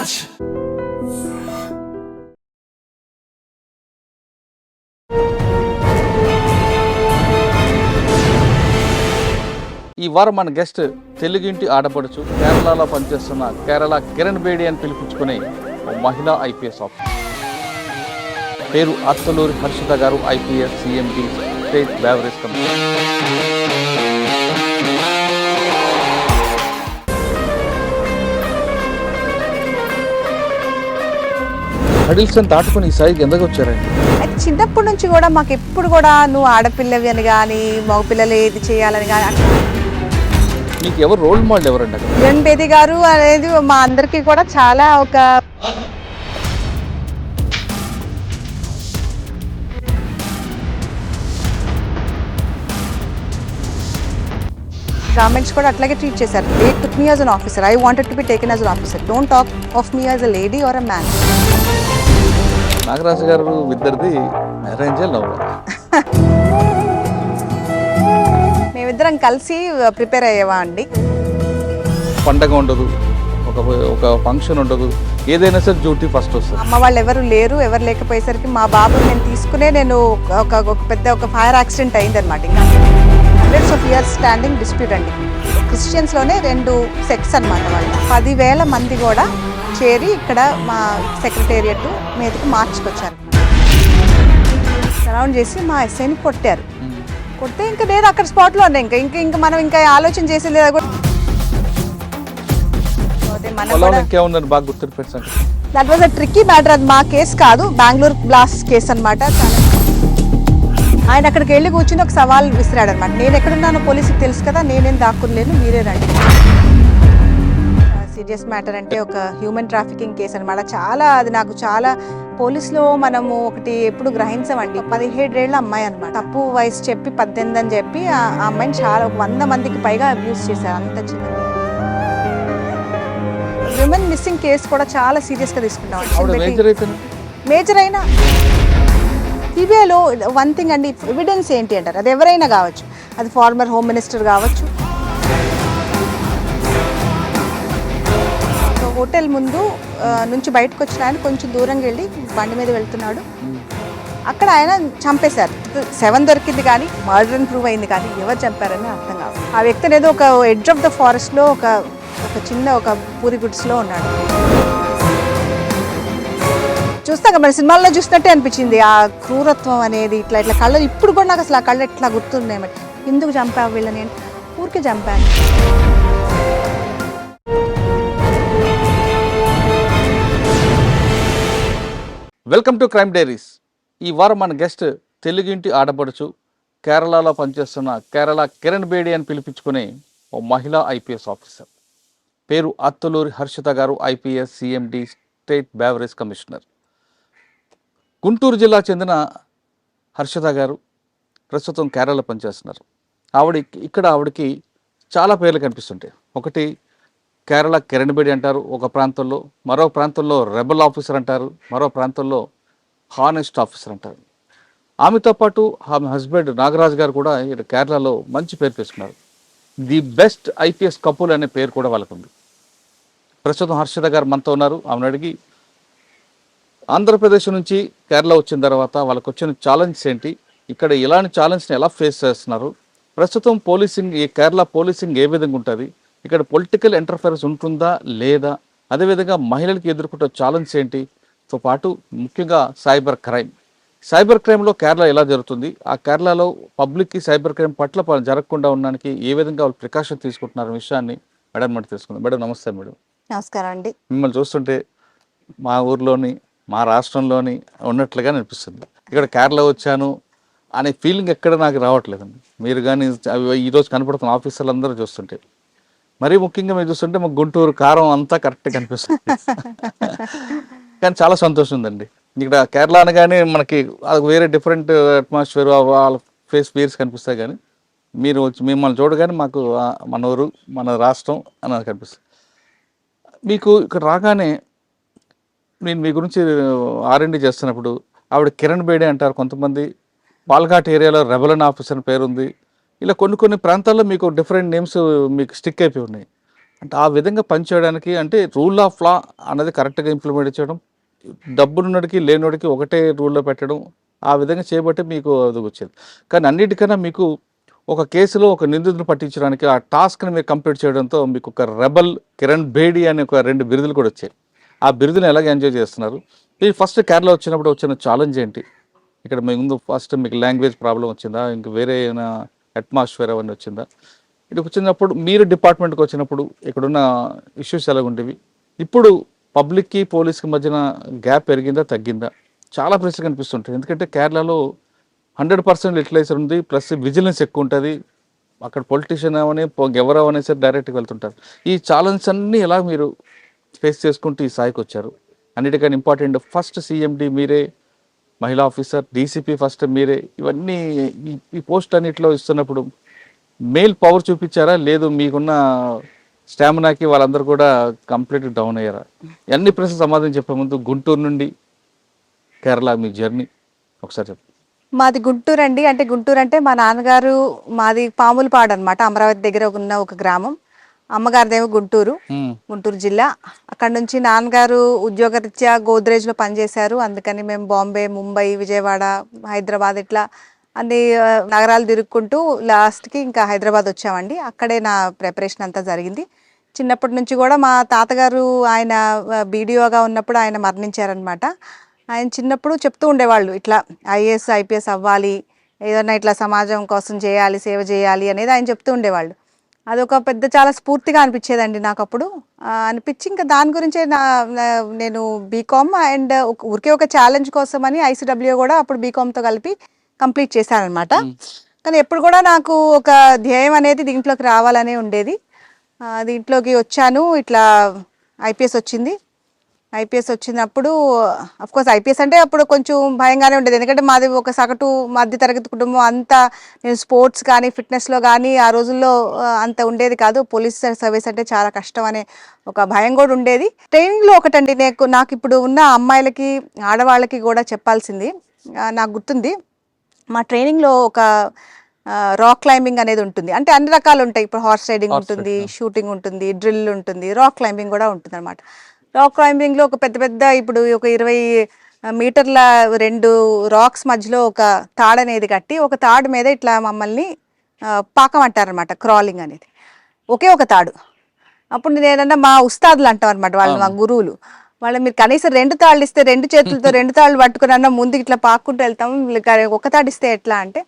Raj! ఈ వారం మన గెస్ట్ తెలుగింటి ఆడపడుచు కేరళలో పనిచేస్తున్న కేరళ కిరణ్ బేడి అని పిలిపించుకునే మహిళా ఐపీఎస్ ఆఫీసర్. పేరు అత్తలూరి హర్షిత గారు, IPS CMD state beverage commissioner. హడిల్సన్ దాటుకుని ఈ స్థాయికి ఎందుకు వచ్చారండి? అయితే చిన్నప్పటి నుంచి కూడా మాకు ఎప్పుడు కూడా నువ్వు ఆడపిల్లవి అని కానీ మగపిల్లలు ఏది చేయాలని కానీ అట్లా. మీకు ఎవరు రోల్ మోడల్ ఎవరండి అక్కడ? కిరణ్ బేది గారు అనేది మా అందరికీ కూడా చాలా ఒక గవర్నమెంట్స్ కూడా అట్లాగే ట్రీట్ చేశారు. They took me as an officer. I wanted to be taken as an officer. Don't talk of me as a lady or a man. Nagaraju గారు ఇద్దరిది అరేంజ్ లవ్. మేమిద్దరం కలిసి ప్రిపేర్ అయ్యేవా అండి. పండగ ఉండదు, ఒక ఫంక్షన్ ఉండదు, ఏదైనా సరే డ్యూటీ ఫస్ట్ వస్తుంది. అమ్మ వాళ్ళు ఎవరు లేరు, ఎవరు లేకపోయేసరికి మా బాబు నేను ఒక పెద్ద ఫైర్ యాక్సిడెంట్ అయిందనమాట. ఇంకా hundreds of years standing dispute అండి. క్రిస్టియన్స్లోనే 2 సెక్ట్స్ అనమాట. వాళ్ళు 10,000 మంది కూడా చేరి ఇక్కడ మా సెక్రటేరియట్ మీదకి మార్చుకొచ్చారు. సరౌండ్ చేసి మా ఎస్ఐని కొట్టారు. కొడితే ఇంకా నేను అక్కడ స్పాట్లో ఉన్నా. ఇంకా మనం ఇంకా ఆలోచన చేసి లేదా కూడా that was a tricky matter. అది మా కేసు కాదు, బెంగళూరు బ్లాస్ట్ కేసు అనమాట. ఆయన అక్కడికి వెళ్ళి కూర్చుని ఒక సవాల్ విసిరాడు అనమాట. నేను ఎక్కడున్నానో పోలీసుకి తెలుసు కదా, నేనేం దాక్కులేను, మీరే రండి. సీరియస్ మ్యాటర్ అంటే ఒక హ్యూమన్ ట్రాఫికింగ్ కేసు అనమాట. అది నాకు చాలా పోలీసులో మనము ఒకటి ఎప్పుడు గ్రహించమండి. 17 ఏళ్ళ అమ్మాయి అనమాట. తప్పు వయసు చెప్పి 18 అని చెప్పి ఆ అమ్మాయిని చాలా 100 మందికి పైగా అబ్యూస్ చేశారు. అంత చిన్న విమెన్ మిస్సింగ్ కేసు కూడా చాలా సీరియస్గా తీసుకున్నాం. మేజర్ అయినా సిబిఐలో వన్ థింగ్ అండి, ఎవిడెన్స్ ఏంటి అంటారు. అది ఎవరైనా కావచ్చు, అది ఫార్మర్ హోమ్ మినిస్టర్ కావచ్చు. హోటల్ ముందు నుంచి బయటకు వచ్చిన ఆయన కొంచెం దూరంగా వెళ్ళి బండి మీద వెళ్తున్నాడు. అక్కడ ఆయన చంపేశారు. 7 దొరికింది కానీ మర్డర్ అని ప్రూవ్ అయింది, కానీ ఎవరు చంపారని అర్థం కాదు. ఆ వ్యక్తి అనేది ఒక ఎడ్జ్ ఆఫ్ ద ఫారెస్ట్లో ఒక చిన్న పూరి గుడ్స్లో ఉన్నాడు. చూస్తాక మన సినిమాల్లో చూసినట్టే అనిపించింది ఆ క్రూరత్వం అనేది. ఇట్లా కళ్ళు ఇప్పుడు కూడా నాకు అసలు ఆ కళ్ళు ఎట్లా గుర్తున్నాయి. ఎందుకు చంపావు వీళ్ళని? ఊరికే చంపాను. Welcome to crime diaries. ఈ వారం మన గెస్ట్ తెలుగింటి ఆడపడుచు కేరళలో పనిచేస్తున్న కేరళ కిరణ్ బేడి అని పిలిపించుకునే ఓ మహిళా ఐపీఎస్ ఆఫీసర్. పేరు అత్తలూరి హర్షిత గారు, IPS CMD state beverage commissioner. Guntur జిల్లా చెందిన హర్షిత గారు ప్రస్తుతం కేరళలో పనిచేస్తున్నారు. ఆవిడకి చాలా పేర్లు కనిపిస్తుంటాయి. ఒకటి కేరళ కిరణ్ బేడి అంటారు ఒక ప్రాంతంలో, మరో ప్రాంతంలో రెబల్ ఆఫీసర్ అంటారు, మరో ప్రాంతంలో హానెస్ట్ ఆఫీసర్ అంటారు. ఆమెతో పాటు ఆమె హస్బెండ్ నాగరాజు గారు కూడా ఇక్కడ కేరళలో మంచి పేరు తీసుకున్నారు. ది బెస్ట్ ఐపీఎస్ కపుల్ అనే పేరు కూడా వాళ్ళకు ఉంది. ప్రస్తుతం హర్షిత గారు మనతో ఉన్నారు. ఆమెను అడిగి ఆంధ్రప్రదేశ్ నుంచి కేరళ వచ్చిన తర్వాత వాళ్ళకు వచ్చిన ఛాలెంజ్ ఏంటి, ఇక్కడ ఇలాంటి ఛాలెంజ్ని ఎలా ఫేస్ చేస్తున్నారు, ప్రస్తుతం పోలీసింగ్ ఈ కేరళ పోలీసింగ్ ఏ విధంగా ఉంటుంది, ఇక్కడ పొలిటికల్ ఇంటర్ఫరెన్స్ ఉంటుందా లేదా, అదేవిధంగా మహిళలకు ఎదుర్కొంటున్న ఛాలెంజ్ ఏంటితో పాటు ముఖ్యంగా సైబర్ క్రైమ్లో కేరళ ఎలా జరుగుతుంది, ఆ కేరళలో పబ్లిక్కి సైబర్ క్రైమ్ పట్ల జరగకుండా ఉండడానికి ఏ విధంగా వాళ్ళు ప్రికాషన్ తీసుకుంటున్నారు విషయాన్ని మేడం మనం తెలుసుకుందాం. మేడం నమస్తే. మేడం నమస్కారం అండి. మిమ్మల్ని చూస్తుంటే మా ఊర్లోని మా రాష్ట్రంలోని ఉన్నట్లుగా అనిపిస్తుంది. ఇక్కడ కేరళ వచ్చాను అనే ఫీలింగ్ ఎక్కడ నాకు రావట్లేదండి. మీరు కానీ ఈరోజు కనపడుతున్న ఆఫీసర్లు అందరూ చూస్తుంటే, మరీ ముఖ్యంగా మీరు చూస్తుంటే మాకు గుంటూరు కారం అంతా కరెక్ట్గా కనిపిస్తుంది. కానీ చాలా సంతోషం ఉందండి. ఇక్కడ కేరళ అనగానే మనకి అది వేరే డిఫరెంట్ అట్మాస్ఫియర్, వాళ్ళ ఫేస్ ఫియర్స్ కనిపిస్తాయి. కానీ మీరు వచ్చి మిమ్మల్ని చూడగానే మాకు మన ఊరు మన రాష్ట్రం అని కనిపిస్తుంది. మీకు ఇక్కడ రాగానే నేను మీ గురించి R&D చేస్తున్నప్పుడు ఆవిడ కిరణ్ బేడి అంటారు కొంతమంది, పాల్ఘాట్ ఏరియాలో రెబల్ ఆఫీసర్ పేరు ఉంది. ఇలా కొన్ని ప్రాంతాల్లో మీకు డిఫరెంట్ నేమ్స్ మీకు స్టిక్ అయిపోయి ఉన్నాయి. అంటే ఆ విధంగా పనిచేయడానికి అంటే రూల్ ఆఫ్ లా అనేది కరెక్ట్గా ఇంప్లిమెంట్ చేయడం, డబ్బులున్నడికి లేనోడికి ఒకటే రూల్లో పెట్టడం, ఆ విధంగా చేయబట్టే మీకు అది వచ్చేది. కానీ అన్నిటికన్నా మీకు ఒక కేసులో ఒక నిందితుడిని పట్టించడానికి ఆ టాస్క్ని మీరు కంప్లీట్ చేయడంతో మీకు ఒక రెబల్ కిరణ్ బేడి అనే ఒక 2 బిరుదులు కూడా వచ్చాయి. ఆ బిరుదుని ఎలాగ ఎంజాయ్ చేస్తున్నారు? మీరు ఫస్ట్ కేరళ వచ్చినప్పుడు వచ్చిన ఛాలెంజ్ ఏంటి? ఇక్కడ మీ ముందు ఫస్ట్ మీకు లాంగ్వేజ్ ప్రాబ్లం వచ్చిందా? ఇంక వేరే ఏమైనా అట్మాస్ఫియర్ అవన్నీ వచ్చిందా? ఇక్కడికి వచ్చినప్పుడు మీరు డిపార్ట్మెంట్కి వచ్చినప్పుడు ఇక్కడున్న ఇష్యూస్ ఎలా ఉండేవి? ఇప్పుడు పబ్లిక్కి పోలీస్కి మధ్యన గ్యాప్ పెరిగిందా తగ్గిందా? చాలా ప్రశ్నలు కనిపిస్తుంటాయి. ఎందుకంటే కేరళలో 100% లిటిలైజర్ ఉంది, ప్లస్ విజిలెన్స్ ఎక్కువ ఉంటుంది. అక్కడ పొలిటీషియన్ అవని ఎవరు అవనే సరే డైరెక్ట్గా వెళ్తుంటారు. ఈ ఛాలెంజ్ అన్నీ ఎలా మీరు ఫేస్ చేసుకుంటూ ఈ స్థాయికి వచ్చారు? అన్నిటికన్నా ఇంపార్టెంట్ ఫస్ట్ సిఎండి మీరే, మహిళా ఆఫీసర్, డీసీపీ ఫస్ట్ మీరే, ఇవన్నీ ఈ పోస్ట్ అన్నిటిలో ఇస్తున్నప్పుడు మెయిల్ పవర్ చూపించారా? లేదు మీకున్న స్టామినాకి వాళ్ళందరూ కూడా కంప్లీట్ డౌన్ అయ్యారా? అన్ని ప్రశ్నలు సమాధానం చెప్పే ముందు గుంటూరు నుండి కేరళ మీ జర్నీ ఒకసారి చెప్పండి. మాది గుంటూరు అండి. అంటే గుంటూరు అంటే మా నాన్నగారు, మాది పాములపాడు అనమాట, అమరావతి దగ్గర ఉన్న ఒక గ్రామం. అమ్మగారిదేమో గుంటూరు, గుంటూరు జిల్లా. అక్కడ నుంచి నాన్నగారు ఉద్యోగరీత్యా గోద్రేజ్లో పనిచేశారు. అందుకని మేము బాంబే, ముంబై, విజయవాడ, హైదరాబాద్ ఇట్లా అన్ని నగరాలు తిరుక్కుంటూ లాస్ట్కి ఇంకా హైదరాబాద్ వచ్చామండి. అక్కడే నా ప్రిపరేషన్ అంతా జరిగింది. చిన్నప్పటి నుంచి కూడా మా తాతగారు ఆయన బీడీఓగా ఉన్నప్పుడు ఆయన మరణించారనమాట. ఆయన చిన్నప్పుడు చెప్తూ ఉండేవాళ్ళు, ఇట్లా ఐఏఎస్ ఐపీఎస్ అవ్వాలి, ఏదైనా ఇట్లా సమాజం కోసం చేయాలి, సేవ చేయాలి అనేది ఆయన చెప్తూ ఉండేవాళ్ళు. అదొక పెద్ద చాలా స్ఫూర్తిగా అనిపించేదండి నాకు అప్పుడు. అనిపించి ఇంకా దాని గురించే నేను బీకామ్ అండ్ ఊరికే ఒక ఛాలెంజ్ కోసమని ఐసీడబ్ల్యూ కూడా అప్పుడు బీకామ్తో కలిపి కంప్లీట్ చేశానమాట. కానీ ఎప్పుడు కూడా నాకు ఒక ధ్యేయం అనేది దీంట్లోకి రావాలనే ఉండేది. దీంట్లోకి వచ్చాను, ఇట్లా ఐపీఎస్ వచ్చింది. ఐపీఎస్ వచ్చినప్పుడు అఫ్కోర్స్ ఐపీఎస్ అంటే అప్పుడు కొంచెం భయంగానే ఉండేది. ఎందుకంటే మాది ఒక సగటు మధ్య తరగతి కుటుంబం. అంతా నేను స్పోర్ట్స్ కానీ ఫిట్నెస్లో కానీ ఆ రోజుల్లో అంత ఉండేది కాదు. పోలీస్ సర్వీస్ అంటే చాలా కష్టం అనే ఒక భయం కూడా ఉండేది. ట్రైనింగ్లో ఒకటండి, నాకు ఇప్పుడు ఉన్న అమ్మాయిలకి ఆడవాళ్ళకి కూడా చెప్పాల్సింది, నాకు గుర్తుంది మా ట్రైనింగ్లో ఒక రాక్ క్లైంబింగ్ అనేది ఉంటుంది. అంటే అన్ని రకాలు ఉంటాయి. ఇప్పుడు హార్స్ రైడింగ్ ఉంటుంది, షూటింగ్ ఉంటుంది, డ్రిల్ ఉంటుంది, రాక్ క్లైంబింగ్ కూడా ఉంటుంది అనమాట. రాక్ క్లైంబింగ్లో ఒక పెద్ద పెద్ద ఇప్పుడు ఒక 20 మీటర్ల 2 రాక్స్ మధ్యలో ఒక తాడు అనేది కట్టి, ఒక తాడు మీద ఇట్లా మమ్మల్ని పాకమంటారనమాట, క్రాలింగ్ అనేది. ఒకే ఒక తాడు. అప్పుడు నేనన్నా మా ఉస్తాదులు అంటాం అనమాట, వాళ్ళు మా గురువులు. వాళ్ళు మీరు కనీసం 2 తాళ్ళు ఇస్తే 2 చేతులతో 2 తాళ్ళు పట్టుకుని అన్న ముందుకు ఇట్లా పాక్కుంటూ వెళ్తాం, ఒక తాడు ఇస్తే ఎట్లా అంటే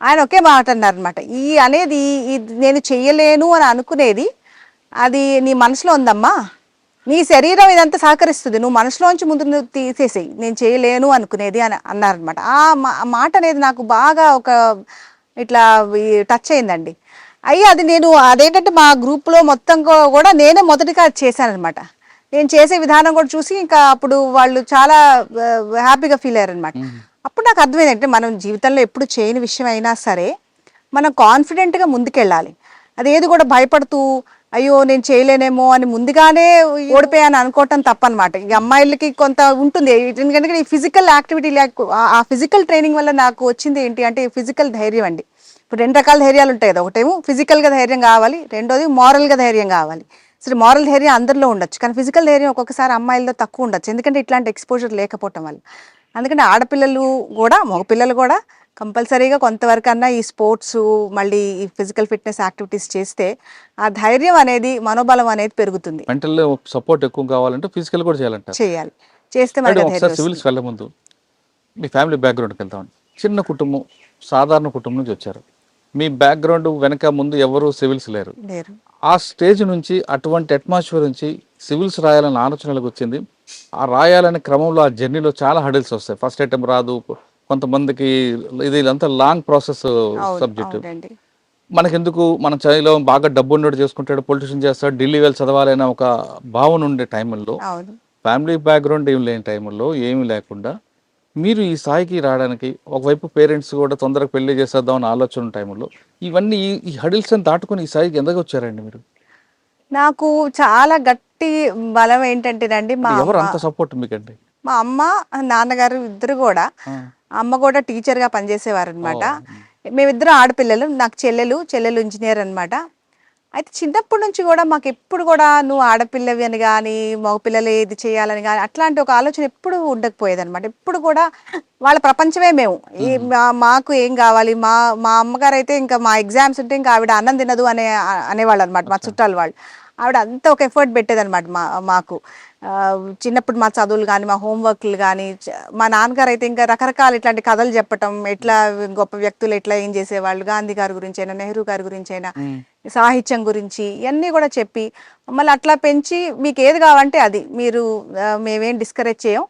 ఆయన ఒకే మాట అన్నారనమాట. ఈ అనేది నేను చెయ్యలేను అని అనుకునేది అది నీ మనసులో ఉందమ్మా, నీ శరీరం ఇదంతా సహకరిస్తుంది, నువ్వు మనసులోంచి ముందు నువ్వు తీసేసేయి, నేను చేయలేను అనుకునేది అని అన్నారనమాట. ఆ మాట అనేది నాకు బాగా ఒక ఇట్లా టచ్ అయిందండి. అది నేను అదేంటంటే మా గ్రూప్లో మొత్తం కూడా నేనే మొదటిగా చేశాను అనమాట. నేను చేసే విధానం కూడా చూసి ఇంకా అప్పుడు వాళ్ళు చాలా హ్యాపీగా ఫీల్ అయ్యారనమాట. అప్పుడు నాకు అర్థమైంది, అంటే మనం జీవితంలో ఎప్పుడు చేయని విషయం అయినా సరే మనం కాన్ఫిడెంట్గా ముందుకెళ్ళాలి. అదేది కూడా భయపడుతూ అయ్యో నేను చేయలేనేమో అని ముందుగానే ఓడిపోయాను అనుకోవటం తప్పనమాట. ఈ అమ్మాయిలకి కొంత ఉంటుంది, ఎందుకంటే ఈ ఫిజికల్ యాక్టివిటీ ఆ ఫిజికల్ ట్రైనింగ్ వల్ల నాకు వచ్చింది ఏంటి అంటే ఫిజికల్ ధైర్యం అండి. ఇప్పుడు 2 రకాల ధైర్యాలు ఉంటాయి కదా, ఒకటేమో ఫిజికల్గా ధైర్యం కావాలి, రెండోది మారల్గా ధైర్యం కావాలి. సరే మారల్ ధైర్యం అందరిలో ఉండొచ్చు, కానీ ఫిజికల్ ధైర్యం ఒక్కొక్కసారి అమ్మాయిల్లో తక్కువ ఉండొచ్చు, ఎందుకంటే ఇట్లాంటి ఎక్స్పోజర్ లేకపోవటం వల్ల. అందుకని ఆడపిల్లలు కూడా మగపిల్లలు కూడా కంపల్సరీగా కొంతవరకు అన్నా ఈ స్పోర్ట్స్ మళ్ళీ ఈ ఫిజికల్ ఫిట్నెస్ యాక్టివిటీస్ చేస్తే ఆ ధైర్యం అనేది మనోబలం అనేది పెరుగుతుంది. మెంటల్ సపోర్ట్ ఎక్కువ కావాలంటే ఫిజికల్ కూడా చేయాలంటారు. చేయాలి, చేస్తే మనకి ఒకసారి సివిల్స్ వెళ్ళే ముందు మీ ఫ్యామిలీ బ్యాక్గ్రౌండ్కి వెళ్తామండి. చిన్న కుటుంబం, సాధారణ కుటుంబం నుంచి వచ్చారు. మీ బ్యాక్గ్రౌండ్ వెనక ముందు ఎవరు సివిల్స్ లేరు. ఆ స్టేజ్ నుంచి అటువంటి అట్మాస్ఫియర్ నుంచి సివిల్స్ రాయాలని ఆలోచనలకు వచ్చింది. ఆ రాయాలనే క్రమంలో ఆ జర్నీలో చాలా హడిల్స్ వస్తాయి. ఫస్ట్ అటెంప్ట్ రాదు, కొంతమందికి ఇది అంతా లాంగ్ ప్రాసెస్ సబ్జెక్ట్. మనకెందుకు, మన చదిలో బాగా డబ్బు ఉన్నట్టు చేసుకుంటాడు, పొలిటీషియన్ చేస్తాడు, ఢిల్లీ వెళ్ళి చదవాలనే ఒక భావన ఉండే టైంలో, ఫ్యామిలీ బ్యాక్గ్రౌండ్ ఏమి లేని టైంలో, ఏమి లేకుండా మీరు ఈ స్థాయికి రావడానికి ఒకవైపు పేరెంట్స్ కూడా తొందరగా పెళ్లి చేసేద్దామని ఆలోచన టైంలో ఇవన్నీ ఈ హడిల్స్ అని దాటుకొని ఈ స్థాయికి ఎందుకు వచ్చారండి మీరు? నాకు చాలా గట్టి బలం ఏంటంటేనండి, మా ఎవరు అంత సపోర్ట్ మీకండి? మా అమ్మ నాన్నగారు ఇద్దరు కూడా. అమ్మ కూడా టీచర్గా పనిచేసేవారు అనమాట. మేమిద్దరం ఆడపిల్లలు, నాకు చెల్లెలు ఇంజనీర్ అనమాట. అయితే చిన్నప్పటి నుంచి కూడా మాకు ఎప్పుడు కూడా నువ్వు ఆడపిల్లవి అని కానీ మగపిల్లలు ఏది చేయాలని కానీ అట్లాంటి ఒక ఆలోచన ఎప్పుడు ఉండకపోయేది అనమాట. ఎప్పుడు కూడా వాళ్ళ ప్రపంచమే మేము. మాకు ఏం కావాలి, మా మా అమ్మగారు అయితే ఇంకా మా ఎగ్జామ్స్ ఉంటే ఇంకా ఆవిడ అన్నం తినదు అనేవాళ్ళు అనమాట. మా చుట్టాలు వాళ్ళు ఆవిడ అంత ఒక ఎఫర్ట్ పెట్టేదన్నమాట మాకు. చిన్నప్పుడు మా చదువులు కానీ మా హోంవర్క్లు కానీ మా నాన్నగారు అయితే ఇంకా రకరకాల ఇట్లాంటి కథలు చెప్పటం, ఎట్లా గొప్ప వ్యక్తులు ఎట్లా ఏం చేసేవాళ్ళు, గాంధీ గారి గురించి అయినా నెహ్రూ గారి గురించి అయినా సాహిత్యం గురించి ఇవన్నీ కూడా చెప్పి మమ్మల్ని అట్లా పెంచి మీకు ఏది కావాలంటే అది మీరు, మేమేం డిస్కరేజ్ చేయం,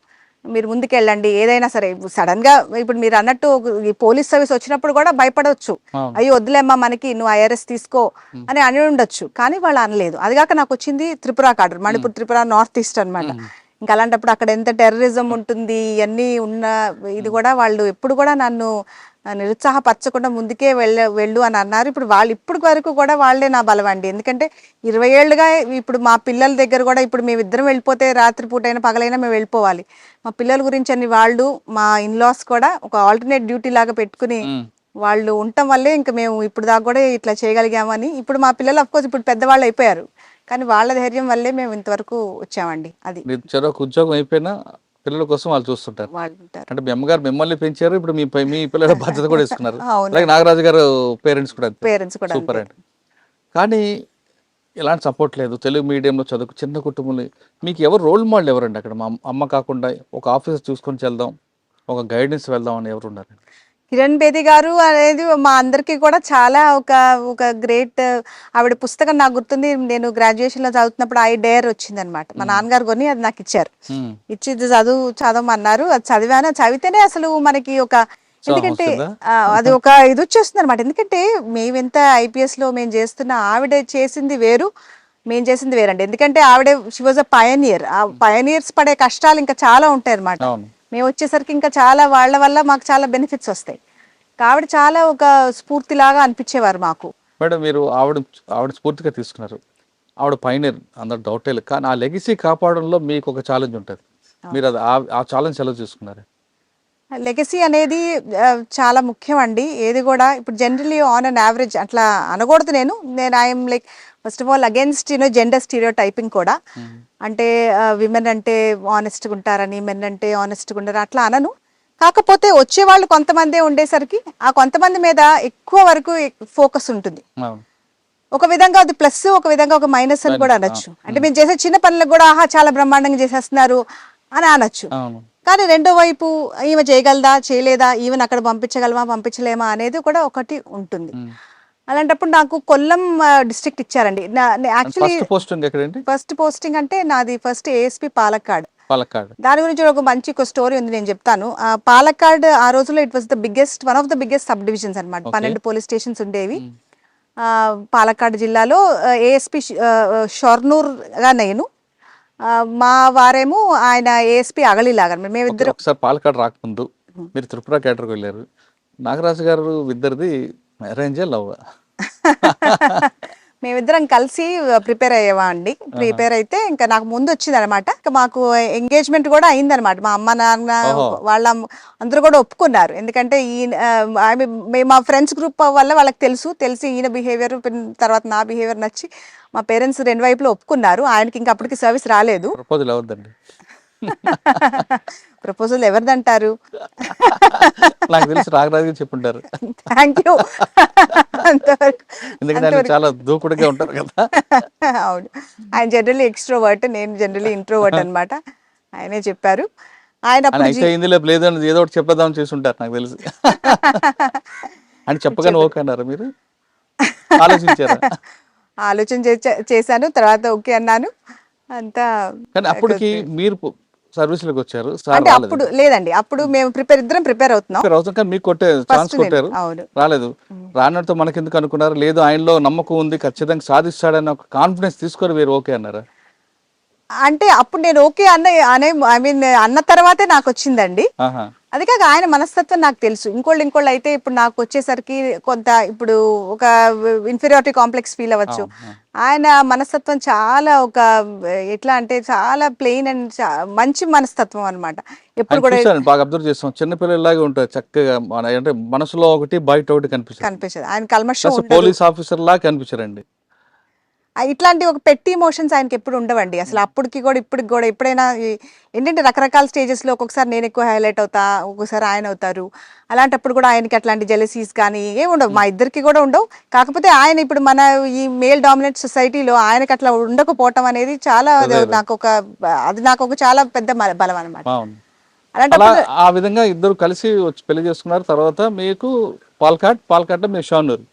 మీరు ముందుకెళ్ళండి ఏదైనా సరే. సడన్ గా ఇప్పుడు మీరు అన్నట్టు ఈ పోలీస్ సర్వీస్ వచ్చినప్పుడు కూడా భయపడవచ్చు, అయ్యో వద్దులేమ్మా మనకి నువ్వు ఐఆర్ఎస్ తీసుకో అని ఉండొచ్చు. కానీ వాళ్ళు అనలేదు. అదిగాక నాకు వచ్చింది Tripura cadre, Manipur Tripura north east అనమాట. ఇంకా అలాంటప్పుడు అక్కడ ఎంత టెర్రరిజం ఉంటుంది ఇవన్నీ ఉన్న ఇది కూడా వాళ్ళు ఎప్పుడు కూడా నన్ను నిరుత్సాహపరచకుండా ముందుకే వెళ్ళు అని అన్నారు. ఇప్పుడు వాళ్ళు ఇప్పుడు వరకు కూడా వాళ్ళే నా బలం అండి. ఎందుకంటే 20 ఏళ్ళుగా ఇప్పుడు మా పిల్లల దగ్గర కూడా ఇప్పుడు మేమిద్దరం వెళ్ళిపోతే రాత్రిపూట అయినా పగలైనా మేము వెళ్ళిపోవాలి. మా పిల్లల గురించి అని వాళ్ళు మా ఇన్లాస్ కూడా ఒక ఆల్టర్నేట్ డ్యూటీ లాగా పెట్టుకుని వాళ్ళు ఉండటం వల్లే ఇంకా మేము ఇప్పుడు దాకా కూడా ఇట్లా చేయగలిగామని. ఇప్పుడు మా పిల్లలు అఫ్కోర్స్ ఇప్పుడు పెద్దవాళ్ళు అయిపోయారు, కానీ వాళ్ళ ధైర్యం వల్లే మేము ఇంతవరకు వచ్చామండి. అది చెరొక ఉద్యోగం అయిపోయినా పిల్లల కోసం వాళ్ళు చూస్తుంటారు. వాళ్ళు ఉంటారు. అంటే మీ అమ్మగారు మిమ్మల్ని పెంచారు, ఇప్పుడు మీ పిల్లల బాధ్యత కూడా ఇస్తున్నారు. అలాగే నాగరాజు గారు పేరెంట్స్ కూడా సూపర్ అండి. కానీ ఎలాంటి సపోర్ట్ లేదు. తెలుగు మీడియంలో చదువు, చిన్న కుటుంబంలో మీకు ఎవరు రోల్ మోడల్ ఎవరండి అక్కడ? మా అమ్మ కాకుండా ఒక ఆఫీసర్ చూసుకొని వెళ్దాం, ఒక గైడెన్స్ వెళ్దాం అని ఎవరు ఉన్నారు? కిరణ్ బేది గారు అనేది మా అందరికీ కూడా చాలా ఒక గ్రేట్. ఆవిడ పుస్తకం నాకు గుర్తుంది, నేను గ్రాడ్యుయేషన్లో చదువుతున్నప్పుడు ఐ డేర్ వచ్చింది అనమాట. మా నాన్నగారు కొని అది నాకు ఇచ్చారు. ఇచ్చి చదవమన్నారు. అది చదివాను. చదివితేనే అసలు మనకి ఒక, ఎందుకంటే అది ఒక ఇది వచ్చేస్తుంది అనమాట. ఎందుకంటే మేమెంత ఐపీఎస్లో మేము చేస్తున్న ఆవిడ చేసింది వేరు, మేము చేసింది వేరండి. ఎందుకంటే ఆవిడ షీ వాజ్ అ పయనియర్. ఆ పయనియర్స్ పడే కష్టాలు ఇంకా చాలా ఉంటాయి అనమాట. మేము వచ్చేసరికి ఇంకా చాలా వాళ్ళ వల్ల మాకు చాలా బెనిఫిట్స్ వస్తాయి. ఆవిడ చాలా ఒక స్ఫూర్తిలాగా అనిపించేవారు మాకు. మేడం, మీరు ఆవిడ స్ఫూర్తిగా తీసుకున్నారు. ఆవిడ పైనర్, అందరు డౌటే లేదు. కానీ ఆ లెగసీ కాపాడంలో మీకు ఒక ఛాలెంజ్ ఉంటుంది. మీరు అది ఆ ఛాలెంజ్ ఎలా చూసుకున్నారు? లెగసీ అనేది చాలా ముఖ్యం అండి. ఏది కూడా ఇప్పుడు జనరలీ ఆన్ అన్ యావరేజ్ అట్లా అనకూడదు. నేను I'm like first of all against gender stereo typing కూడా. అంటే విమెన్ అంటే ఆనెస్ట్గా ఉంటారని, మెన్ అంటే ఆనెస్ట్గా ఉంటారు అట్లా అనను. కాకపోతే వచ్చేవాళ్ళు కొంతమందే ఉండేసరికి ఆ కొంతమంది మీద ఎక్కువ వరకు ఫోకస్ ఉంటుంది. ఒక విధంగా అది ప్లస్, ఒక విధంగా ఒక మైనస్ అని కూడా అనొచ్చు. అంటే మేము చేసే చిన్న పనులకు కూడా ఆహా చాలా బ్రహ్మాండంగా చేసేస్తున్నారు అని అనొచ్చు. కానీ రెండో వైపు ఈమె చేయగలదా చేయలేదా, ఈవెన్ అక్కడ పంపించగలమా పంపించలేమా అనేది కూడా ఒకటి ఉంటుంది. అలాంటప్పుడు నాకు కొల్లం డిస్ట్రిక్ట్ ఇచ్చారండి. యాక్చువల్లీ ఫస్ట్ పోస్టింగ్ అంటే నాది ఫస్ట్ ఏఎస్పీ పాలక్కాడ్. దాని గురించి ఒక మంచి స్టోరీ ఉంది, నేను చెప్తాను. పాలక్కాడ్ ఆ రోజుల్లో it was the biggest, one of the biggest sub divisions అనమాట. 12 పోలీస్ స్టేషన్స్ ఉండేవి పాలక్కాడ్ జిల్లాలో. ఏఎస్పీ షొర్నూర్గా నేను, మా వారేమో ఆయన ఏఎస్పీ అగలిలాగా. మేమిద్దరు ఒకసారి పాలక్కాడ్ రాకముందు మీరు త్రిపుర కేటర్కి వెళ్ళారు. నాగరాజు గారు ఇద్దరిది అరేంజ్ లవ్? మేమిద్దరం కలిసి ప్రిపేర్ అయ్యేవా అండి. ప్రిపేర్ అయితే ఇంకా నాకు ముందు వచ్చింది అనమాట. ఇంకా మాకు ఎంగేజ్మెంట్ కూడా అయిందనమాట. మా అమ్మ నాన్న వాళ్ళ అందరూ కూడా ఒప్పుకున్నారు. ఎందుకంటే మా ఫ్రెండ్స్ గ్రూప్ వల్ల వాళ్ళకి తెలిసి ఈయన బిహేవియర్ తర్వాత నా బిహేవియర్ నచ్చి మా పేరెంట్స్ రెండు వైపులో ఒప్పుకున్నారు. ఆయనకి ఇంకా అప్పటికి సర్వీస్ రాలేదు. ప్రపోజల్ ఎవరిదంటారు? నాకు తెలిసి నాగరాజు చెప్పుంటారు. Thank you. ఎందుకంటే చాలా దూకుడుగా ఉంటారు కదా. అవును, ఆయన జనరల్లీ ఎక్స్ట్రోవర్ట్, నేను జనరల్లీ ఇంట్రోవర్ట్ అనమాట. ఆయనే చెప్పారు. ఆయన ఇందులో లేదని ఏదో ఒకటి చెప్పేద్దామని చేసి ఉంటారు నాకు తెలిసి. అని చెప్పగానే ఓకే అన్నారు మీరు? ఆలోచించారా? ఆలోచన చేశాను, తర్వాత ఓకే అన్నాను అంతా. కానీ అప్పటికి మీరు సర్వీస్లోకి వచ్చారు అంటే అప్పుడు లేదండి, అప్పుడు మేము ఇద్దరం ప్రిపేర్ అవుతున్నాం. కానీ మీకు ఛాన్స్ కొట్టారు, రాలేదు. రానతో మనకెందుకు అనుకున్నారు? లేదు ఆయనలో నమ్మకం ఉంది, ఖచ్చితంగా సాధిస్తాడని ఒక కాన్ఫిడెన్స్ తీసుకొని మీరు ఓకే అన్నారా? అంటే అప్పుడు నేను ఓకే అన్న తర్వాతే నాకు వచ్చిందండి. అది కాక ఆయన మనస్తత్వం నాకు తెలుసు. ఇంకోళ్ళు అయితే ఇప్పుడు నాకు వచ్చేసరికి కొంత ఇప్పుడు ఒక ఇన్ఫీరియారిటీ కాంప్లెక్స్ ఫీల్ అవ్వచ్చు. ఆయన మనస్తత్వం చాలా ఒక ఎట్లా అంటే చాలా ప్లెయిన్ అండ్ మంచి మనస్తత్వం అనమాట. ఎప్పుడు కూడా బాగా అబ్జర్వ్ చేస్తాం, చిన్నపిల్లలాగే ఉంటారు చక్కగా. అంటే మనసులో ఒకటి బయట ఒకటి కనిపించదు. ఆయన కల్మషం, పోలీస్ ఆఫీసర్ లాగా కనిపించారండి. ఇట్లాంటి ఒక పెట్టి ఇమోషన్స్ ఆయనకి ఎప్పుడు ఉండవండి అసలు. అప్పటికి కూడా ఇప్పటికి కూడా ఎప్పుడైనా ఏంటంటే రకరకాల స్టేజెస్లో ఒక్కొక్కసారి నేను ఎక్కువ హైలైట్ అవుతా, ఒక్కొక్కసారి ఆయన అవుతారు. అలాంటప్పుడు కూడా ఆయనకి అట్లాంటి జెలసీస్ కానీ ఏమి ఉండవు, మా ఇద్దరికి కూడా ఉండవు. కాకపోతే ఆయన ఇప్పుడు మన ఈ మేల్ డామినేట్ సొసైటీలో ఆయనకి అట్లా ఉండకపోవటం అనేది చాలా అది నాకు ఒక చాలా పెద్ద బలం అనమాట. అవును. అలా అలాంటప్పుడు ఆ విధంగా ఇద్దరు కలిసి వచ్చి పెళ్లి చేసుకున్నారు. తర్వాత మీకు పాల్కాట్లో మీరు షానూరు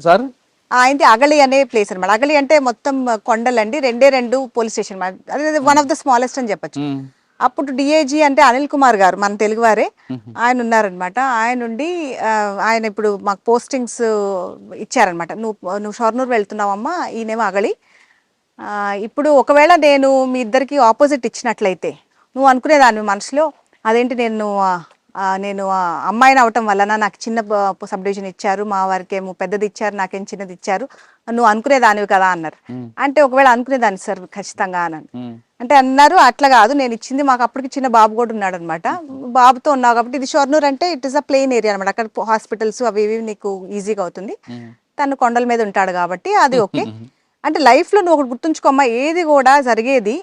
సార్. ఆయనది అగలి అనే ప్లేస్ అనమాట. అగలి అంటే మొత్తం కొండలండి, రెండు పోలీస్ స్టేషన్ అనమాట. అది వన్ ఆఫ్ ద స్మాలెస్ట్ అని చెప్పొచ్చు. అప్పుడు డిఐజీ అంటే అనిల్ కుమార్ గారు, మన తెలుగువారే, ఆయన ఉన్నారనమాట. ఆయన నుండి ఆయన ఇప్పుడు మాకు పోస్టింగ్స్ ఇచ్చారనమాట. నువ్వు షొర్నూరు వెళ్తున్నావమ్మా, ఈయనేమో అగలి. ఇప్పుడు ఒకవేళ నేను మీ ఇద్దరికి ఆపోజిట్ ఇచ్చినట్లయితే నువ్వు అనుకునేదాన్ని మనసులో, అదేంటి నేను అమ్మాయిని అవటం వలన నాకు చిన్న సబ్ డివిజన్ ఇచ్చారు, మా వారికి ఏమో పెద్దది ఇచ్చారు, నాకేం చిన్నది ఇచ్చారు, నువ్వు అనుకునేదానివి కదా అన్నారు. అంటే ఒకవేళ అనుకునేదాన్ని సార్ ఖచ్చితంగా అన్నాను. అంటే అన్నారు అట్లా కాదు, నేను ఇచ్చింది, మాకు అప్పటికి చిన్న బాబు కూడా ఉన్నాడు అనమాట, బాబుతో ఉన్నావు కాబట్టి ఇది షొర్నూర్ అంటే it is a plain area అనమాట. అక్కడ హాస్పిటల్స్ అవి ఇవి నీకు ఈజీగా అవుతుంది, తను కొండల మీద ఉంటాడు కాబట్టి అది ఓకే. అంటే లైఫ్లో నువ్వు ఒకటి గుర్తుంచుకోమ్మా, ఏది కూడా జరిగేది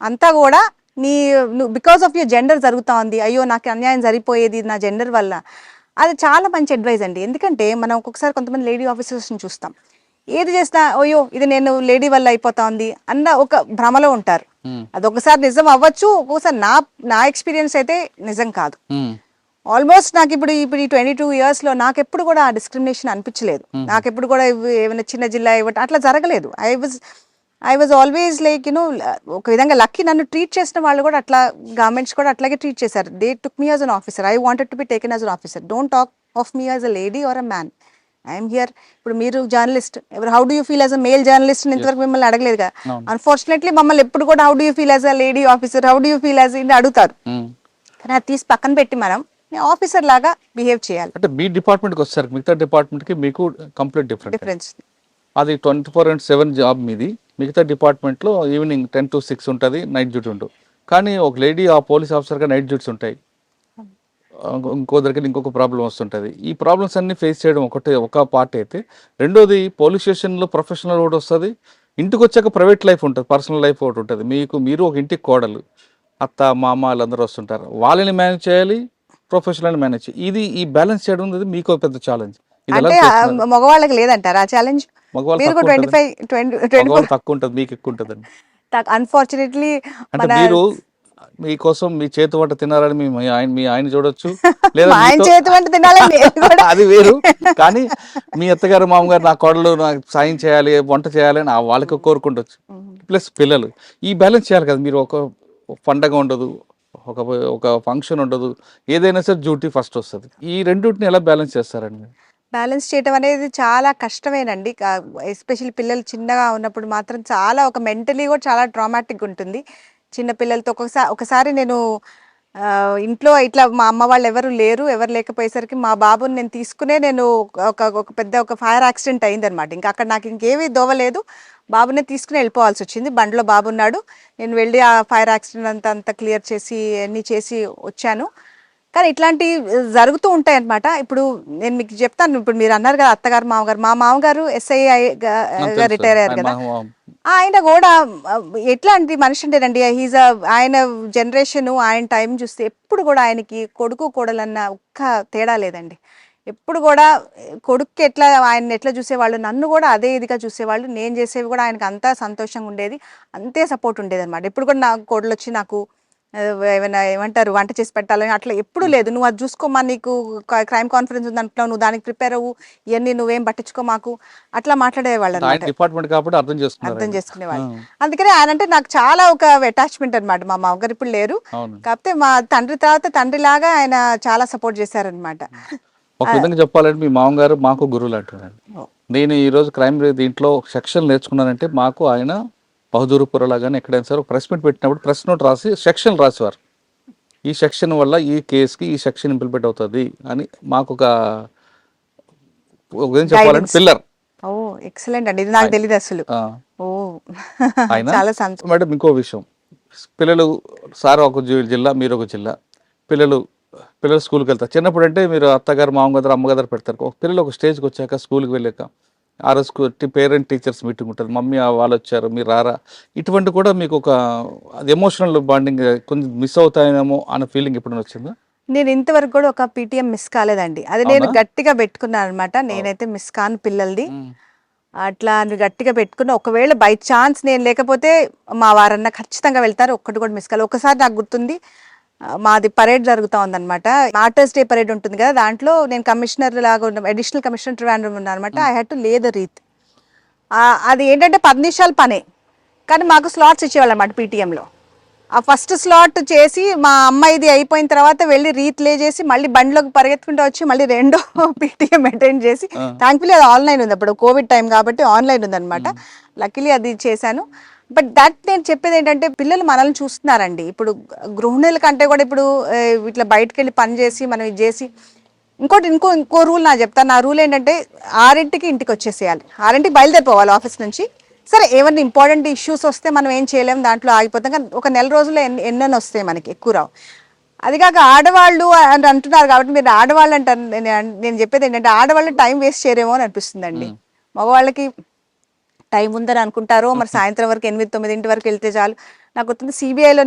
అంతా కూడా బికాస్ ఆఫ్ యువర్ జెండర్ జరుగుతూ ఉంది, అయ్యో నాకు అన్యాయం జరిగిపోయేది నా జెండర్ వల్ల. అది చాలా మంచి అడ్వైజ్ అండి. ఎందుకంటే మనం ఒక్కొక్కసారి కొంతమంది లేడీ ఆఫీసర్స్ని చూస్తాం, ఏది చేసినా అయ్యో ఇది నేను లేడీ వల్ల అయిపోతా ఉంది అన్న ఒక భ్రమలో ఉంటారు. అది ఒకసారి నిజం అవ్వచ్చు, ఒక్కొక్కసారి నా ఎక్స్పీరియన్స్ అయితే నిజం కాదు. ఆల్మోస్ట్ నాకు ఇప్పుడు ఈ 22 yearsలో నాకెప్పుడు కూడా ఆ డిస్క్రిమినేషన్ అనిపించలేదు. నాకెప్పుడు కూడా ఏమైనా చిన్న జిల్లా ఇవ్వటం అట్లా జరగలేదు. ఐ వాజ్ ఆల్వేస్ లైక్ ఒక విధంగా లక్కీ. నన్ను ట్రీట్ చేసిన వాళ్ళు కూడా అట్లా, గవర్నమెంట్స్ కూడా అట్లాగే ట్రీట్ చేశారు. They took me as an officer. I wanted to be taken as an officer. Don't talk of me as a lady or a man. I'm here. ఇప్పుడు మీరు journalist, how do you feel as a male journalist ఇంతవరకు మిమ్మల్ని అడగలేదుగా. Unfortunately మమ్మల్ని ఎప్పుడు కూడా how do you feel as a lady officer, how do you feel as ఇది అడుగుతారు. కానీ అది తీసి పక్కన పెట్టి మనం ఆఫీసర్ లాగా బిహేవ్ చేయాలి. అంటే మీ డిపార్ట్మెంట్కి వచ్చేసరికి మిగతా డిపార్ట్మెంట్కి మీకు కంప్లీట్ డిఫరెన్స్. అది 24/7 జాబ్ మీది. మిగతా డిపార్ట్మెంట్లో ఈవినింగ్ 10 to 6 ఉంటుంది, నైట్ డ్యూటీ ఉండవు. కానీ ఒక లేడీ ఆ పోలీస్ ఆఫీసర్గా నైట్ డ్యూటీస్ ఉంటాయి, ఇంకో దగ్గర ఇంకొక ప్రాబ్లం వస్తుంటుంది. ఈ ప్రాబ్లమ్స్ అన్ని ఫేస్ చేయడం ఒక పార్ట్ అయితే, రెండోది పోలీస్ స్టేషన్లో ప్రొఫెషనల్ ఒకటి వస్తుంది, ఇంటికి వచ్చాక ప్రైవేట్ లైఫ్ ఉంటుంది, పర్సనల్ లైఫ్ ఒకటి ఉంటుంది. మీరు ఒక ఇంటికి కోడలు, అత్త మామ వాళ్ళందరూ వస్తుంటారు, వాళ్ళని మేనేజ్ చేయాలి, ప్రొఫెషనల్ మేనేజ్ చేయాలి. ఈ బ్యాలెన్స్ చేయడం అనేది మీకు పెద్ద ఛాలెంజ్. అంటే మగవాళ్ళకి లేదంటారా ఆ ఛాలెంజ్? మగవాళ్ళు తక్కువ ఉంటుంది, మీకు ఎక్కువ ఉంటుందండి. అన్ఫార్చునేట్లీ అంటే మీరు మీకోసం మీ చేతి వంట తినాలని మీ ఆయన చూడొచ్చు, లేదా అది వేరు. కానీ మీ అత్తగారు మామగారు నా కోడలు నాకు సాయం చేయాలి, వంట చేయాలి అని వాళ్ళకి కోరుకుంటొచ్చు. ప్లస్ పిల్లలు, ఈ బ్యాలెన్స్ చేయాలి కదా. మీరు ఒక పండగ ఉండదు, ఒక ఫంక్షన్ ఉండదు, ఏదైనా సరే డ్యూటీ ఫస్ట్ వస్తుంది. ఈ రెండింటిని ఎలా బ్యాలెన్స్ చేస్తారండి? బ్యాలెన్స్ చేయడం అనేది చాలా కష్టమేనండి. ఎస్పెషల్లీ పిల్లలు చిన్నగా ఉన్నప్పుడు మాత్రం చాలా ఒక మెంటలీ కూడా చాలా ట్రామాటిక్ ఉంటుంది. చిన్న పిల్లలతో ఒకసారి నేను ఇంట్లో ఇట్లా మా అమ్మ వాళ్ళు ఎవరు లేకపోయేసరికి మా బాబుని నేను తీసుకునే ఒక పెద్ద ఫైర్ యాక్సిడెంట్ అయిందనమాట. ఇంకా అక్కడ నాకు ఇంకేమీ దోవలేదు, బాబునే తీసుకుని వెళ్ళిపోవాల్సి వచ్చింది. బండిలో బాబు ఉన్నాడు, నేను వెళ్ళి ఆ ఫైర్ యాక్సిడెంట్ అంతా క్లియర్ చేసి అన్నీ చేసి వచ్చాను. కానీ ఇట్లాంటివి జరుగుతూ ఉంటాయి అనమాట. ఇప్పుడు నేను మీకు చెప్తాను, ఇప్పుడు మీరు అన్నారు కదా అత్తగారు మామగారు, మా మామగారు SIగా రిటైర్ అయ్యారు కదా, ఆయన కూడా ఎట్లాంటి మనిషి అంటేనండి, ఆయన జనరేషన్, ఆయన టైం చూస్తే ఎప్పుడు కూడా ఆయనకి కొడుకు కోడలన్న ఒక్క తేడా లేదండి. ఎప్పుడు కూడా కొడుక్కి ఆయన ఎట్లా చూసేవాళ్ళు, నన్ను కూడా అదే ఇదిగా చూసేవాళ్ళు. నేను చేసేవి కూడా ఆయనకు అంతా సంతోషంగా ఉండేది, అంతే సపోర్ట్ ఉండేది అనమాట. ఎప్పుడు కూడా నాకు కోడలు వచ్చి నాకు ఏమంటారు వంట చేసి పెట్టాలని అట్లా ఎప్పుడు లేదు. నువ్వు అది చూసుకోమా, నీకు క్రైమ్ కాన్ఫరెన్స్ ఉంది అంటున్నావు, నువ్వు దానికి ప్రిపేర్ అవ్వు, ఇవన్నీ నువ్వేం పట్టించుకో మాకు, అట్లా మాట్లాడేవాళ్ళు అనమాట. అర్థం చేసుకునేవాళ్ళు. అందుకని ఆయన అంటే నాకు చాలా ఒక అటాచ్మెంట్ అనమాట. మా మామగారు ఇప్పుడు లేరు, కాకపోతే మా తండ్రి తర్వాత తండ్రిలాగా ఆయన చాలా సపోర్ట్ చేశారనమాట. ఒక విధంగా చెప్పాలంటే మీ మామగారు మాకు గురువులు అంటున్నాను. నేను ఈరోజు క్రైమ్ దీంట్లో సెక్షన్ నేర్చుకున్నానంటే మాకు ఆయన బహదూర్పురలా కానీ ఎక్కడైనా సరే ప్రెస్ మీట్ పెట్టినప్పుడు ప్రెస్ నోట్ రాసి సెక్షన్ రాసేవారు. ఈ సెక్షన్ వల్ల ఈ కేసుకి ఈ సెక్షన్ ఇంప్లిమెంట్ అవుతుంది అని మాకు ఒక చెప్పాలంటే పిల్లర్. ఓ ఎక్సలెంట్ అండి, ఇది నాకు తెలియదు అసలు. ఓ చాలా సంతోషం. మేడం ఇంకో విషయం, పిల్లలు సార్ ఒక జిల్లా, మీరు ఒక జిల్లా, పిల్లలు స్కూల్కి వెళ్తారు. చిన్నప్పుడు అంటే మీరు అత్తగారు మామగారు అమ్మగారు పెడతారు. పిల్లలు ఒక స్టేజ్కి వచ్చాక స్కూల్కి వెళ్ళాక ఆ రోజు పేరెంట్ టీచర్స్ మీటింగ్ ఉంటుంది, మమ్మీ వాళ్ళు వచ్చారు మీరు రారా, ఇటువంటి కూడా మీకు ఒక అది ఎమోషనల్ బాండింగ్ కొంచెం మిస్ అవుతాయేమో అన్న ఫీలింగ్ ఎప్పుడైనా వచ్చిందా? నేను ఇంతవరకు కూడా ఒక పీటీఎం మిస్ కాలేదండి. అది నేను అవునా? గట్టిగా పెట్టుకున్నాను అనమాట. నేనైతే మిస్ కాను పిల్లలది. ఉమ్. అట్లా అని గట్టిగా పెట్టుకున్న, ఒకవేళ బై ఛాన్స్ నేను లేకపోతే మా వారన్నా ఖచ్చితంగా వెళ్తారు. ఒక్కటి కూడా మిస్ కాలేదు. ఒకసారి నాకు గుర్తుంది, మాది పరేడ్ జరుగుతూ ఉందన్నమాట. ఆర్టర్స్ డే పరేడ్ ఉంటుంది కదా, దాంట్లో నేను కమిషనర్ లాగా ఉన్న అడిషనల్ కమిషనర్ ట్రివాండ్రం ఉన్నాను అనమాట. ఐ హ్యాడ్ టు లే ద రీత్. అది ఏంటంటే 10 నిమిషాల పనే, కానీ మాకు స్లాట్స్ ఇచ్చేవాళ్ళు అన్నమాట పీటీఎంలో. ఆ ఫస్ట్ స్లాట్ చేసి మా అమ్మాయిది అయిపోయిన తర్వాత వెళ్ళి రీత్ లే చేసి మళ్ళీ బండిలోకి పరిగెత్తుకుంటూ వచ్చి మళ్ళీ రెండో పీటీఎం అటెండ్ చేసి, థ్యాంక్ఫుల్లీ అది ఆన్లైన్ ఉంది, అప్పుడు కోవిడ్ టైం కాబట్టి ఆన్లైన్ ఉందన్నమాట. లక్కీలీ అది చేశాను. బట్ దట్ నేను చెప్పేది ఏంటంటే, పిల్లలు మనల్ని చూస్తున్నారండి. ఇప్పుడు గృహిణుల కంటే కూడా ఇప్పుడు ఇట్లా బయటకు వెళ్ళి పని చేసి మనం ఇది చేసి, ఇంకో రూల్ నాకు చెప్తాను. నా రూల్ ఏంటంటే 6ంటికి ఇంటికి వచ్చేసేయాలి, 6ంటికి బయలుదేరిపోవాలి ఆఫీస్ నుంచి. సరే ఏమన్నా ఇంపార్టెంట్ ఇష్యూస్ వస్తే మనం ఏం చేయలేము, దాంట్లో ఆగిపోతాం. కానీ ఒక నెల రోజుల్లో ఎన్నెన్ని వస్తాయి మనకి, ఎక్కువ రావు. అది కాక ఆడవాళ్ళు అని అంటున్నారు కాబట్టి, మీరు ఆడవాళ్ళు అంటారు, నేను చెప్పేది ఏంటంటే ఆడవాళ్ళు టైం వేస్ట్ చేయరేమో అని అనిపిస్తుందండి. మగవాళ్ళకి టైం ఉందని అనుకుంటారో మరి, సాయంత్రం వరకు 8-9 వరకు వెళ్తే చాలు. నాకు గుర్తుంది సిబిఐలో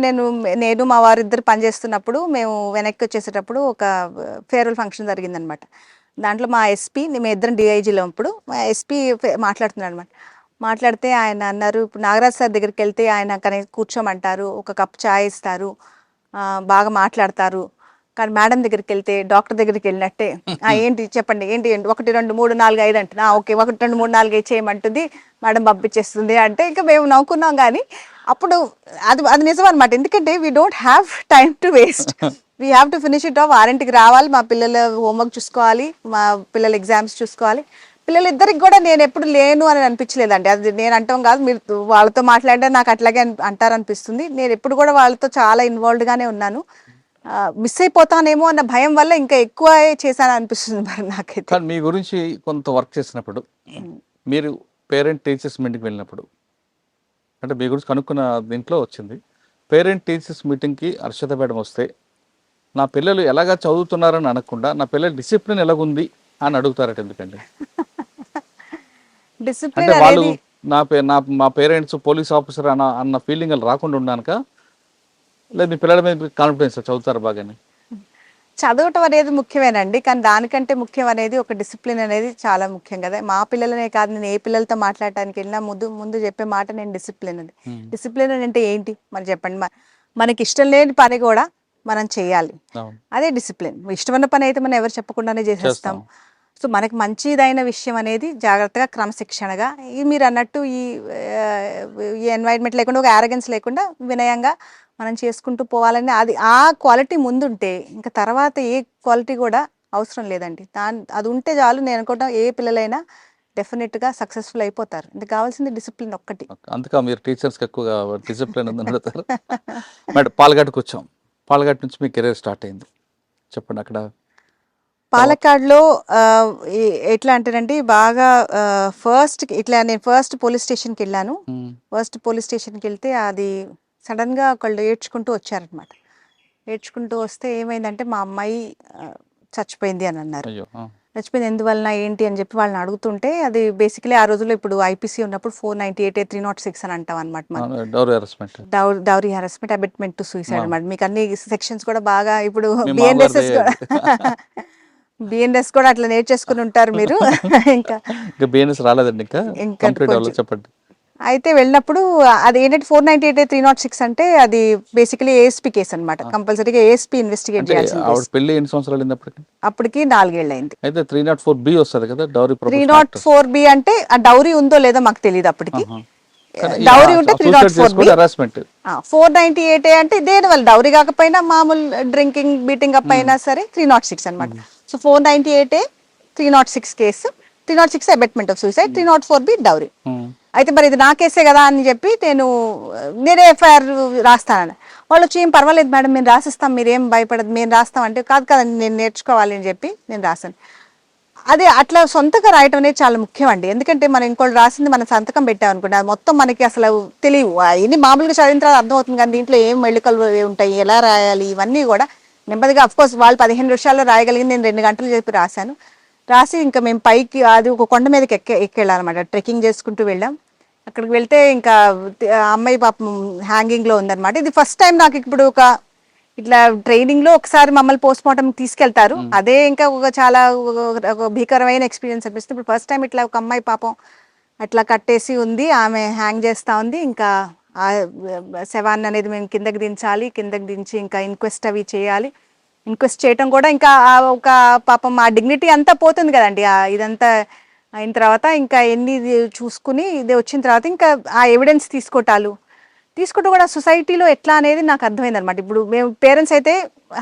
నేను మా వారిద్దరు పనిచేస్తున్నప్పుడు, మేము వెనక్కి వచ్చేసేటప్పుడు ఒక ఫేర్వెల్ ఫంక్షన్ జరిగిందనమాట. దాంట్లో మా ఎస్పీ, మేము ఇద్దరం డిఐజీలో, ఇప్పుడు మా ఎస్పీ మాట్లాడుతున్నాడు అనమాట. మాట్లాడితే ఆయన అన్నారు, ఇప్పుడు నాగరాజ్ సార్ దగ్గరికి వెళ్తే ఆయన కూర్చోమంటారు, ఒక కప్ చాయ్ ఇస్తారు, బాగా మాట్లాడతారు. కానీ మేడం దగ్గరికి వెళ్తే డాక్టర్ దగ్గరికి వెళ్ళినట్టే, ఏంటి చెప్పండి, ఏంటి 1 2 3 4 5 అంటున్నా, ఓకే 1 2 3 4 5 చేయమంటుంది మేడం, పంపించేస్తుంది అంటే ఇంకా మేము నవ్వుకున్నాం. కానీ అప్పుడు అది నిజం అనమాట. ఎందుకంటే we don't have time to waste, we have to finish it off. 6ంటికి రావాలి, మా పిల్లల హోంవర్క్ చూసుకోవాలి, మా పిల్లల ఎగ్జామ్స్ చూసుకోవాలి. పిల్లలిద్దరికి కూడా నేను ఎప్పుడు లేను అని అనిపించలేదండి. అది నేను అంటాం కాదు, మీరు వాళ్ళతో మాట్లాడితే నాకు అట్లాగే అంటారనిపిస్తుంది. నేను ఎప్పుడు కూడా వాళ్ళతో చాలా ఇన్వాల్వ్డ్గానే ఉన్నాను. మిస్ అయిపోతానేమో అన్న భయం వల్ల ఇంకా ఎక్కువ చేశాను అనిపిస్తుంది మరి నాకైతే. కానీ మీ గురించి కొంత వర్క్ చేసినప్పుడు, మీరు పేరెంట్ టీచర్స్ మీటింగ్కి వెళ్ళినప్పుడు, అంటే మీ గురించి కనుక్కున్న దీంట్లో వచ్చింది, పేరెంట్ టీచర్స్ మీటింగ్కి హర్షిత మేడం వస్తే నా పిల్లలు ఎలాగా చదువుతున్నారని అనకుండా నా పిల్లల డిసిప్లిన్ ఎలాగుంది అని అడుగుతారట. ఎందుకండి? డిసిప్లిన్ అంటే వాళ్ళు అనేది మా పేరెంట్స్ పోలీస్ ఆఫీసర్ అన్న ఫీలింగ్ రాకుండా ఉన్నానుక, లేదు మీ పిల్లల మీద కాన్ఫిడెన్స్ చదువుతారు బాగానే? చదవటం అనేది ముఖ్యమేనండి, కానీ దానికంటే ముఖ్యం అనేది ఒక డిసిప్లిన్ అనేది చాలా ముఖ్యం కదా. మా పిల్లలనే కాదు, నేను ఏ పిల్లలతో మాట్లాడటానికి వెళ్ళినా ముందు చెప్పే మాట నేను డిసిప్లిన్ అది. డిసిప్లిన్ అంటే ఏంటి మరి చెప్పండి. మనకి ఇష్టం లేని పని కూడా మనం చేయాలి, అదే డిసిప్లిన్. ఇష్టమైన పని అయితే మనం ఎవరు చెప్పకుండానే చేసేస్తాం. సో మనకి మంచిదైన విషయం అనేది జాగ్రత్తగా క్రమశిక్షణగా, మీరు అన్నట్టు ఈ ఎన్వైర్న్మెంట్ లేకుండా, ఒక యారగెన్స్ లేకుండా వినయంగా మనం చేసుకుంటూ పోవాలని, ఆ క్వాలిటీ ముందుంటే ఇంకా తర్వాత ఏ క్వాలిటీ కూడా అవసరం లేదండి. అది ఉంటే చాలు. నేను అనుకుంటా ఏ పిల్లలైనా డెఫినెట్గా సక్సెస్ఫుల్ అయిపోతారు. ఇది కావాల్సింది డిసిప్లిన్ ఒక్కటి. అందుకే మీరు టీచర్స్కి ఎక్కువగా డిసిప్లిన్ ఉందని అడుగుతారు. మేడం, పాలఘాట్కి వచ్చాం. పాలఘాట్ నుంచి మీ కెరీర్ స్టార్ట్ అయింది, చెప్పండి. అక్కడ పాలక్కాడ్లో ఎట్లా అంటేనండి, బాగా నేను ఫస్ట్ పోలీస్ స్టేషన్కి వెళ్ళాను. ఫస్ట్ పోలీస్ స్టేషన్కి వెళ్తే అది సడన్గా ఒకళ్ళు ఏడ్చుకుంటూ వచ్చారనమాట. ఏడ్చుకుంటూ వస్తే ఏమైందంటే, మా అమ్మాయి చచ్చిపోయింది అని అన్నారు. చచ్చిపోయింది ఎందువలన ఏంటి అని చెప్పి వాళ్ళని అడుగుతుంటే, అది బేసికలీ ఆ రోజుల్లో ఇప్పుడు ఐపీసీ ఉన్నప్పుడు 498 306 అని అంటాం అనమాట. Dowry harassment, abetment to suicide అనమాట. మీకు అన్ని సెక్షన్స్ కూడా బాగా, ఇప్పుడు బిఎన్ఎస్ కూడా అట్లా నేర్చేసుకుని ఉంటారు మీరు. ఇంకా బిఎన్ఎస్ రాలేదండి, ఇంకా చెప్పండి. అయితే వెళ్ళినప్పుడు అది ఏంటంటే 498 306 అంటే అది బేసికలీ ఏఎస్పీ కేసు అనమాట. కంపల్సరీగా ఏఎస్పీ ఇన్వెస్టిగేట్ చేయాల్సింది. పెళ్లి ఎన్ని సంవత్సరాలు అయింది అప్పటికి 4 ఏళ్ళు అయింది. అయితే 304B వస్తుంది కదా డౌరీ. 304B అంటే ఆ డౌరీ ఉందో లేదో మాకు తెలియదు అప్పటికి. డౌరీ ఉంటే 304B. 498 అంటే దేని వల్ల, డౌరీ కాకపోయినా మామూలు డ్రింకింగ్ బీటింగ్ అప్ అయినా సరే 306 అనమాట. So 498 306 case, 306 abetment of suicide, 304B dowry. అయితే మరి ఇది నా కేసే కదా అని చెప్పి నేనే ఎఫ్ఐఆర్ రాస్తానని, వాళ్ళు వచ్చి ఏం పర్వాలేదు మేడం మేము రాసిస్తాం, మీరేం భయపడదు, మేము రాస్తాం అంటే, కాదు కదండి నేను నేర్చుకోవాలి అని చెప్పి నేను రాశాను. అదే అట్లా సొంతగా రాయటం అనేది చాలా ముఖ్యం అండి. ఎందుకంటే మనం ఇంకోటి రాసింది మనం సంతకం పెట్టాం అనుకోండి, అది మొత్తం మనకి అసలు తెలియవు. ఇన్ని మామూలుగా చదివిన తర్వాత అర్థమవుతుంది, కానీ దీంట్లో ఏం మెళుకలు ఉంటాయి, ఎలా రాయాలి, ఇవన్నీ కూడా నెమ్మదిగా. అఫ్కోర్స్ వాళ్ళు 15 నిమిషాల్లో రాయగలిగింది నేను 2 గంటలు చెప్పి రాశాను. రాసి ఇంకా మేము పైకి అది ఒక కొండ మీదకి ఎక్కెళ్ళాలన్నమాట. ట్రెక్కింగ్ చేసుకుంటూ వెళ్ళాం. అక్కడికి వెళ్తే ఇంకా ఆ అమ్మాయి పాపం హ్యాంగింగ్లో ఉందన్నమాట. ఇది ఫస్ట్ టైం నాకు ఇప్పుడు ఒక ఇట్లా ట్రైనింగ్లో ఒకసారి మమ్మల్ని పోస్ట్ మార్టం తీసుకెళ్తారు. అదే ఇంకా ఒక చాలా ఒక భీకరమైన ఎక్స్పీరియన్స్ అనిపిస్తుంది. ఇప్పుడు ఫస్ట్ టైం ఇట్లా ఒక అమ్మాయి పాపం అట్లా కట్టేసి ఉంది, ఆమె హ్యాంగ్ చేస్తూ ఉంది. ఇంకా ఆ శవాన్ని అనేది మేము కిందకి దించాలి, కిందకి దించి ఇంకా ఇన్క్వెస్ట్ అవి చేయాలి. ఇన్క్వెస్ట్ చేయటం కూడా ఇంకా ఒక పాపం ఆ డిగ్నిటీ అంతా పోతుంది కదండి. ఇదంతా అయిన తర్వాత ఇంకా ఎన్ని చూసుకుని ఇది వచ్చిన తర్వాత ఇంకా ఆ ఎవిడెన్స్ తీసుకుంటూ కూడా సొసైటీలో ఎట్లా అనేది నాకు అర్థమైంది అనమాట. ఇప్పుడు మేము పేరెంట్స్ అయితే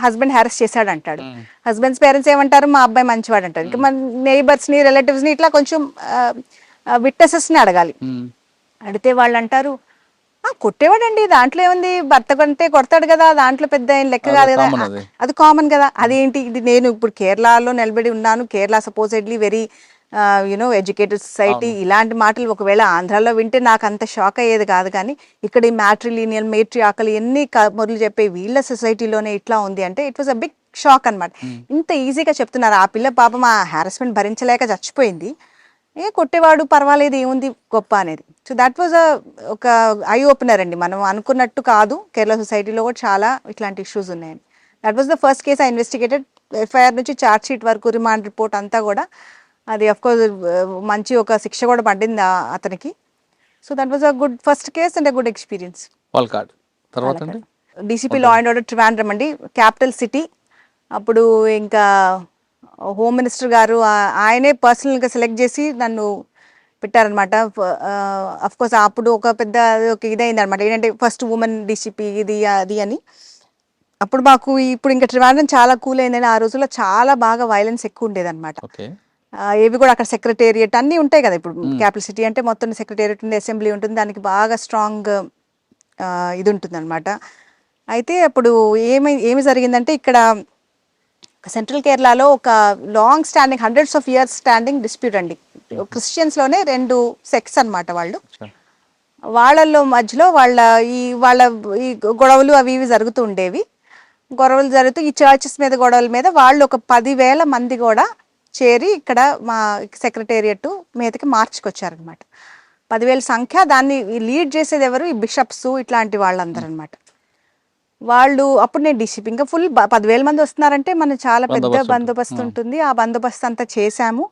హస్బెండ్ హ్యారెస్ చేశాడు అంటాడు, హస్బెండ్స్ పేరెంట్స్ ఏమంటారు, మా అబ్బాయి మంచివాడు అంటారు. ఇంకా మన నైబర్స్ని రిలేటివ్స్ని ఇట్లా కొంచెం విట్నెసెస్ని అడగాలి. అడిగితే వాళ్ళు అంటారు కొట్టేవాడండి, దాంట్లో ఏముంది, భర్త కంటే కొడతాడు కదా, దాంట్లో పెద్ద ఏం లెక్క కాదు కదా, అది కామన్ కదా. అదేంటి ఇది, నేను ఇప్పుడు కేరళలో నిలబడి ఉన్నాను, కేరళ సపోజెడ్లీ వెరీ ఎడ్యుకేటెడ్ సొసైటీ, ఇలాంటి మాటలు ఒకవేళ ఆంధ్రాలో వింటే నాకు అంత షాక్ అయ్యేది కాదు. కానీ ఇక్కడ ఈ మ్యాట్రిలీనియల్ మేట్రియాకల్ ఎన్ని మొదలు చెప్పే వీళ్ళ సొసైటీలోనే ఇట్లా ఉంది అంటే it was a big shock అనమాట. ఇంత ఈజీగా చెప్తున్నారు. ఆ పిల్ల పాపం ఆ హారాస్మెంట్ భరించలేక చచ్చిపోయింది, కొట్టేవాడు పర్వాలేదు, ఏముంది గొప్ప అనేది. సో దట్ వాజ్ ఒక ఐ ఓపెనర్ అండి. మనం అనుకున్నట్టు కాదు, కేరళ సొసైటీలో కూడా చాలా ఇట్లాంటి ఇష్యూస్ ఉన్నాయని. That was the first case I investigated. FIR నుంచి ఛార్జ్ షీట్ వరకు, రిమాండ్ రిపోర్ట్ అంతా కూడా అది అఫ్కోర్స్ మంచి ఒక శిక్ష కూడా పడింది అతనికి. So that was a good first case and a good experience. DCP law and order Trivandrum అండి, క్యాపిటల్ సిటీ. అప్పుడు ఇంకా హోమ్ మినిస్టర్ గారు ఆయనే పర్సనల్గా సెలెక్ట్ చేసి నన్ను పెట్టారనమాట. అఫ్కోర్స్ అప్పుడు ఒక పెద్ద ఒక ఇదైంది అనమాట, ఏంటంటే ఫస్ట్ ఉమెన్ డీసీపీ ఇది అది అని. అప్పుడు మాకు ఇప్పుడు ఇంకా ట్రివాండ్రం చాలా కూల్ అయిందని, ఆ రోజుల్లో చాలా బాగా వైలెన్స్ ఎక్కువ ఉండేది అనమాట. ఏవి కూడా అక్కడ సెక్రటేరియట్ అన్నీ ఉంటాయి కదా. ఇప్పుడు క్యాపిటల్ సిటీ అంటే మొత్తం సెక్రటేరియట్ ఉంది, అసెంబ్లీ ఉంటుంది, దానికి బాగా స్ట్రాంగ్ ఇది ఉంటుంది అనమాట. అయితే అప్పుడు ఏమి జరిగిందంటే ఇక్కడ సెంట్రల్ కేరళలో ఒక long standing, hundreds of years standing dispute అండి. క్రిస్టియన్స్లోనే 2 సెక్ట్స్ అనమాట. వాళ్ళల్లో మధ్యలో వాళ్ళ ఈ గొడవలు అవి ఇవి జరుగుతూ ఉండేవి. గొడవలు జరుగుతూ ఈ చర్చెస్ మీద గొడవల మీద వాళ్ళు ఒక 10,000 మంది కూడా చేరి ఇక్కడ మా సెక్రటేరియట్ మీదకి మార్చుకొచ్చారనమాట. 10,000 సంఖ్య. దాన్ని లీడ్ చేసేది ఎవరు, ఈ బిషప్స్ ఇట్లాంటి వాళ్ళందరూ అనమాట. వాళ్ళు అప్పుడు నేను డీసీపీ, ఇంకా ఫుల్ 10,000 మంది వస్తున్నారంటే మన చాలా పెద్ద బందోబస్తు ఉంటుంది. ఆ బందోబస్తు అంతా చేశాము.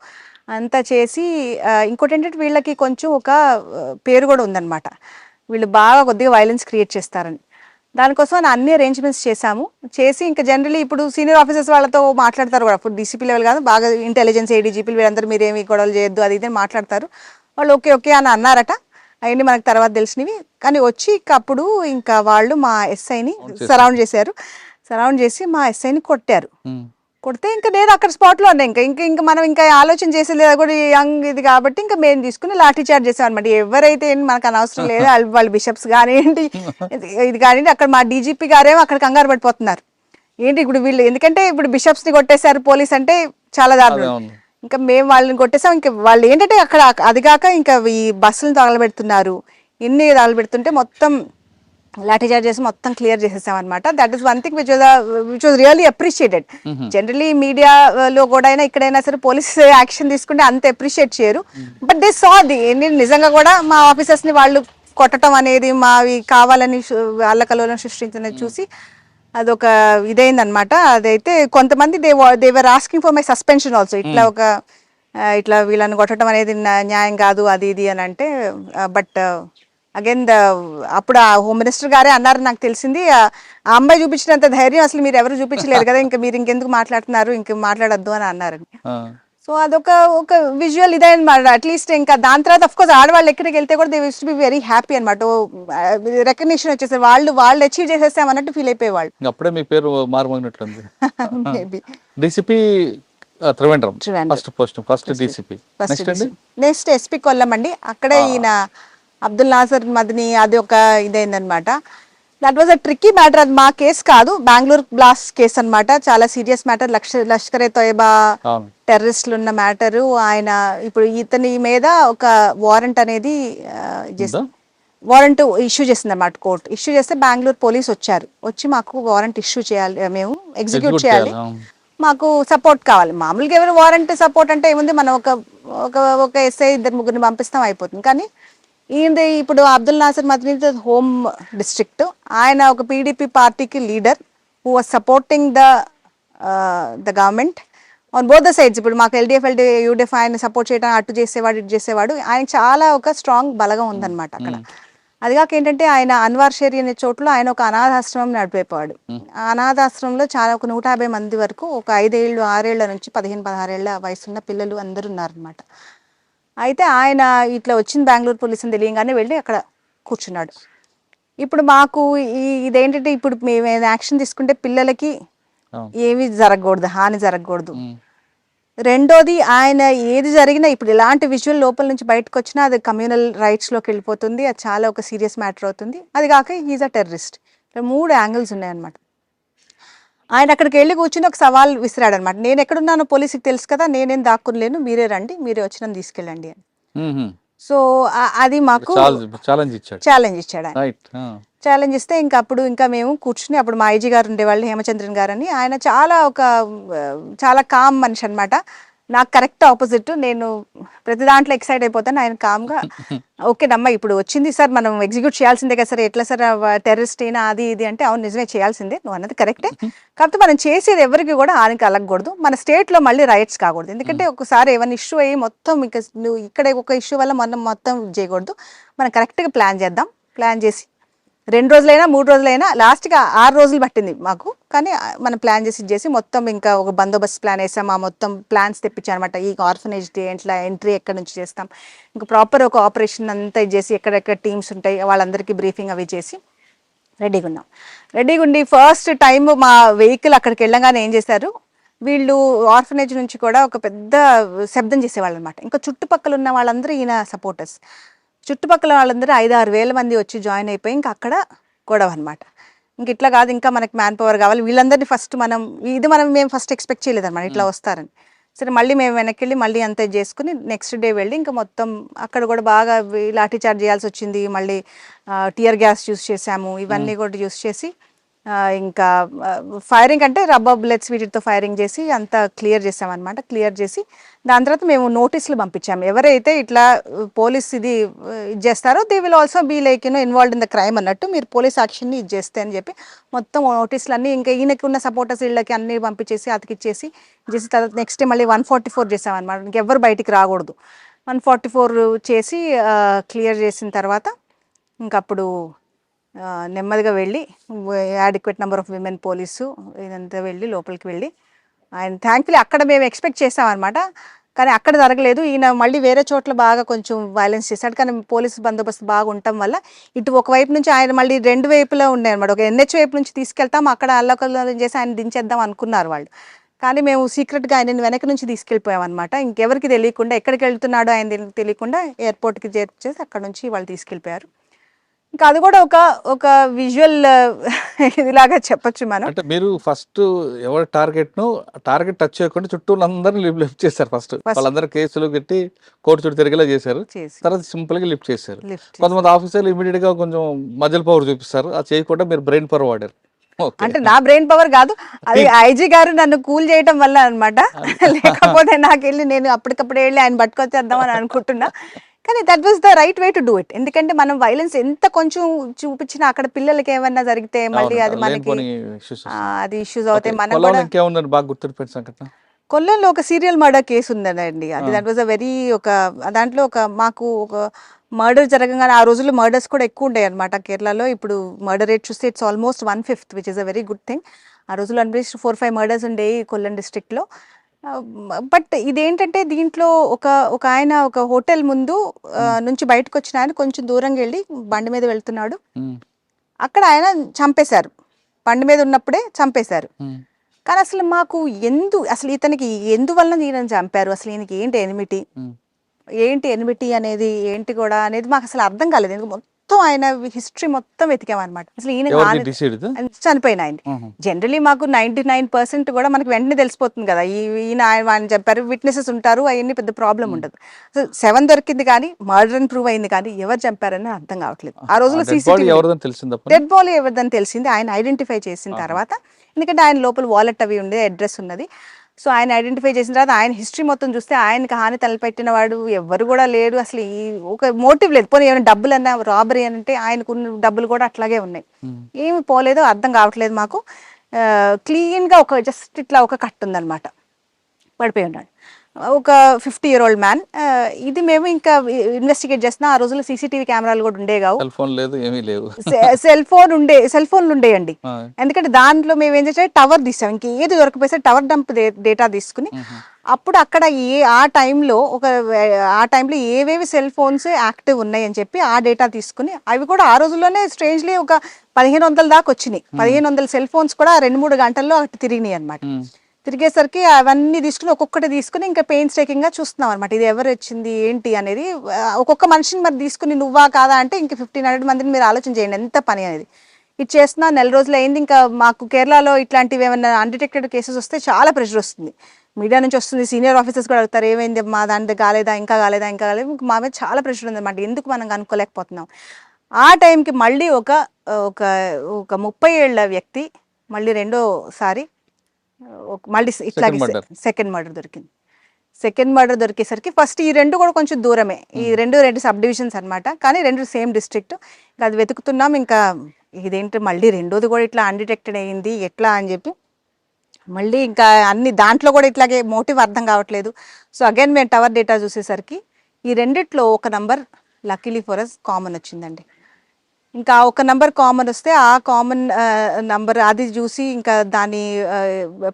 అంతా చేసి ఇంకోటి ఏంటంటే వీళ్ళకి కొంచెం ఒక పేరు కూడా ఉందన్నమాట, వీళ్ళు బాగా కొద్దిగా వైలెన్స్ క్రియేట్ చేస్తారని. దానికోసం అన్ని అరేంజ్మెంట్స్ చేసి ఇంకా జనరలీ ఇప్పుడు సీనియర్ ఆఫీసర్స్ వాళ్ళతో మాట్లాడతారు కూడా, అప్పుడు డీసీపీ లెవెల్ కాదు, బాగా ఇంటెలిజెన్స్ ఏడీజీపీలు వీళ్ళందరూ మీరేమి గొడవలు చేయొద్దు అది ఇది మాట్లాడతారు. వాళ్ళు ఓకే అని అన్నారట. అవన్నీ మనకు తర్వాత తెలిసినవి. కానీ వచ్చి అప్పుడు ఇంకా వాళ్ళు మా ఎస్ఐని సరౌండ్ చేసి మా ఎస్ఐని కొడితే ఇంకా నేను అక్కడ స్పాట్లో ఉన్నా. ఇంకా మనం ఇంకా ఆలోచన చేసేది లేదా కూడా యంగ్ ఇది కాబట్టి ఇంకా మేము తీసుకుని లాఠీ చార్జ్ చేసాం అనమాట. ఎవరైతే మనకు అనవసరం లేదు, వాళ్ళు బిషప్స్ కానివ్వండి ఇది కానివ్వండి. అక్కడ మా డీజీపీ గారేమో అక్కడ కంగారు పడిపోతున్నారు, ఏంటి ఇప్పుడు వీళ్ళు, ఎందుకంటే ఇప్పుడు బిషప్స్ని కొట్టేశారు పోలీస్ అంటే చాలా దారుణం. ఇంకా మేము వాళ్ళని కొట్టేసాం. ఇంకా వాళ్ళు ఏంటంటే అక్కడ అది కాక ఇంకా ఈ బస్సులను తగలబెడుతున్నారు, ఇన్ని తగలబెడుతుంటే మొత్తం లాఠీ చార్జ్ చేసి మొత్తం క్లియర్ చేసేసాం అనమాట. That is one thing which was really appreciated. Generally మీడియాలో కూడా అయినా ఇక్కడైనా సరే పోలీస్ యాక్షన్ తీసుకుంటే అంత అప్రిషియేట్ చేయరు, బట్ దే సా ది నిజంగా కూడా మా ఆఫీసర్స్ని వాళ్ళు కొట్టడం అనేది, మావి కావాలని అల్లకల్లోలం సృష్టించినది చూసి అదొక ఇదైందనమాట. అదైతే కొంతమంది they were asking for my suspension also. ఇట్లా వీళ్ళని కొట్టడం అనేది న్యాయం కాదు అది ఇది అని అంటే, బట్ అగైన్ అప్పుడు ఆ హోమ్ మినిస్టర్ గారే అన్నారు, నాకు తెలిసింది ఆ అమ్మాయి చూపించినంత ధైర్యం అసలు మీరు ఎవరు చూపించలేదు కదా, ఇంకా మీరు ఇంకెందుకు మాట్లాడుతున్నారు, ఇంక మాట్లాడొద్దు అని అన్నారని. సో అదొక విజువల్ ఇదే అనమాట. అట్లీస్ట్ ఇంకా దాని తర్వాత అఫ్కోర్స్ ఆడవాళ్ళు ఎక్కడికి వెళ్తే కూడా they use to be very happy అనమాట. రికగ్నిషన్ వచ్చేసి వాళ్ళు అచీవ్ చేసేస్తాం అన్నట్టు ఫీల్ అయిపోయేవాళ్ళు. అప్పుడే మీ పేరు మారుమోగినట్లుంది. DCP Trivandrum first DCP. Next SP Kollam అండి. అక్కడే ఈయన అబ్దుల్ నాసర్ మదనీ అది ఒక ఇదైందనమాట. That was a tricky matter. అది మా కేసు కాదు, బెంగళూరు బ్లాస్ట్ కేసు అనమాట. చాలా సీరియస్ మ్యాటర్. లష్కరే తోయబా టెర్రరిస్టులు ఉన్న మ్యాటరు. ఆయన ఇప్పుడు ఇతని మీద ఒక వారెంట్ అనేది వారెంట్ ఇష్యూ చేసింది అన్నమాట. కోర్టు ఇష్యూ చేస్తే బెంగళూరు పోలీస్ వచ్చి మాకు వారెంట్ ఇష్యూ చేయాలి, మేము ఎగ్జిక్యూట్ చేయాలి. మాకు సపోర్ట్ కావాలి. మామూలుగా ఎవరు వారంటీ సపోర్ట్ అంటే ఏముంది, మనం ఒక ఒక ఒక ఎస్ఐ ఇద్దరు ముగ్గురిని పంపిస్తాం అయిపోతుంది. కానీ ఈయనది ఇప్పుడు అబ్దుల్ నాసర్ మదనీ హోమ్ డిస్ట్రిక్ట్, ఆయన ఒక పీడీపీ పార్టీకి leader who was supporting the government on both the sides. ఇప్పుడు మాకు ఎల్డీఎఫ్ యూడీఎఫ్ ఆయన సపోర్ట్ చేయడం, అటు చేసేవాడు ఇటు చేసేవాడు, ఆయన చాలా ఒక స్ట్రాంగ్ బలగం ఉందన్నమాట అక్కడ. అది కాక ఏంటంటే ఆయన అన్వార్ షేరి అనే చోట్ల ఆయన ఒక అనాథాశ్రమం నడిపేవాడు. ఆ అనాథాశ్రమంలో చాలా ఒక 150 మంది వరకు, ఒక 5 ఏళ్ళు 6 ఏళ్ల నుంచి 15-16 ఏళ్ల వయసున్న పిల్లలు అందరూ ఉన్నారనమాట. అయితే ఆయన ఇట్లా వచ్చింది బెంగళూరు పోలీసుని తెలియగానే వెళ్ళి అక్కడ కూర్చున్నాడు. ఇప్పుడు మాకు ఇదేంటంటే ఇప్పుడు మేము యాక్షన్ తీసుకుంటే పిల్లలకి ఏమి జరగకూడదు, హాని జరగకూడదు. రెండోది ఆయన ఏది జరిగినా ఇప్పుడు ఎలాంటి విజువల్ లోపల నుంచి బయటకు వచ్చినా అది కమ్యూనల్ రైట్స్లోకి వెళ్ళిపోతుంది, అది చాలా ఒక సీరియస్ మ్యాటర్ అవుతుంది. అది కాక ఈజ్ అ టెర్రరిస్ట్. 3 యాంగిల్స్ ఉన్నాయన్నమాట. ఆయన అక్కడికి వెళ్ళి కూర్చుని ఒక సవాల్ విసిరాడు అనమాట. నేను ఎక్కడున్నానో పోలీసుకి తెలుసు కదా, నేనేం దాక్కులేను, మీరే రండి, మీరే వచ్చి నన్ను తీసుకెళ్ళండి అని. సో అది మాకు ఛాలెంజ్ ఇచ్చాడు ఆయన. ఛాలెంజ్ ఇస్తే ఇంకా అప్పుడు ఇంకా మేము కూర్చుని, అప్పుడు మా ఐజీ గారు ఉండేవాళ్ళు, హేమచంద్రన్ గారు అని. ఆయన చాలా కామ్ మనిషి అనమాట. నాకు కరెక్ట్ ఆపోజిట్. నేను ప్రతి దాంట్లో ఎక్సైట్ అయిపోతాను, ఆయన కామ్గా ఓకేనమ్మా ఇప్పుడు వచ్చింది సార్, మనం ఎగ్జిక్యూట్ చేయాల్సిందే కదా సార్, ఎట్లా సార్ టెర్రరిస్ట్ అయినా అది ఇది అంటే, అవును నిజమే చేయాల్సిందే, నువ్వు అన్నది కరెక్టే, కాకపోతే మనం చేసేది ఎవరికి కూడా హాని కలగకూడదు, మన స్టేట్లో మళ్ళీ రైట్స్ కాకూడదు. ఎందుకంటే ఒకసారి ఏమైనా ఇష్యూ అయ్యి మొత్తం ఇంకా నువ్వు ఇక్కడ ఒక ఇష్యూ వల్ల మనం మొత్తం చేయకూడదు, మనం కరెక్ట్గా ప్లాన్ చేద్దాం. ప్లాన్ చేసి 2 రోజులైనా 3 రోజులైనా, లాస్ట్గా 6 రోజులు పట్టింది మాకు. కానీ మనం ప్లాన్ చేసి మొత్తం ఇంకా ఒక బందోబస్తు ప్లాన్ వేసాం. ఆ మొత్తం ప్లాన్స్ తెప్పించామన్నమాట. ఈ ఆర్ఫనేజ్ ఎట్లా ఎంట్రీ ఎక్కడి నుంచి చేస్తాం, ఇంకా ప్రాపర్ ఒక ఆపరేషన్ అంతా చేసి ఎక్కడెక్కడ టీమ్స్ ఉంటాయి వాళ్ళందరికీ బ్రీఫింగ్ అవి చేసి రెడీగా ఉండి ఫస్ట్ టైం మా వెహికల్ అక్కడికి వెళ్ళగానే ఏం చేశారు వీళ్ళు, ఆర్ఫనేజ్ నుంచి కూడా ఒక పెద్ద శబ్దం చేసేవాళ్ళు అనమాట. ఇంకా చుట్టుపక్కల ఉన్న వాళ్ళందరూ ఈయన సపోర్టర్స్, చుట్టుపక్కల వాళ్ళందరూ 5-6 వేల మంది వచ్చి జాయిన్ అయిపోయి ఇంకా అక్కడ గొడవ అనమాట. ఇంక ఇట్లా కాదు, ఇంకా మనకి మ్యాన్ పవర్ కావాలి, వీళ్ళందరినీ ఫస్ట్ మేము ఫస్ట్ ఎక్స్పెక్ట్ చేయలేదన్నమాట ఇట్లా వస్తారని. సరే మళ్ళీ మేము వెనక్కి వెళ్ళి మళ్ళీ అంతా చేసుకుని నెక్స్ట్ డే వెళ్ళి ఇంకా మొత్తం అక్కడ కూడా బాగా లాఠీ చార్జ్ చేయాల్సి వచ్చింది. మళ్ళీ టియర్ గ్యాస్ యూస్ చేసాము, ఇవన్నీ కూడా యూస్ చేసి ఇంకా ఫైరింగ్ అంటే రబ్బర్ బుల్లెట్స్ వీటితో ఫైరింగ్ చేసి అంతా క్లియర్ చేసామన్నమాట. క్లియర్ చేసి దాని తర్వాత మేము నోటీసులు పంపించాము. ఎవరైతే ఇట్లా పోలీస్ ఇది చేస్తారో they will also be like involved in the crime అన్నట్టు, మీరు పోలీస్ యాక్షన్ని ఇది చేస్తే అని చెప్పి మొత్తం నోటీసులు అన్నీ ఇంకా ఈయనకి ఉన్న సపోర్టర్స్ వీళ్ళకి అన్నీ పంపించేసి అతికిచ్చేసి చేసి తర్వాత నెక్స్ట్ డే మళ్ళీ 144 చేసామన్నమాట. ఇంకెవ్వరు బయటికి రాకూడదు. 144 చేసి క్లియర్ చేసిన తర్వాత ఇంకప్పుడు నెమ్మదిగా వెళ్ళి adequate number of women police ఇదంతా వెళ్ళి లోపలికి వెళ్ళి ఆయన థ్యాంక్ఫుల్లీ అక్కడ మేము ఎక్స్పెక్ట్ చేసామన్నమాట. కానీ అక్కడ జరగలేదు. ఈయన మళ్ళీ వేరే చోట్ల బాగా కొంచెం వైలెన్స్ చేశాడు. కానీ పోలీసు బందోబస్తు బాగా ఉండటం వల్ల ఇటు ఒకవైపు నుంచి ఆయన మళ్ళీ 2 వైపులా ఉన్నాయన్నమాట. ఒక ఎన్హెచ్ వైపు నుంచి తీసుకెళ్తాం, అక్కడ అల్లకల్లం చేసి ఆయన దించేద్దాం అనుకున్నారు వాళ్ళు. కానీ మేము సీక్రెట్గా ఆయన వెనక నుంచి తీసుకెళ్ళిపోయామన్నమాట. ఇంకెవరికి తెలియకుండా, ఎక్కడికి వెళ్తున్నాడో ఆయన తెలియకుండా ఎయిర్పోర్ట్కి చేర్చేసి అక్కడ నుంచి వాళ్ళు తీసుకెళ్ళిపోయారు. ఇంకా అది కూడా ఒక విజువల్ ఇదిలాగా చెప్పొచ్చు మనం. అంటే మీరు ఫస్ట్ ఎవరి టార్గెట్ టచ్ చేయకుండా చుట్టూ అందరిని లిఫ్ట్ చేశారు. ఫస్ట్ వాళ్ళందరూ కేసులు కట్టి కోర్టు చుట్టూ తిరిగేలా చేశారు. తర్వాత సింపుల్ గా లిఫ్ట్ చేశారు. కొంతమంది ఆఫీసర్లు ఇమీడియట్ గా కొంచెం మజిల్ పవర్ చూపిస్తారు, అది చేయకుండా మీరు బ్రెయిన్ పవర్ వాడారు. అంటే నా బ్రెయిన్ పవర్ కాదు, అది ఐజీ గారు నన్ను కూల్ చేయటం వల్ల అనమాట. లేకపోతే నేను అప్పటికప్పుడు వెళ్ళి ఆయన పట్టుకొచ్చేద్దామని అనుకుంటున్నా. కానీ that was the right way to do it. ఎందుకంటే మనం వైలెన్స్ ఎంత కొంచెం చూపించినా అక్కడ పిల్లలకి ఏమన్నా జరిగితే మళ్ళీ అది మనకి అది ఇష్యూస్ అవుతాయి. మనం బాగా గుర్తుపెట్టిన సంఘటన కొల్లంలో ఒక సీరియల్ మర్డర్ కేసు ఉందండి. అది దట్ వాజ్ అ వెరీ దాంట్లో మాకు ఒక మర్డర్ జరగగానే, ఆ రోజుల్లో మర్డర్స్ కూడా ఎక్కువ ఉండే అనమాట కేరళలో. ఇప్పుడు మర్డర్ రేట్ చూస్తే it's almost 1/5 which is a very good thing. ఆ రోజుల్లో అట్లీస్ట్ 4-5 మర్డర్స్ ఉండేవి కొల్లం డిస్ట్రిక్ట్లో. బట్ ఇదేంటంటే దీంట్లో ఒక ఆయన ఒక హోటల్ ముందు నుంచి బయటకు వచ్చిన ఆయన కొంచెం దూరంగా వెళ్ళి బండి మీద వెళ్తున్నాడు. అక్కడ ఆయన చంపేశారు, బండి మీద ఉన్నప్పుడే చంపేశారు. కానీ అసలు మాకు అసలు ఇతనికి ఎందువల్ల ఈయన చంపారు, అసలు ఈయనకి ఏంటి ఎనిమిటీ అనేది ఏంటి కూడా అనేది మాకు అసలు అర్థం కాలేదు. ఎందుకు మొత్తం ఆయన హిస్టరీ మొత్తం వెతికామన్నమాట. అసలు ఈయన ఎవరిది డిసైడ్ చనిపోయిన ఆయన. జనరలీ మాకు 99% కూడా మనకి వెంటనే తెలిసిపోతుంది కదా, ఈయన ఆయన చెప్పారు, విట్నెసెస్ ఉంటారు, అవన్నీ పెద్ద ప్రాబ్లం ఉండదు. అసలు 7 దొరికింది కానీ మర్డర్ అని ప్రూవ్ అయింది కానీ ఎవరు చంపారని అర్థం కావట్లేదు. ఆ రోజుల్లో CCTV డెడ్ బాడీ ఎవరిదని తెలిసింది ఆయన ఐడెంటిఫై చేసిన తర్వాత, ఎందుకంటే ఆయన లోపల వాలెట్ అవి ఉండే, అడ్రస్ ఉన్నది. సో ఆయన ఐడెంటిఫై చేసిన తర్వాత ఆయన హిస్టరీ మొత్తం చూస్తే ఆయనకి హాని తలపెట్టిన వాడు ఎవ్వరు కూడా లేడు. అసలు ఈ ఒక మోటివ్ లేదు. పోనీ ఏమైనా డబ్బులు అన్నా రాబరీ అని అంటే ఆయనకున్న డబ్బులు కూడా అట్లాగే ఉన్నాయి. ఏమి పోలేదో అర్థం కావట్లేదు మాకు. క్లీన్గా ఒక జస్ట్ ఇట్లా ఒక కట్ ఉందన్నమాట, పడిపోయి ఉన్నాడు. ఒక 50-year-old మ్యాన్. ఇది మేము ఇంకా ఇన్వెస్టిగేట్ చేస్తున్నా. ఆ రోజుల్లో CCTV కెమెరాలు కూడా ఉండే కావు, సెల్ ఫోన్లు ఉండేయండి. ఎందుకంటే దాంట్లో మేము ఏం చేసాం, టవర్ తీసాం. ఇంకేది దొరకపోతే టవర్ డంప్ డేటా తీసుకుని అప్పుడు అక్కడ ఆ టైంలో ఏవేవి సెల్ ఫోన్స్ యాక్టివ్ ఉన్నాయి అని చెప్పి ఆ డేటా తీసుకుని, అవి కూడా ఆ రోజుల్లోనే స్ట్రేంజ్లీ ఒక 1500 దాకా వచ్చినాయి. 1500 సెల్ ఫోన్స్ కూడా 2-3 గంటల్లో అటు తిరిగినాయి అనమాట. తిరిగేసరికి అవన్నీ తీసుకుని ఒక్కొక్కటి తీసుకుని ఇంకా పెయిన్స్టేకింగ్గా చూస్తున్నాం అనమాట. ఇది ఎవరు వచ్చింది ఏంటి అనేది. ఒక్కొక్క మనిషిని మరి తీసుకుని నువ్వా కాదా అంటే ఇంకా 1500 మందిని మీరు ఆలోచన చేయండి ఎంత పని అనేది. ఇది చేస్తున్నా 4 రోజులు అయింది. ఇంకా మాకు కేరళలో ఇట్లాంటివి ఏమైనా అన్డిటెక్టెడ్ కేసెస్ వస్తే చాలా ప్రెషర్ వస్తుంది, మీడియా నుంచి వస్తుంది. సీనియర్ ఆఫీసర్స్ కూడా అడుగుతారు, ఏమైంది మా దాంట్లో కాలేదా, ఇంకా కాలేదా. మా మీద చాలా ప్రెషర్ ఉంది అనమాట, ఎందుకు మనం కనుక్కోలేకపోతున్నాం. ఆ టైంకి మళ్ళీ ఒక 30 ఏళ్ల వ్యక్తి మళ్ళీ రెండోసారి మళ్ళీ ఇట్లాగే సెకండ్ మర్డర్ దొరికింది. సెకండ్ మర్డర్ దొరికేసరికి ఫస్ట్ ఈ 2 కూడా కొంచెం దూరమే, ఈ 2 సబ్ డివిజన్స్ అనమాట, కానీ 2 సేమ్ డిస్ట్రిక్ట్. ఇంకా అది వెతుకుతున్నాం. ఇంకా ఇదేంటి మళ్ళీ రెండోది కూడా ఇట్లా అన్డిటెక్టెడ్ అయ్యింది ఎట్లా అని చెప్పి మళ్ళీ ఇంకా అన్ని దాంట్లో కూడా ఇట్లాగే మోటివ్ అర్థం కావట్లేదు. సో అగైన్ మేము టవర్ డేటా చూసేసరికి ఈ రెండిట్లో ఒక number luckily for us common వచ్చిందండి. ఇంకా ఒక నంబర్ కామన్ వస్తే ఆ కామన్ నంబర్ అది చూసి ఇంకా దాని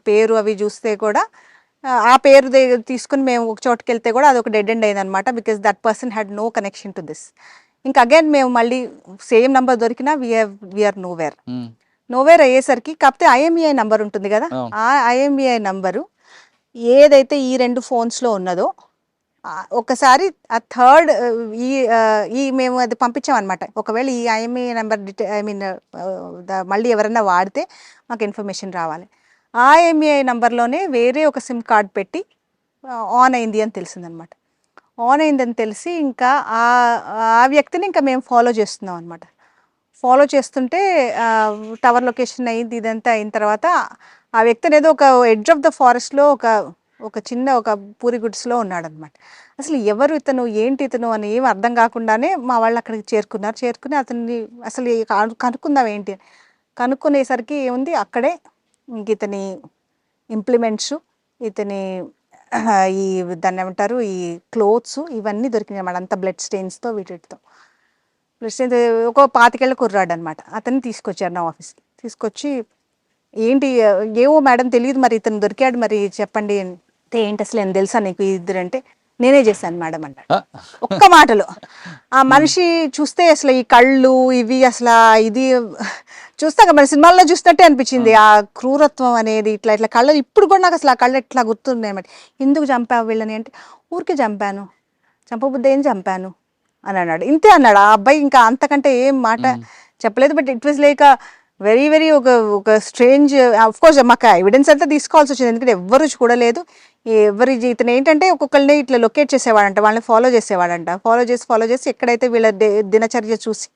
పేరు అవి చూస్తే కూడా ఆ పేరు తీసుకుని మేము ఒక చోటుకి వెళ్తే కూడా అది ఒక డెడ్ ఎండ్ అయింది అనమాట. Because that person had no connection to this. ఇంకా అగైన్ మేము మళ్ళీ సేమ్ నంబర్ దొరికినా వీఆర్ నోవేర్ అయ్యేసరికి, కాకపోతే IMEI నంబర్ ఉంటుంది కదా, ఆ IMEI నంబరు ఏదైతే ఈ 2 ఫోన్స్లో ఉన్నదో ఒకసారి ఆ థర్డ్ ఈ మేము అది పంపించామన్నమాట. ఒకవేళ ఈ IMEI నెంబర్ మళ్ళీ ఎవరైనా వాడితే మాకు ఇన్ఫర్మేషన్ రావాలి. ఆ IMEI నెంబర్లోనే వేరే ఒక సిమ్ కార్డ్ పెట్టి ఆన్ అయింది అని తెలిసిందనమాట. ఆన్ అయిందని తెలిసి ఇంకా ఆ వ్యక్తిని ఇంకా మేము ఫాలో చేస్తున్నాం అనమాట. ఫాలో చేస్తుంటే టవర్ లొకేషన్ అయింది, ఇదంతా అయిన తర్వాత ఆ వ్యక్తి అనేది ఒక ఎడ్జ్ ఆఫ్ ద ఫారెస్ట్లో ఒక చిన్న ఒక పూరి గుడ్స్లో ఉన్నాడనమాట. అసలు ఎవరు ఇతను, ఏంటి ఇతను అని ఏం అర్థం కాకుండానే మా వాళ్ళు అక్కడికి చేరుకుని అతన్ని అసలు కనుక్కుందాం ఏంటి అని కనుక్కునేసరికి ఏముంది అక్కడే ఇంక ఇతని ఇంప్లిమెంట్స్, ఇతని ఈ దాన్ని ఏమంటారు ఈ క్లోత్స్ ఇవన్నీ దొరికినాయి అన్నమాట. అంత బ్లడ్ స్టెయిన్స్తో వీటితో. బ్లడ్ స్టెయిన్స్ ఒక 25 ఏళ్ళ కుర్రాడు అనమాట. అతన్ని తీసుకొచ్చారు నా ఆఫీస్కి. తీసుకొచ్చి ఏంటి ఏవో మేడం తెలియదు మరి ఇతను దొరికాడు మరి చెప్పండి అంటే, ఏంటి అసలు ఏం తెలుసా నీకు ఇద్దరంటే, నేనే చేశాను మేడం అన్నాడు ఒక్క మాటలో. ఆ మనిషి చూస్తే అసలు ఈ కళ్ళు ఇవి అసలు ఇది చూస్తాక మన సినిమాల్లో చూసినట్టే అనిపించింది. ఆ క్రూరత్వం అనేది ఇట్లా ఇట్లా కళ్ళు ఇప్పుడు కూడా నాకు అసలు ఆ కళ్ళు ఎట్లా గుర్తున్నాయి అన్నమాట. ఎందుకు చంపావు వీళ్ళని అంటే, ఊరికే చంపాను, చంపబుద్ధి ఏం చంపాను అని అన్నాడు. ఇంతే అన్నాడు ఆ అబ్బాయి. ఇంకా అంతకంటే ఏం మాట చెప్పలేదు. But it was like very ఒక స్ట్రేంజ్. ఆఫ్ కోర్స్ మాకు ఎవిడెన్స్ అంతా తీసుకోవాల్సి వచ్చింది, ఎందుకంటే ఎవ్వరు చూడలేదు. ఇతను ఏంటంటే ఒక్కొక్కరిని ఇట్లా లొకేట్ చేసేవాడంట, వాళ్ళని ఫాలో చేసేవాడంట. ఫాలో చేసి ఎక్కడైతే వీళ్ళ దినచర్య చూసి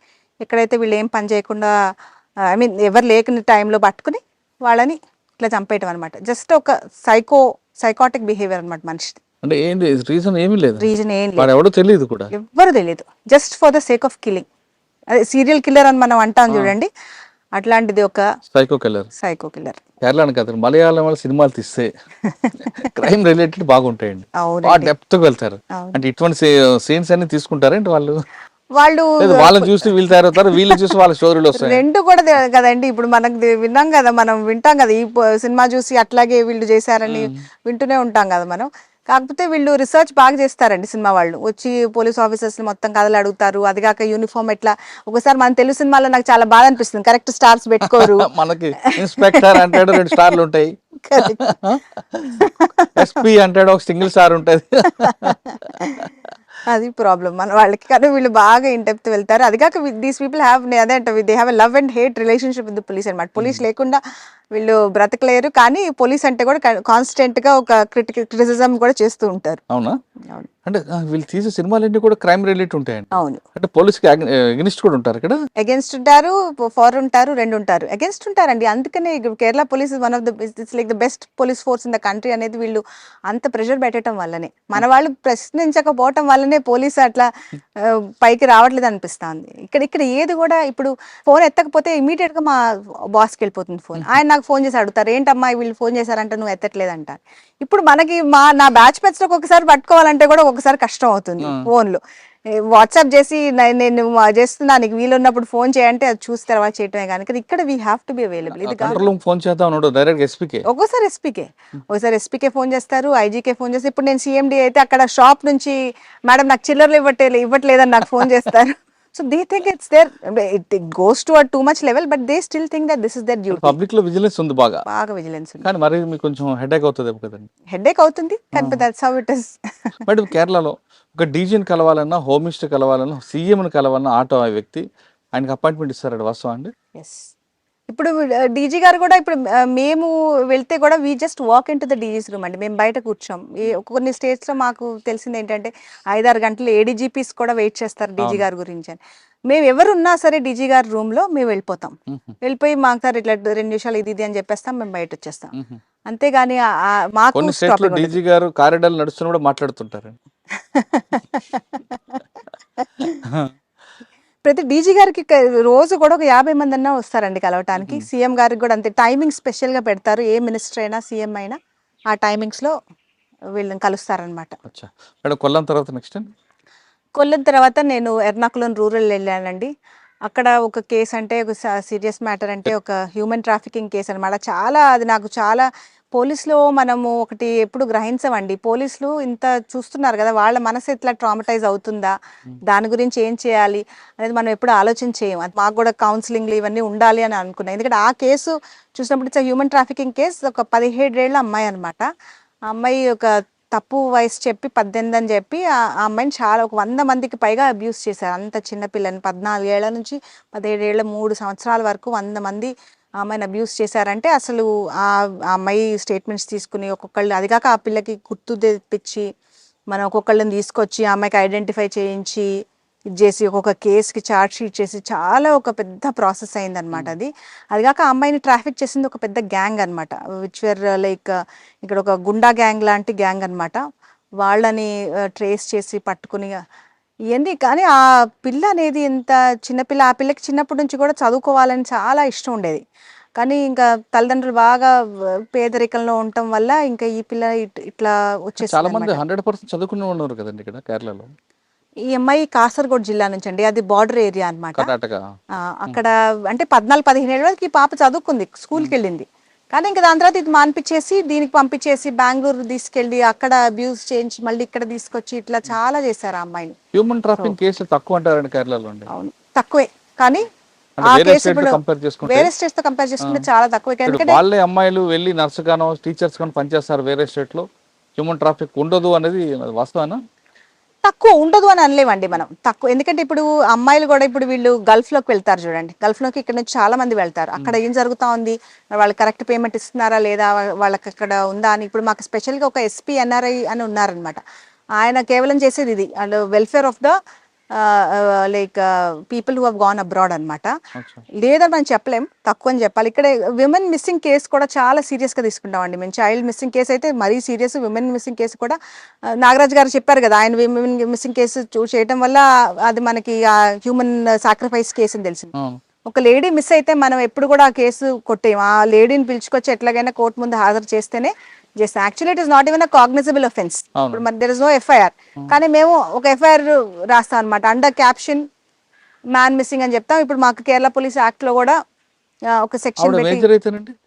ఎక్కడైతే వీళ్ళు ఏం పని చేయకుండా ఎవరు లేకుని టైంలో పట్టుకుని వాళ్ళని ఇట్లా చంపేయటం అనమాట. జస్ట్ ఒక సైకాటిక్ బిహేవియర్ అనమాట మనిషిది. అంటే ఏంటి రీజన్ ఏమీ లేదు, రీజన్ ఏం లేదు, ఎవరు తెలియదు కూడా, ఎవ్వరు తెలియదు. Just for the sake of killing. అదే సీరియల్ కిల్లర్ అని మనం అంటాం చూడండి, అట్లాంటిది ఒక సైకో కిల్లర్. కేరళ కదా, మలయాళం వాళ్ళ సినిమాలు తీస్తే క్రైమ్ రిలేటెడ్ బాగుంటాయండి, డెప్త్ గా వెళ్తారు. అంటే ఇటువంటి సీన్స్ అన్ని తీసుకుంటారంటే వాళ్ళని చూసి వీళ్ళు తయారవుతారు, వీళ్ళు చూసి వాళ్ళ స్టోరీలు వస్తాయి. రెండు కూడా కదండి. ఇప్పుడు మనకు విన్నాం కదా, మనం వింటాం కదా, ఈ సినిమా చూసి అట్లాగే వీళ్ళు చేశారని వింటూనే ఉంటాం కదా మనం. కాకపోతే వీళ్ళు రీసెర్చ్ బాగా చేస్తారండి సినిమా వాళ్ళు. వచ్చి పోలీస్ ఆఫీసర్స్ మొత్తం కథలు అడుగుతారు. అది కాక యూనిఫామ్ ఎట్లా, ఒకసారి మన తెలుగు సినిమాలో నాకు చాలా బాధ అనిపిస్తుంది, కరెక్ట్ స్టార్స్ పెట్టుకోరు. మనకి ఇన్స్పెక్టర్ అంటాడు 2 స్టార్లు ఉంటాయి, SP అంటాడు ఒక సింగిల్ స్టార్ ఉంటుంది. అది ప్రాబ్లం మన వాళ్ళకి. కానీ వీళ్ళు బాగా ఇన్ డెప్త్ వెళ్తారు. అది కాక దీస్ పీపుల్ హ్యావ్ అదే అంటే they have a love and hate relationship with police అనమాట. పోలీస్ లేకుండా వీళ్ళు బ్రతకలేరు, కానీ పోలీస్ అంటే కూడా కాన్స్టెంట్ గా ఒక క్రిటిసిజం కూడా చేస్తూ ఉంటారు. అవునా? అవును అంటే వీళ్ళు తీసే సినిమాలన్నీ కూడా క్రైమ్ రిలేటెడ్ ఉంటాయండి. అవును అంటే పోలీస్కి ఎగ్నిస్ట్ కూడా ఉంటారు ఇక్కడ. అగేన్స్ట్ ఉంటారు, ఫార్ ఉంటారు, రెండు ఉంటారు. అగేన్స్ట్ ఉంటారండి. అందుకనే Kerala police is one of the it's like the best police force in the country అనేది వీళ్ళు అంత ప్రెషర్ పెట్టడం వల్లనే, మన వాళ్ళు ప్రశ్నించకపోవటం వల్లనే పోలీసు అట్లా పైకి రావట్లేదు అనిపిస్తుంది. ఇక్కడ ఇక్కడ ఏది కూడా ఇప్పుడు ఫోన్ ఎత్తకపోతే ఇమీడియట్ గా మా బాస్కి వెళ్ళిపోతుంది ఫోన్. ఆయన నాకు ఫోన్ చేసి అడుగుతారు, ఏంటమ్మా వీళ్ళు ఫోన్ చేశారంటే నువ్వు ఎత్తట్లేదంట. ఇప్పుడు మనకి నా బ్యాచ్ మెట్స్ లో ఒకసారి పట్టుకోవాలంటే కూడా ఒకసారి కష్టం అవుతుంది ఫోన్లో. వాట్సాప్ చేసి నేను చేస్తున్నా నీకు వీలు ఉన్నప్పుడు ఫోన్ చేయంటే అది చూసి తర్వాత చేయటమే. కానీ ఇక్కడ we have to be available. ఇది కంట్రోల్ రూమ్ ఫోన్ చేద్దాం డైరెక్ట్ ఎస్పీకే. ఒక్కోసారి ఎస్పీకే ఫోన్ చేస్తారు, ఐజీకే ఫోన్ చేస్తారు. ఇప్పుడు నేను సిఎండి అయితే అక్కడ షాప్ నుంచి మేడం నాకు చిల్లర్లు ఇవ్వట్లేదని నాకు ఫోన్ చేస్తారు. So they think it's there, it goes to too much level, but they still think that this is their duty. Public లో విజిలెన్స్ ఉంది బాగా విజిలెన్స్ ఉంది. కానీ మరి మీకు కొంచెం హెడేక్ అవుతుంది కదండి. హెడేక్ అవుతుంది, కానీ that's how it is. But కేరళలో ఒక డీజీని కలవాలన్నా, హోమ్ మినిస్టర్ కలవాలన్నా, సీఎంని కలవాలన్నా ఆటో ఆ వ్యక్తి ఆయనకి అపాయింట్మెంట్ ఇస్తారండి, వాస్తవం అండి? ఎస్. ఇప్పుడు డీజీ గారు కూడా ఇప్పుడు మేము వెళ్తే కూడా we just walk in to the DG's room అండి. మేము బయట కూర్చోం. కొన్ని స్టేట్స్లో మాకు తెలిసింది ఏంటంటే 5-6 గంటలు ఏడీజీపీస్ కూడా వెయిట్ చేస్తారు డీజీ గారి గురించి అని. మేము ఎవరు ఉన్నా సరే డీజీ గారి రూమ్లో మేము వెళ్ళిపోతాం. వెళ్ళిపోయి మాకు సార్ ఇట్లా 2 నిమిషాలు ఇది అని చెప్పేస్తాం, మేము బయట వచ్చేస్తాం. అంతేగాని మాకు కొన్ని స్టేట్స్లో డీజీ గారు కారిడార్లు నడుస్తున్న కూడా మాట్లాడుతుంటారు. ప్రతి డీజీ గారికి రోజు కూడా ఒక 50 మంది అన్నా వస్తారండి కలవటానికి. సీఎం గారికి కూడా అంతే టైమింగ్ స్పెషల్గా పెడతారు. ఏ మినిస్టర్ అయినా సీఎం అయినా ఆ టైమింగ్స్లో వీళ్ళని కలుస్తారనమాట. కొల్లం తర్వాత నెక్స్ట్ కొల్లం తర్వాత నేను ఎర్నాకుళం రూరల్ వెళ్ళానండి. అక్కడ ఒక కేసు అంటే ఒక సీరియస్ మ్యాటర్ అంటే ఒక హ్యూమన్ ట్రాఫికింగ్ కేసు అనమాట. అది నాకు చాలా పోలీసులో మనము ఒకటి ఎప్పుడు గ్రహించమండి. పోలీసులు ఇంత చూస్తున్నారు కదా, వాళ్ళ మనసు ఎట్లా ట్రామటైజ్ అవుతుందా, దాని గురించి ఏం చేయాలి అనేది మనం ఎప్పుడు ఆలోచన చేయం. అది మాకు కూడా కౌన్సిలింగ్లు ఇవన్నీ ఉండాలి అని అనుకున్నాను. ఎందుకంటే ఆ కేసు చూసినప్పుడు ఇట్స్ హ్యూమన్ ట్రాఫికింగ్ కేసు. ఒక 17 ఏళ్ల అమ్మాయి అనమాట. ఆ అమ్మాయి ఒక తప్పు వయసు చెప్పి 18 అని చెప్పి ఆ అమ్మాయిని చాలా ఒక 100 మందికి పైగా అబ్యూస్ చేశారు. అంత చిన్నపిల్లని 14 ఏళ్ల నుంచి 17 ఏళ్ల 3 సంవత్సరాల వరకు 100 మంది ఆ అమ్మాయిని అబ్యూస్ చేశారంటే అసలు ఆ అమ్మాయి స్టేట్మెంట్స్ తీసుకుని ఒక్కొక్కళ్ళు, అది కాక ఆ పిల్లకి గుర్తు తెప్పించి మనం ఒక్కొక్కళ్ళని తీసుకొచ్చి ఆ అమ్మాయికి ఐడెంటిఫై చేయించి ఇది చేసి ఒక్కొక్క కేసుకి ఛార్జ్ షీట్ చేసి చాలా ఒక పెద్ద ప్రాసెస్ అయిందనమాట. అది కాక ఆ అమ్మాయిని ట్రాఫిక్ చేసింది ఒక పెద్ద గ్యాంగ్ అనమాట, విచ్ వేర్ లైక్ ఇక్కడ ఒక గుండా గ్యాంగ్ లాంటి గ్యాంగ్ అనమాట. వాళ్ళని ట్రేస్ చేసి పట్టుకుని ఇవన్నీ. కానీ ఆ పిల్ల అనేది ఎంత చిన్నపిల్ల, ఆ పిల్లకి చిన్నప్పటి నుంచి కూడా చదువుకోవాలని చాలా ఇష్టం ఉండేది. కానీ ఇంకా తల్లిదండ్రులు బాగా పేదరికంలో ఉండటం వల్ల ఇంకా ఈ పిల్ల ఇట్లా వచ్చేసి చాలా మంది 100% చదువుకునే ఉన్నారు కదండి ఇక్కడ కేరళలో. ఈ అమ్మాయి కాసర్గోడ్ జిల్లా నుంచి అండి, అది బార్డర్ ఏరియా అనమాట. కర్ణాటక. అక్కడ అంటే 14-15 ఏళ్ళ వరకు ఈ పాప చదువుకుంది, స్కూల్కి వెళ్ళింది. కానీ ఇంకా దాని తర్వాత ఇది మానిపించేసి దీనికి పంపించేసి బెంగళూరు తీసుకెళ్ళి అక్కడ అబ్యూస్ చేయించి మళ్ళీ ఇక్కడ తీసుకొచ్చి ఇట్లా చాలా చేశారు ఆ అమ్మాయిని. హ్యూమన్ ట్రాఫికింగ్ కేసులు తక్కువ అంటారండి కేరళలో? అవును తక్కువే, కానీ ఆ కేసు ఇప్పుడు వేరే స్టేట్స్ తో కంపేర్ చేసుకుంటే చాలా తక్కువ. ఎందుకంటే వాళ్ళే అమ్మాయిలు వెళ్ళి నర్స్ గానో టీచర్స్ గానో పనిచేస్తారు వేరే స్టేట్ లో, హ్యూమన్ ట్రాఫిక్ ఉండదు అనేది వాస్తవేనా? తక్కువ ఉండదు అని అనలేమండి మనం, తక్కువ. ఎందుకంటే ఇప్పుడు అమ్మాయిలు కూడా ఇప్పుడు వీళ్ళు గల్ఫ్ లోకి వెళ్తారు చూడండి, గల్ఫ్ లోకి ఇక్కడ నుంచి చాలా మంది వెళ్తారు. అక్కడ ఏం జరుగుతా ఉంది, వాళ్ళకి కరెక్ట్ పేమెంట్ ఇస్తున్నారా లేదా, వాళ్ళకి అక్కడ ఉందా అని. ఇప్పుడు మాకు స్పెషల్ గా ఒక ఎస్పీ ఎన్ఆర్ఐ అని ఉన్నారనమాట. ఆయన కేవలం చేసేది ఇది and welfare of the like people who have gone abroad అనమాట. లేదని మనం చెప్పలేం, తక్కువ అని చెప్పాలి. ఇక్కడ విమెన్ మిస్సింగ్ కేసు కూడా చాలా సీరియస్గా తీసుకుంటామండి మేము. చైల్డ్ మిస్సింగ్ కేసు అయితే మరీ సీరియస్, విమెన్ మిస్సింగ్ కేసు కూడా నాగరాజ్ గారు చెప్పారు కదా, ఆయన విమెన్ మిస్సింగ్ కేసు చేయడం వల్ల అది మనకి హ్యూమన్ సాక్రిఫైస్ కేసు అని తెలిసింది. ఒక లేడీ మిస్ అయితే మనం ఎప్పుడు కూడా ఆ కేసు కొట్టేయం. ఆ లేడీని పిలుచుకొచ్చి ఎట్లాగైనా కోర్టు ముందు హాజరు చేస్తేనే చేస్తాం. Actually it is not even a cognizable offence. ఇప్పుడు మరి దేర్ ఇస్ నో ఎఫ్ఐఆర్, కానీ మేము ఒక ఎఫ్ఐఆర్ రాస్తాం అనమాట అండర్ క్యాప్షన్ మ్యాన్ మిస్సింగ్ అని చెప్తాం. ఇప్పుడు మాకు కేరళ పోలీస్ యాక్ట్ లో కూడా ఒక సెక్షన్ పెట్టి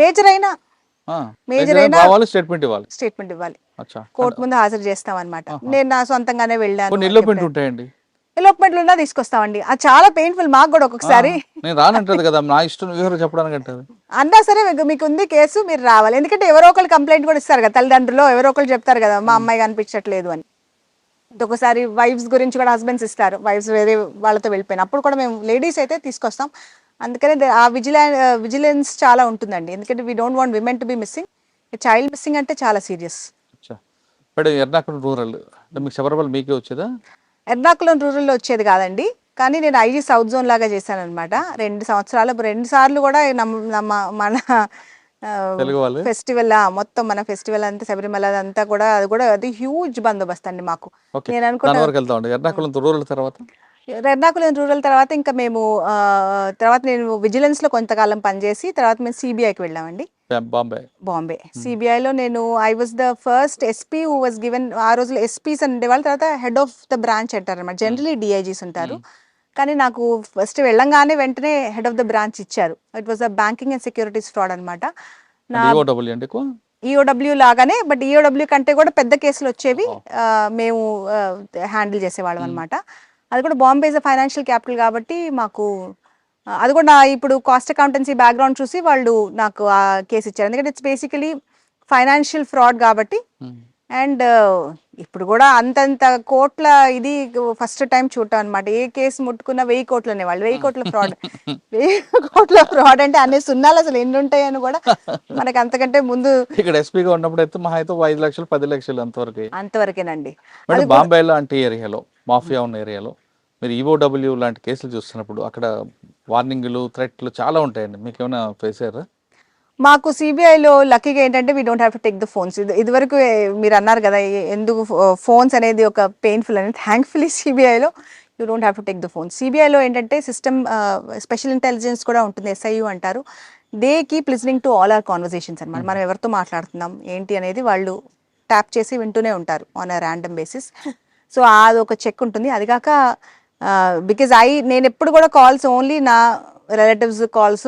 మేజర్ అయినా స్టేట్మెంట్ ఇవ్వాలి, కోర్టు ముందు హాజరు చేస్తాం అనమాట. నేను నా సొంతంగానే వెళ్ళాను. ఎలోప్మెంట్లు ఉన్నా తీసుకొస్తామండి. అది చాలా పెయిన్ఫుల్ మాకు కూడా ఒక్కొక్కసారి. అన్నా సరే మీకు ఉంది కేసు, మీరు రావాలి. ఎందుకంటే ఎవరో ఒకళ్ళు కంప్లైంట్ కూడా ఇస్తారు కదా, తల్లిదండ్రులు ఎవరో ఒకళ్ళు చెప్తారు కదా మా అమ్మాయి కనిపించట్లేదు అని. ఒకసారి వైఫ్స్ గురించి కూడా హస్బెండ్స్ ఇస్తారు, వైఫ్స్ వేరే వాళ్ళతో వెళ్ళిపోయిన అప్పుడు కూడా మేము లేడీస్ అయితే తీసుకొస్తాం. అందుకనే ఆ విజిలెన్స్ చాలా ఉంటుందండి, ఎందుకంటే we don't want women to be missing. Child missing అంటే చాలా సీరియస్. అచ్చా. మేడం ఎర్నాకుళం రూరల్ అంటే మీకు శబరిమల మీకే వచ్చేదా? ఎర్నాకుళం రూరల్లో వచ్చేది కాదండి, కానీ నేను ఐజీ సౌత్ జోన్ లాగా చేశాను అనమాట 2 సంవత్సరాలు. 2 సార్లు కూడా మన తెలుగు వాళ్ళు ఫెస్టివల్ మొత్తం మన ఫెస్టివల్ అంతా శబరిమల అంతా కూడా అది హ్యూజ్ బందోబస్తు అండి మాకు. ఓకే, నేను దాని అనుకున్నా వరకు వెళ్తామండి. ఎర్నాకుళం రూరల్ తర్వాత ఎర్నాకుళం రూరల్ తర్వాత ఇంకా మేము తర్వాత నేను విజిలెన్స్లో కొంతకాలం పనిచేసి తర్వాత మేము సిబిఐకి వెళ్ళామండి, బాంబే. సిబిఐలో నేను I was the first SP who was given. ఆ రోజుల్లో ఎస్పీస్ ఉండేవాళ్ళు, తర్వాత హెడ్ ఆఫ్ ద బ్రాంచ్ అంటారు అనమాట, జనరలీ డిఐజీస్ ఉంటారు. కానీ నాకు ఫస్ట్ వెళ్ళంగానే వెంటనే హెడ్ ఆఫ్ ద బ్రాంచ్ ఇచ్చారు. It was the banking and securities fraud అనమాట. ఈఓడబ్ల్యూ లాగానే, బట్ ఈఓడబ్ల్యూ కంటే కూడా పెద్ద కేసులు వచ్చేవి మేము హ్యాండిల్ చేసేవాళ్ళం అనమాట. అది కూడా బాంబే ఇస్ ఫైనాన్షియల్ క్యాపిటల్ కాబట్టి మాకు అది కూడా ఇప్పుడు కాస్ట్ అకౌంటెన్సీ బ్యాక్గ్రౌండ్ చూసి వాళ్ళు నాకు ఆ కేసు ఇచ్చారు, ఎందుకంటే ఇట్స్ బేసికలీ ఫైనాన్షియల్ ఫ్రాడ్ కాబట్టి. అండ్ ఇప్పుడు కూడా అంతంత కోట్ల ఇది ఫస్ట్ టైం చూడటం అనమాట. ఏ కేసు ముట్టుకున్న 1000 కోట్లు అనేవాళ్ళు, 1000 కోట్ల ఫ్రాడ్. 1000 కోట్ల ఫ్రాడ్ అంటే అన్ని సున్నాలు అసలు ఎన్ని ఉంటాయని కూడా మనకి అంతకంటే ముందు. ఇక్కడ ఎస్పీగా ఉన్నప్పుడు అయితే మహా అయితే 5 లక్షలు 10 లక్షలు అంతవరకేనండి. మేడం బాంబేలో అంటే ఏరియాలో మాఫియా ఉన్న ఏరియాలో మీరు ఈఓడబ్ల్యూ లాంటి కేసులు చూస్తున్నప్పుడు అక్కడ వార్నింగ్లు థ్రెట్లు చాలా ఉంటాయండి, మీకు ఏమైనా ఫేస్ అయ్యారా? మాకు సిబిఐలో లక్కీగా ఏంటంటే we don't have to take the phones. ఇదివరకు మీరు అన్నారు కదా ఎందుకు ఫోన్స్ అనేది ఒక పెయిన్ఫుల్ అని, థ్యాంక్ఫుల్లీ సిబిఐలో you don't have to take the phone. సిబిఐలో ఏంటంటే సిస్టమ్ స్పెషల్ ఇంటెలిజెన్స్ కూడా ఉంటుంది, SIU అంటారు. They keep listening to all our conversations అనమాట. మనం ఎవరితో మాట్లాడుతున్నాం ఏంటి అనేది వాళ్ళు ట్యాప్ చేసి వింటూనే ఉంటారు on a random basis. So అది ఒక చెక్ ఉంటుంది. అది కాక బికాజ్ నేను ఎప్పుడు కూడా కాల్స్ ఓన్లీ నా రిలేటివ్స్ కాల్స్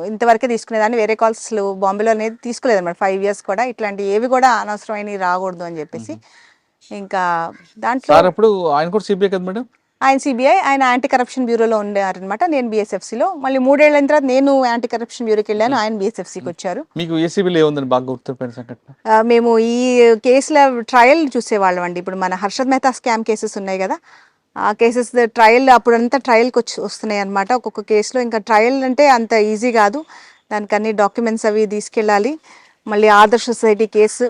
ఇంతవరకే తీసుకునేదాన్ని, వేరే కాల్స్ అసలు బాంబేలో అనేది తీసుకోలేదు అనమాట 5 years కూడా. ఇట్లాంటి ఏవి కూడా అనవసరమైనవి రాకూడదు అని చెప్పేసి. ఇంకా దాంట్లో ఆయన కూడా సిబిఐ కదా మేడం? ఆయన సిబిఐ, ఆయన యాంటీ కరప్షన్ బ్యూరోలో ఉండారనమాట. నేను BSFCలో, మళ్ళీ 3 ఏళ్ళ తర్వాత నేను యాంటీ కరప్షన్ బ్యూరోకి వెళ్ళాను, ఆయన BSFCకి వచ్చారు. మీకు ఏసీబీలో ఏముందని బాగా గుర్తుపోయిన సంఘటన? మేము ఈ కేసుల ట్రయల్ చూసేవాళ్ళం అండి. ఇప్పుడు మన హర్షద్ మెహతా స్కామ్ కేసెస్ ఉన్నాయి కదా, ఆ కేసెస్ ట్రయల్ అప్పుడంతా ట్రయల్కి వస్తున్నాయి అనమాట ఒక్కొక్క కేసులో. ఇంకా ట్రయల్ అంటే అంత ఈజీ కాదు, దానికి అన్ని డాక్యుమెంట్స్ అవి తీసుకెళ్ళాలి. మళ్ళీ ఆదర్శ సొసైటీ కేసు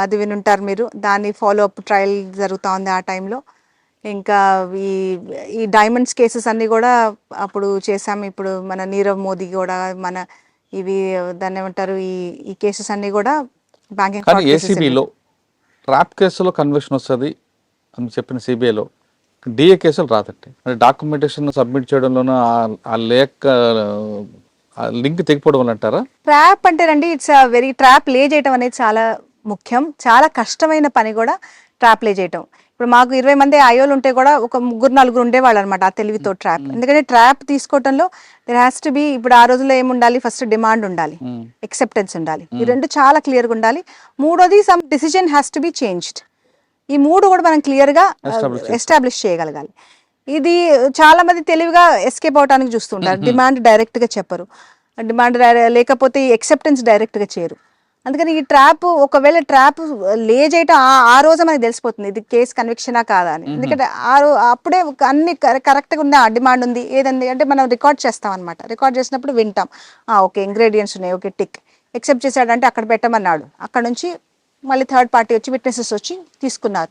అది వినుంటారు మీరు, దాని ఫాలో అప్ ట్రయల్ జరుగుతూ ఉంది ఆ టైంలో. ఇంకా ఈ డైమండ్స్ కేసెస్ అన్నీ కూడా అప్పుడు చేసాము. ఇప్పుడు మన నీరవ్ మోదీ కూడా మన ఇవి దాన్ని ఏమంటారు ఈ కేసెస్ అన్నీ కూడా బ్యాంకింగ్. ఏసీబీలో ట్రాప్ కేసులో కన్విక్షన్ వస్తుంది అని చెప్పిన సిబిఐలో డిఏ కేసులు రాదండి. అంటే డాక్యుమెంటేషన్ సబ్మిట్ చేయడంలోనూ ఆ లేక లింక్ తెగిపోవడం వల్ల అంటారా? ట్రాప్ అంటే రండి, ఇట్స్ వెరీ ట్రాప్ లే చేయడం అనేది చాలా ముఖ్యం, చాలా కష్టమైన పని కూడా ట్రాప్ లే చేయటం. ఇప్పుడు మాకు 20 మంది అయోలు ఉంటే కూడా ఒక 3-4 ఉండేవాళ్ళు అనమాట ఆ తెలివితో ట్రాప్. ఎందుకంటే ట్రాప్ తీసుకోవటంలో దెర్ హ్యాస్ టు బి, ఇప్పుడు ఆ రోజుల్లో ఏముండాలి, ఫస్ట్ డిమాండ్ ఉండాలి, ఎక్సెప్టెన్స్ ఉండాలి, ఈ 2 చాలా క్లియర్గా ఉండాలి. మూడోది some decision has to be changed. ఈ 3 కూడా మనం క్లియర్గా ఎస్టాబ్లిష్ చేయగలగాలి. ఇది చాలా మంది తెలివిగా ఎస్కేప్ అవడానికి చూస్తుంటారు, డిమాండ్ డైరెక్ట్గా చెప్పరు, డిమాండ్ లేకపోతే ఈ ఎక్సెప్టెన్స్ డైరెక్ట్గా చేయరు. అందుకని ఈ ట్రాప్, ఒకవేళ ట్రాప్ లే చేయటం ఆ రోజు మనకి తెలిసిపోతుంది ఇది కేసు కన్విక్షనా కాదా అని. ఎందుకంటే అప్పుడే అన్ని కరెక్ట్గా ఉంది, ఆ డిమాండ్ ఉంది ఏదండి అంటే మనం రికార్డ్ చేస్తాం అనమాట. రికార్డ్ చేసినప్పుడు వింటాం, ఓకే ఇంగ్రీడియంట్స్ ఉన్నాయి, ఓకే టిక్, ఎక్సెప్ట్ చేశాడంటే అక్కడ పెట్టమన్నాడు, అక్కడ నుంచి మళ్ళీ థర్డ్ పార్టీ వచ్చి విట్నెసెస్ వచ్చి తీసుకున్నారు,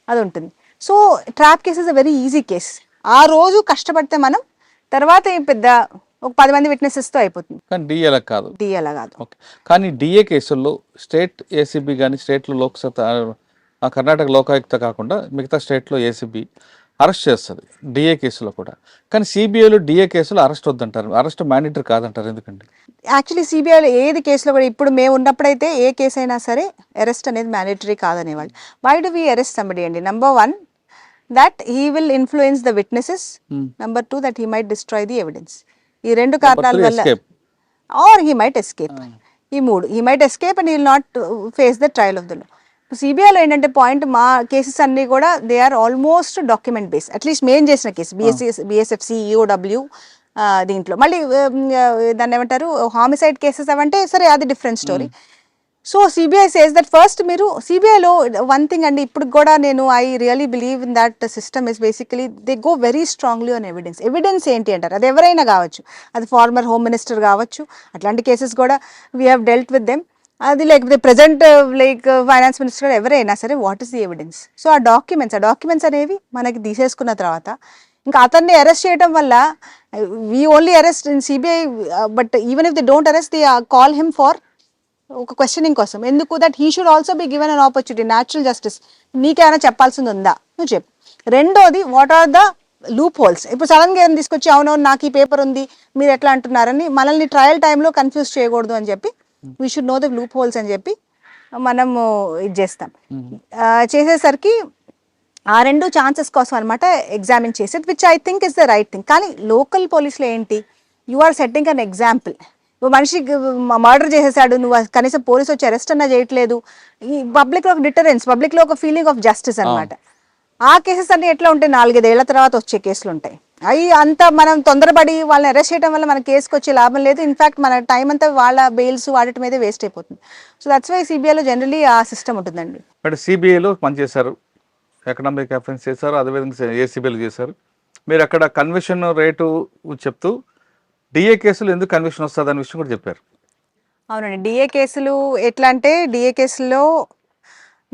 అది ఉంటుంది. So trap case is a very easy case. ఆ రోజు కష్టపడితే మనం తర్వాత పెద్ద ఒక 10 మంది విట్నెసెస్తో అయిపోతుంది. కానీ డిఏలా కాదు, డిఏలా కాదు. ఓకే. కానీ డిఏ కేసుల్లో స్టేట్ ఏసీబీ కానీ స్టేట్లో కర్ణాటక లోకాయుక్త కాకుండా మిగతా స్టేట్లో ఏసీబీ అరెస్ట్ చేస్తుంది డిఏ కేసులో కూడా. కానీ సిబిఐలో డిఏ కేసులో అరెస్ట్ వద్దంటారు, అరెస్ట్ మ్యాండేటరీ కాదంటారు, ఎందుకండి? యాక్చువల్లీ సిబిఐలో ఏది కేసులో కూడా ఇప్పుడు మేము ఉన్నప్పుడైతే ఏ కేసు అయినా సరే అరెస్ట్ అనేది మ్యాండేటరీ కాదనేవాళ్ళు. Why do we arrest somebody అండి? Number 1 that he will influence the witnesses, number 2 that he might destroy the evidence. ఈ 2 కారణాల వల్ల, ఆర్ హీ మైట్ ఎస్కేప్. ఈ 3, he might escape and he will not face the trial of the law. సిబిఐలో ఏంటంటే point, మా కేసెస్ అన్నీ కూడా they are almost document based. At least మేము చేసిన కేసు BSFC, EOW దీంట్లో మళ్ళీ దాన్ని ఏమంటారు హామిసైడ్ కేసెస్ అవంటే సరే అది different story. So CBI says that first మీరు సిబిఐలో వన్ థింగ్ అండి, ఇప్పుడు కూడా నేను I really believe in that system is basically they go very strongly on evidence. Evidence ఏంటి అంటారు, అది ఎవరైనా కావచ్చు, అది ఫార్మర్ హోమ్ మినిస్టర్ కావచ్చు, అట్లాంటి కేసెస్ కూడా we have dealt with them. అది లేకపోతే ప్రజెంట్ లైక్ ఫైనాన్స్ మినిస్టర్ ఎవరైనా సరే, what is the evidence? So ఆ డాక్యుమెంట్స్ అనేవి మనకి తీసేసుకున్న తర్వాత ఇంకా అతన్ని అరెస్ట్ చేయడం వల్ల we only arrest in CBI, but even if they don't arrest they call him for ఒక క్వశ్చనింగ్ కోసం. ఎందుకు? That he should also be given an opportunity, natural justice. నీకేమైనా చెప్పాల్సింది ఉందా, నువ్వు చెప్పు. రెండోది, what are the loop holes? ఇప్పుడు సడన్గా ఏమైనా తీసుకొచ్చి అవునవును నాకు ఈ పేపర్ ఉంది మీరు ఎట్లా అంటున్నారని మనల్ని ట్రయల్ టైంలో కన్ఫ్యూజ్ చేయకూడదు అని చెప్పి we should know the loop holes అని చెప్పి మనము ఇది చేస్తాం. చేసేసరికి ఆ రెండు ఛాన్సెస్ కోసం అనమాట ఎగ్జామిన్ చేసేది, which I think is the right thing. కానీ లోకల్ పోలీసులో ఏంటి, you are setting an example. నువ్వు మనిషి మర్డర్ చేసేసాడు, నువ్వు కనీసం పోలీసు వచ్చి అరెస్ట్ అన్నా చేయట్లేదు. ఈ పబ్లిక్లో ఒక డిటరెన్స్, పబ్లిక్లో ఒక ఫీలింగ్ ఆఫ్ జస్టిస్ అనమాట. ఆ కేసెస్ అన్ని ఎట్లా ఉంటాయి, 4-5 ఏళ్ల తర్వాత వచ్చే కేసులు ఉంటాయి. అవి అంతా మనం తొందరపడి వాళ్ళని అరెస్ట్ చేయడం వల్ల మన కేసుకి వచ్చే లాభం లేదు. ఇన్ఫాక్ట్ మన టైం అంతా వాళ్ళ బెయిల్స్ వాటి మీదే వేస్ట్ అయిపోతుంది. సో దట్స్ వై సిబిఐలో జనరలీ ఆ సిస్టమ్ ఉంటుందండి. అంటే సిబిఐలో పనిచేశారు, ఎకనామిక్ అఫెన్స్ చేశారు, అదేవిధంగా ఏసీబీలు చేశారు. మీరు అక్కడ కన్విక్షన్ రేటు చెప్తూ డిఏ కేసులు ఎందుకు కన్విక్షన్ వస్తుంది అనే విషయం కూడా చెప్పారు. అవునండి, డిఏ కేసులు ఎట్లా అంటే, డిఏ కేసుల్లో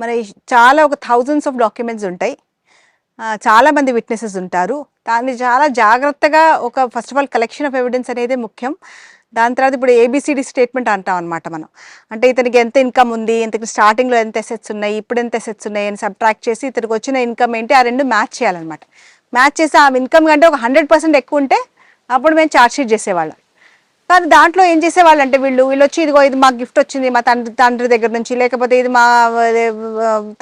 మన చాలా ఒక థౌజండ్స్ ఆఫ్ డాక్యుమెంట్స్ ఉంటాయి, చాలా మంది విట్నెసెస్ ఉంటారు. దాన్ని చాలా జాగ్రత్తగా ఒక first of all collection of evidence అనేది ముఖ్యం. దాని తర్వాత ఇప్పుడు ఏబిసిడి స్టేట్మెంట్ అంటాం అనమాట మనం. అంటే ఇతనికి ఎంత ఇన్కమ్ ఉంది, ఇంతకు స్టార్టింగ్లో ఎంత అసెట్స్ ఉన్నాయి, ఇప్పుడు ఎంత అసెట్స్ ఉన్నాయి అని సబ్ట్రాక్ట్ చేసి ఇతనికి వచ్చిన ఇన్కమ్ ఏంటి, ఆ రెండు మ్యాచ్ చేయాలన్నమాట. మ్యాచ్ చేసి ఆ ఇన్కమ్ కంటే ఒక 100% ఎక్కువ ఉంటే అప్పుడు మేము ఛార్జ్ షీట్ చేసేవాళ్ళం. కానీ దాంట్లో ఏం చేసేవాళ్ళు అంటే, వీళ్ళు వచ్చి ఇదిగో ఇది మాకు గిఫ్ట్ వచ్చింది మా తండ్రి దగ్గర నుంచి, లేకపోతే ఇది మా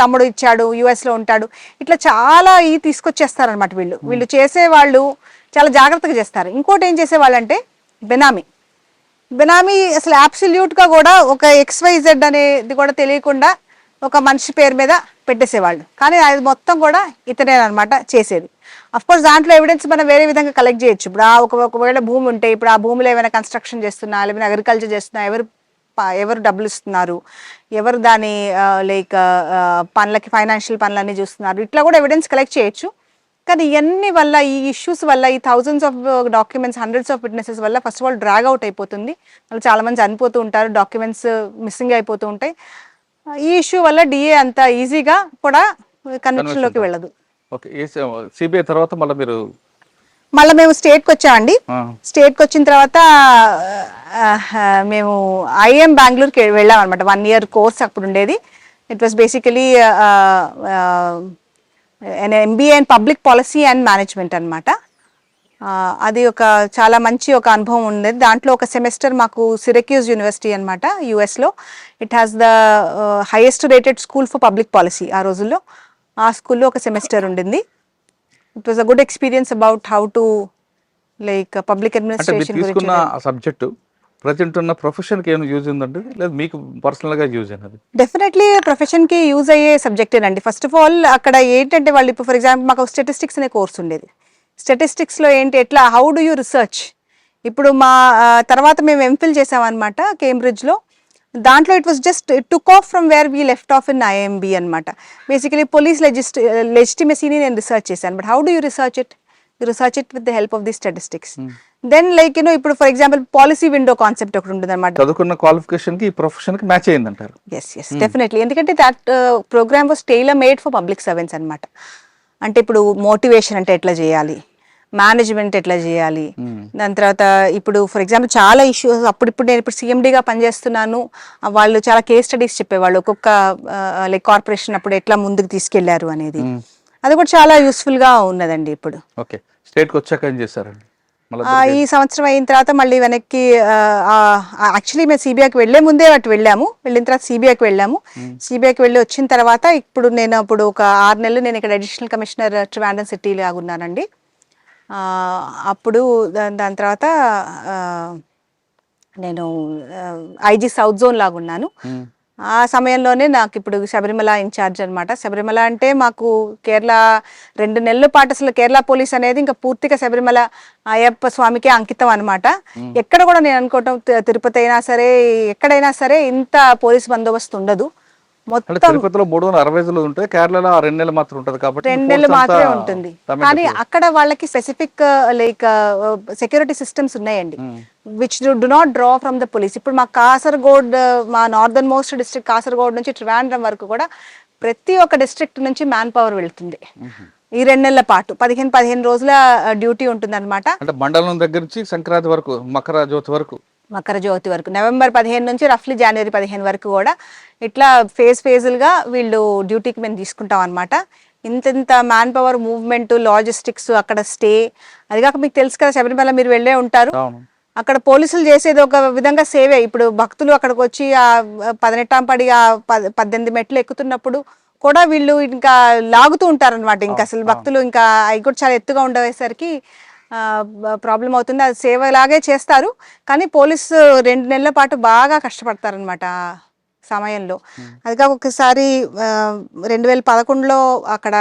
తమ్ముడు ఇచ్చాడు, యూఎస్లో ఉంటాడు, ఇట్లా చాలా ఇవి తీసుకొచ్చేస్తారనమాట. వీళ్ళు చేసేవాళ్ళు చాలా జాగ్రత్తగా చేస్తారు. ఇంకోటి ఏం చేసేవాళ్ళు అంటే బెనామీ అసలు అబ్సల్యూట్గా కూడా ఒక XYZ అనేది కూడా తెలియకుండా ఒక మనిషి పేరు మీద పెట్టేసేవాళ్ళు. కానీ అది మొత్తం కూడా ఇతనేనమాట చేసేది. అఫ్కోర్స్ దాంట్లో ఎవిడెన్స్ మనం వేరే విధంగా కలెక్ట్ చేయొచ్చు. ఇప్పుడు ఒకవేళ భూమి ఉంటే, ఇప్పుడు ఆ భూమిలో ఏమైనా కన్స్ట్రక్షన్ చేస్తున్నా, లేకపోతే అగ్రికల్చర్ చేస్తున్నా, ఎవరు డబ్బులు ఇస్తున్నారు, ఎవరు దాని లైక్ పనులకి ఫైనాన్షియల్ పనులన్నీ చూస్తున్నారు, ఇట్లా కూడా ఎవిడెన్స్ కలెక్ట్ చేయొచ్చు. కానీ ఇవన్నీ వల్ల, ఈ ఇష్యూస్ వల్ల, ఈ thousands of documents, hundreds of witnesses వల్ల first of all drag out అయిపోతుంది. వాళ్ళు చాలా మంది చనిపోతూ ఉంటారు, డాక్యుమెంట్స్ మిస్సింగ్ అయిపోతూ ఉంటాయి. ఈ ఇష్యూ వల్ల డిఏ అంత ఈజీగా కూడా కన్విక్షన్లోకి వెళ్ళదు. ఓకే, సిబిఐ తర్వాత మళ్ళీ మేము స్టేట్కి వచ్చామండి. స్టేట్కి వచ్చిన తర్వాత మేము ఐఎం బెంగళూరుకి వెళ్ళాం అనమాట. 1 year కోర్స్ అప్పుడు ఉండేది. It was basically MBA in public policy and management అనమాట. అది ఒక చాలా మంచి ఒక అనుభవం ఉండేది. దాంట్లో ఒక సెమిస్టర్ మాకు సిరక్యూజ్ యూనివర్సిటీ అనమాట, యుఎస్లో. It has the highest rated school for public policy ఆ రోజుల్లో. ఆ స్కూల్లో ఒక సెమిస్టర్ ఉండింది. It was a good experience about how to like public administration తీసుకున్న సబ్జెక్టు ప్రజెంట్ ఉన్న ప్రొఫెషన్కి ఏమైనా యూజ్ ఉందండి, లేదా మీకు పర్సనల్గా యూజ్ అయినది? డెఫినెట్లీ ప్రొఫెషన్కి యూజ్ అయ్యే సబ్జెక్టేనండి. ఫస్ట్ ఆఫ్ ఆల్ అక్కడ ఏంటంటే, వాళ్ళు ఇప్పుడు ఫర్ ఎగ్జాంపుల్ మాకు స్టాటిస్టిక్స్ అనే కోర్స్ ఉండేది. స్టాటిస్టిక్స్లో ఏంటి, ఎట్లా హౌ డు యూ రీసెర్చ్. ఇప్పుడు మా తర్వాత మేము ఎంఫిల్ చేసామన్నమాట కేంబ్రిడ్జ్లో. దాంట్లో it was just took off from where we left off in IIMB అనమాట. బేసికలీ పోలీస్ లెజిటిమసీని నేను రీసెర్చ్ చేశాను. But how do you research it? You research it with the help of the statistics. Then like ఇప్పుడు for example policy window concept ఒకటి ఉంటుంది అనమాట. చదువుకున్న క్వాలిఫికేషన్కి ఈ ప్రొఫెషన్కి మ్యాచ్ అయ్యిందంటారు? Yes definitely. ఎందుకంటే that programme was tailor made for public servants అనమాట. అంటే ఇప్పుడు మోటివేషన్ అంటే ఎట్లా చేయాలి, మేనేజ్మెంట్ ఎట్లా చేయాలి, దాని తర్వాత ఇప్పుడు ఫర్ ఎగ్జాంపుల్ చాలా ఇష్యూస్ ఇప్పుడు నేను ఇప్పుడు CMDగా పనిచేస్తున్నాను. వాళ్ళు చాలా కేస్ స్టడీస్ చెప్పేవాళ్ళు, ఒక్కొక్క లైక్ కార్పొరేషన్ అప్పుడు ఎట్లా ముందుకు తీసుకెళ్లారు అనేది. అది కూడా చాలా యూస్ఫుల్గా ఉన్నదండి. ఇప్పుడు ఓకే, స్టేట్కి వచ్చాక ఏం చేశారండి? ఈ సంవత్సరం అయిన తర్వాత మళ్ళీ వెనక్కి యాక్చువల్లీ మేము CBIకి వెళ్ళే ముందే వెళ్ళిన తర్వాత CBIకి వెళ్ళాము. CBIకి వెళ్ళి వచ్చిన తర్వాత ఇప్పుడు నేను ఒక 6 నెలలు నేను ఇక్కడ అడిషనల్ కమిషనర్ ట్రివాండ్రం సిటీ లాగా ఉన్నానండి. అప్పుడు దాని తర్వాత నేను IG సౌత్ జోన్ లాగా ఉన్నాను. ఆ సమయంలోనే నాకు ఇప్పుడు శబరిమల ఇన్ఛార్జ్ అనమాట. శబరిమల అంటే మాకు కేరళ 2 నెలల పాటు అసలు కేరళ పోలీస్ అనేది ఇంకా పూర్తిగా శబరిమల అయ్యప్ప స్వామికే అంకితం అనమాట. ఎక్కడ కూడా నేను అనుకోవటం తిరుపతి అయినా సరే ఎక్కడైనా సరే ఇంత పోలీస్ బందోబస్తు ఉండదు. అంటే మొత్తం తిరుపతిలో 360 రోజులు ఉంటాయి, కేరళలో ఆ 2 నెలలు మాత్రం ఉంటుంది కాబట్టి 2 ఫోర్స్ నెలలు అంతా మాత్రమే ఉంటుంది. తమిళ కానీ ఫోర్స్. అక్కడ వాళ్ళకి స్పెసిఫిక్ లైక్ సెక్యూరిటీ సిస్టమ్స్ ఉన్నాయండి, which do not draw from the police. ఇప్పుడు మా కాసర్గోడ్, మా నార్దర్న్ మోస్ట్ డిస్ట్రిక్ట్ కాసర్గోడ్ నుంచి ట్రివాండ్రం వరకు కూడా ప్రతి ఒక్క డిస్ట్రిక్ట్ నుంచి మ్యాన్ పవర్ వెళ్తుంది. ఈ 2 నెలల పాటు 15 రోజుల డ్యూటీ ఉంటుంది అనమాట. అంటే మండలం దగ్గర నుంచి సంక్రాంతి వరకు, మకర జ్యోతి వరకు, మకర జ్యోతి వరకు, నవంబర్ 15 నుంచి రఫ్లీ జనవరి 15 వరకు కూడా ఇట్లా ఫేజ్లుగా వీళ్ళు డ్యూటీకి మేము తీసుకుంటాం అనమాట. ఇంత మ్యాన్ పవర్, మూవ్మెంట్, లాజిస్టిక్స్, అక్కడ స్టే. అదిగాక మీకు తెలుసు కదా శబరిమల మీరు వెళ్ళే ఉంటారు, అక్కడ పోలీసులు చేసేది ఒక విధంగా సేవే. ఇప్పుడు భక్తులు అక్కడికి వచ్చి ఆ 18 పడి ఆ 18 మెట్లు ఎక్కుతున్నప్పుడు కూడా వీళ్ళు ఇంకా లాగుతూ ఉంటారనమాట. ఇంకా అసలు భక్తులు ఇంకా అవి కూడా చాలా ఎత్తుగా ఉండేసరికి ప్రాబ్లం అవుతుంది. అది సేవలాగే చేస్తారు, కానీ పోలీసు 2 నెలల పాటు బాగా కష్టపడతారనమాట ఆ సమయంలో. అదిగా ఒకసారి 2011లో అక్కడ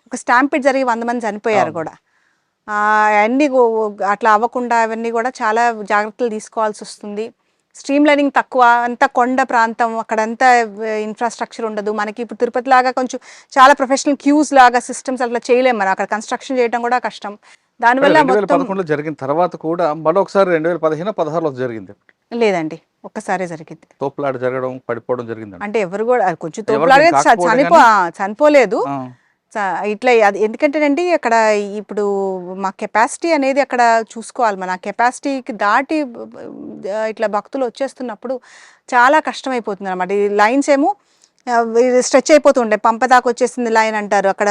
ఒక స్టాంపిడ్ జరిగి 100 మంది చనిపోయారు కూడా. అన్నీ అట్లా అవ్వకుండా అవన్నీ కూడా చాలా జాగ్రత్తలు తీసుకోవాల్సి వస్తుంది. స్ట్రీమ్ లైనింగ్ తక్కువ, అంతా కొండ ప్రాంతం, అక్కడంతా ఇన్ఫ్రాస్ట్రక్చర్ ఉండదు. మనకి ఇప్పుడు తిరుపతి లాగా కొంచెం చాలా ప్రొఫెషనల్ క్యూస్ లాగా సిస్టమ్స్ అట్లా చేయలేము మనం. అక్కడ కన్స్ట్రక్షన్ చేయడం కూడా కష్టం. దానివల్ల 2011లో జరిగిన తర్వాత కూడా మరొకసారి 2015-16లో జరిగింది. లేదండి, ఒక్కసారే జరిగింది. తోపులాట జరగడం, పడిపోవడం జరిగింది. అంటే ఎవరు కూడా కొంచెం తోపులాడే చనిపోలేదు. ఇట్లా అది ఎందుకంటేనండి అక్కడ ఇప్పుడు మా కెపాసిటీ అనేది అక్కడ చూసుకోవాలి. మన కెపాసిటీకి దాటి ఇట్లా భక్తులు వచ్చేస్తున్నప్పుడు చాలా కష్టం అయిపోతుంది అనమాట. ఈ లైన్స్ ఏమో స్ట్రెచ్ అయిపోతుండే, పంప దాకా వచ్చేసింది లైన్ అంటారు. అక్కడ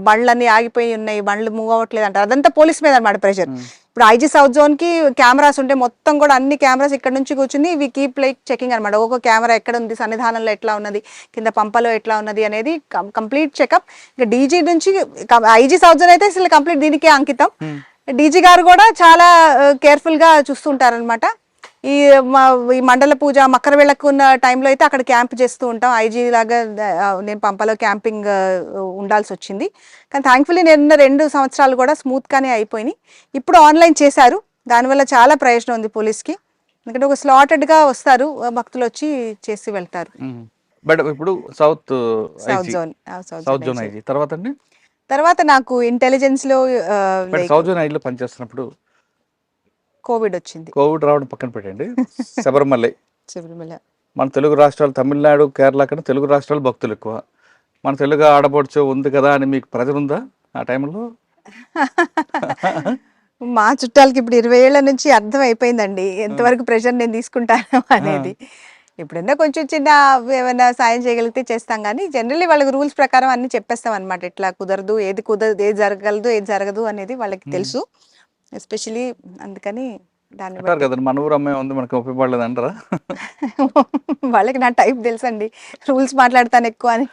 బండ్లన్నీ ఆగిపోయి ఉన్నాయి, బండ్లు మూవ్ అవ్వట్లేదు అంటారు. అదంతా పోలీస్ మీద అనమాట ప్రెషర్. ఇప్పుడు ఐజీ సౌత్ జోన్కి కెమెరాస్ ఉంటే మొత్తం కూడా అన్ని కెమెరాస్ ఇక్కడ నుంచి కూర్చుని వి కీప్ లైక్ చెకింగ్ అనమాట. ఒక్కొక్క కెమెరా ఎక్కడ ఉంది, సన్నిధానంలో ఎట్లా ఉన్నది, కింద పంపలో ఎట్లా ఉన్నది అనేది కంప్లీట్ చెకప్. ఇంకా డీజీ నుంచి ఐజీ సౌత్ జోన్ అయితే అసలు కంప్లీట్ దీనికే అంకితం. డీజీ గారు కూడా చాలా కేర్ఫుల్గా చూస్తుంటారనమాట. ఈ మండల పూజ, మకర వేళకు ఉన్న టైంలో అయితే అక్కడ క్యాంప్ చేస్తూ ఉంటాం. ఐజీ లాగా నేను పంపలో క్యాంపింగ్ ఉండాల్సి వచ్చింది. కానీ థ్యాంక్ఫుల్లీ నేను 2 సంవత్సరాలు కూడా స్మూత్గానే అయిపోయినాయి. ఇప్పుడు ఆన్లైన్ చేశారు, దానివల్ల చాలా ప్రయోజనం ఉంది పోలీస్కి. ఎందుకంటే ఒక స్లాటెడ్గా వస్తారు, భక్తులు వచ్చి చేసి వెళ్తారు. బట్ ఇప్పుడు సౌత్ జోన్ ఐజీ తర్వాత అండి, తర్వాత నాకు ఇంటెలిజెన్స్లో సౌత్ జోన్ ఐజీలో పనిచేస్తున్నప్పుడు కోవిడ్ వచ్చింది. కోవిడ్ రావడం పక్కన పెట్టండి, శబరిమల మన తెలుగు రాష్ట్రాలు, తమిళనాడు, కేరళ కన్నా తెలుగు రాష్ట్రాలు భక్తులు ఎక్కువ. మన తెలుగు ఆడపడుచు ఉంది కదా అని మీకు ప్రెజర్ ఉందా ఆ టైంలో? మా చుట్టాలకి ఇప్పుడు 20 ఏళ్ల నుంచి అర్థం అయిపోయిందండి ఎంతవరకు ప్రెషర్ నేను తీసుకుంటాను అనేది. ఎప్పుడైనా కొంచెం చిన్న ఏమైనా సాయం చేయగలిగితే చేస్తాం, కానీ జనరల్లీ వాళ్ళకి రూల్స్ ప్రకారం అన్ని చెప్పేస్తాం అనమాట. ఇట్లా కుదరదు, ఏది జరగగలదు, ఏది జరగదు అనేది వాళ్ళకి తెలుసు. ఎస్పెషలీ అందుకని దాన్ని కదా మన ఊరు అమ్మాయి ఉంది మనకు ఉపయోగపడలేదు అంటారా? వాళ్ళకి నా టైప్ తెలుసండి, రూల్స్ మాట్లాడతాను ఎక్కువ అని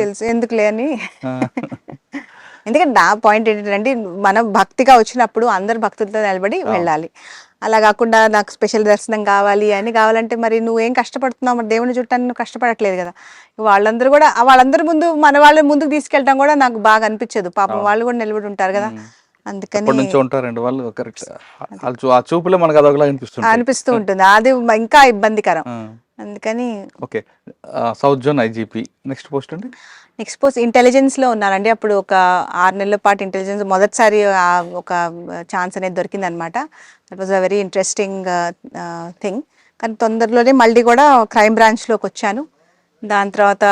తెలుసు, ఎందుకులే అని. ఎందుకంటే నా పాయింట్ ఏంటంటే మనం భక్తిగా వచ్చినప్పుడు అందరు భక్తులతో నిలబడి వెళ్ళాలి. అలా కాకుండా నాకు స్పెషల్ దర్శనం కావాలంటే మరి నువ్వేం కష్టపడుతున్నావు, మరి దేవుని చుట్టాన్ని నువ్వు కష్టపడట్లేదు కదా. వాళ్ళందరూ ముందు మన వాళ్ళ ముందుకు తీసుకెళ్ళడం కూడా నాకు బాగా అనిపించదు. పాపం వాళ్ళు కూడా నిలబడి ఉంటారు కదా. అందుకని ఉంటారండి వాళ్ళు, కరెక్ట్. ఆ చూపులో మనకు అదొకలా అనిపిస్తూ ఉంటుంది, అది ఇంకా ఇబ్బందికరం. అందుకని okay. South zone IGP next post అండి? నెక్స్ట్ పోస్ట్ ఇంటెలిజెన్స్ లో ఉన్నానండి. అప్పుడు ఒక 6 నెలల పాటు ఇంటెలిజెన్స్ మొదటిసారి ఒక ఛాన్స్ అనేది దొరికింది అనమాట. That was a very interesting thing. కానీ తొందరలోనే మళ్ళీ కూడా క్రైమ్ బ్రాంచ్లోకి వచ్చాను. దాని తర్వాత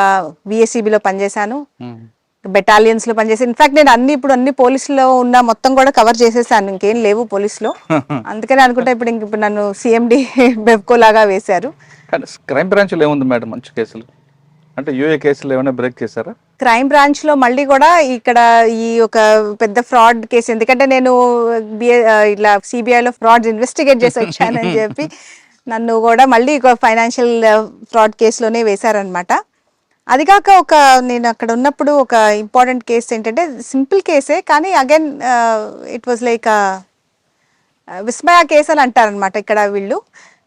విఎస్ఈబిలో పనిచేశాను, బెటాలియన్స్ లో పనిచేసి. ఇన్ఫాక్ట్ నేను ఇప్పుడు అన్ని పోలీసులో ఉన్న మొత్తం కూడా కవర్ చేసేసాను, ఇంకేం లేవు పోలీసులో. అందుకని అనుకుంటా ఇప్పుడు నన్ను సిఎండి బెఫ్కో లాగా వేశారు. క్రైమ్ బ్రాంచ్ లో ఏముంది మేడం మంచి కేసులు? అంటే యూఏ కేసులు ఏమైనా బ్రేక్ చేశారా? క్రైమ్ బ్రాంచ్ లో మళ్ళీ కూడా ఇక్కడ ఈ ఒక పెద్ద ఫ్రాడ్ కేసు, ఎందుకంటే నేను ఇట్లా సిబిఐలో ఫ్రాడ్ ఇన్వెస్టిగేట్ చేసి వచ్చానని చెప్పి నన్ను కూడా మళ్ళీ ఒక ఫైనాన్షియల్ ఫ్రాడ్ కేసులోనే వేశారనమాట. అది కాక నేను అక్కడ ఉన్నప్పుడు ఒక ఇంపార్టెంట్ కేసు ఏంటంటే సింపుల్ కేసే, కానీ again it was like Vismaya case అని అంటారనమాట ఇక్కడ వీళ్ళు.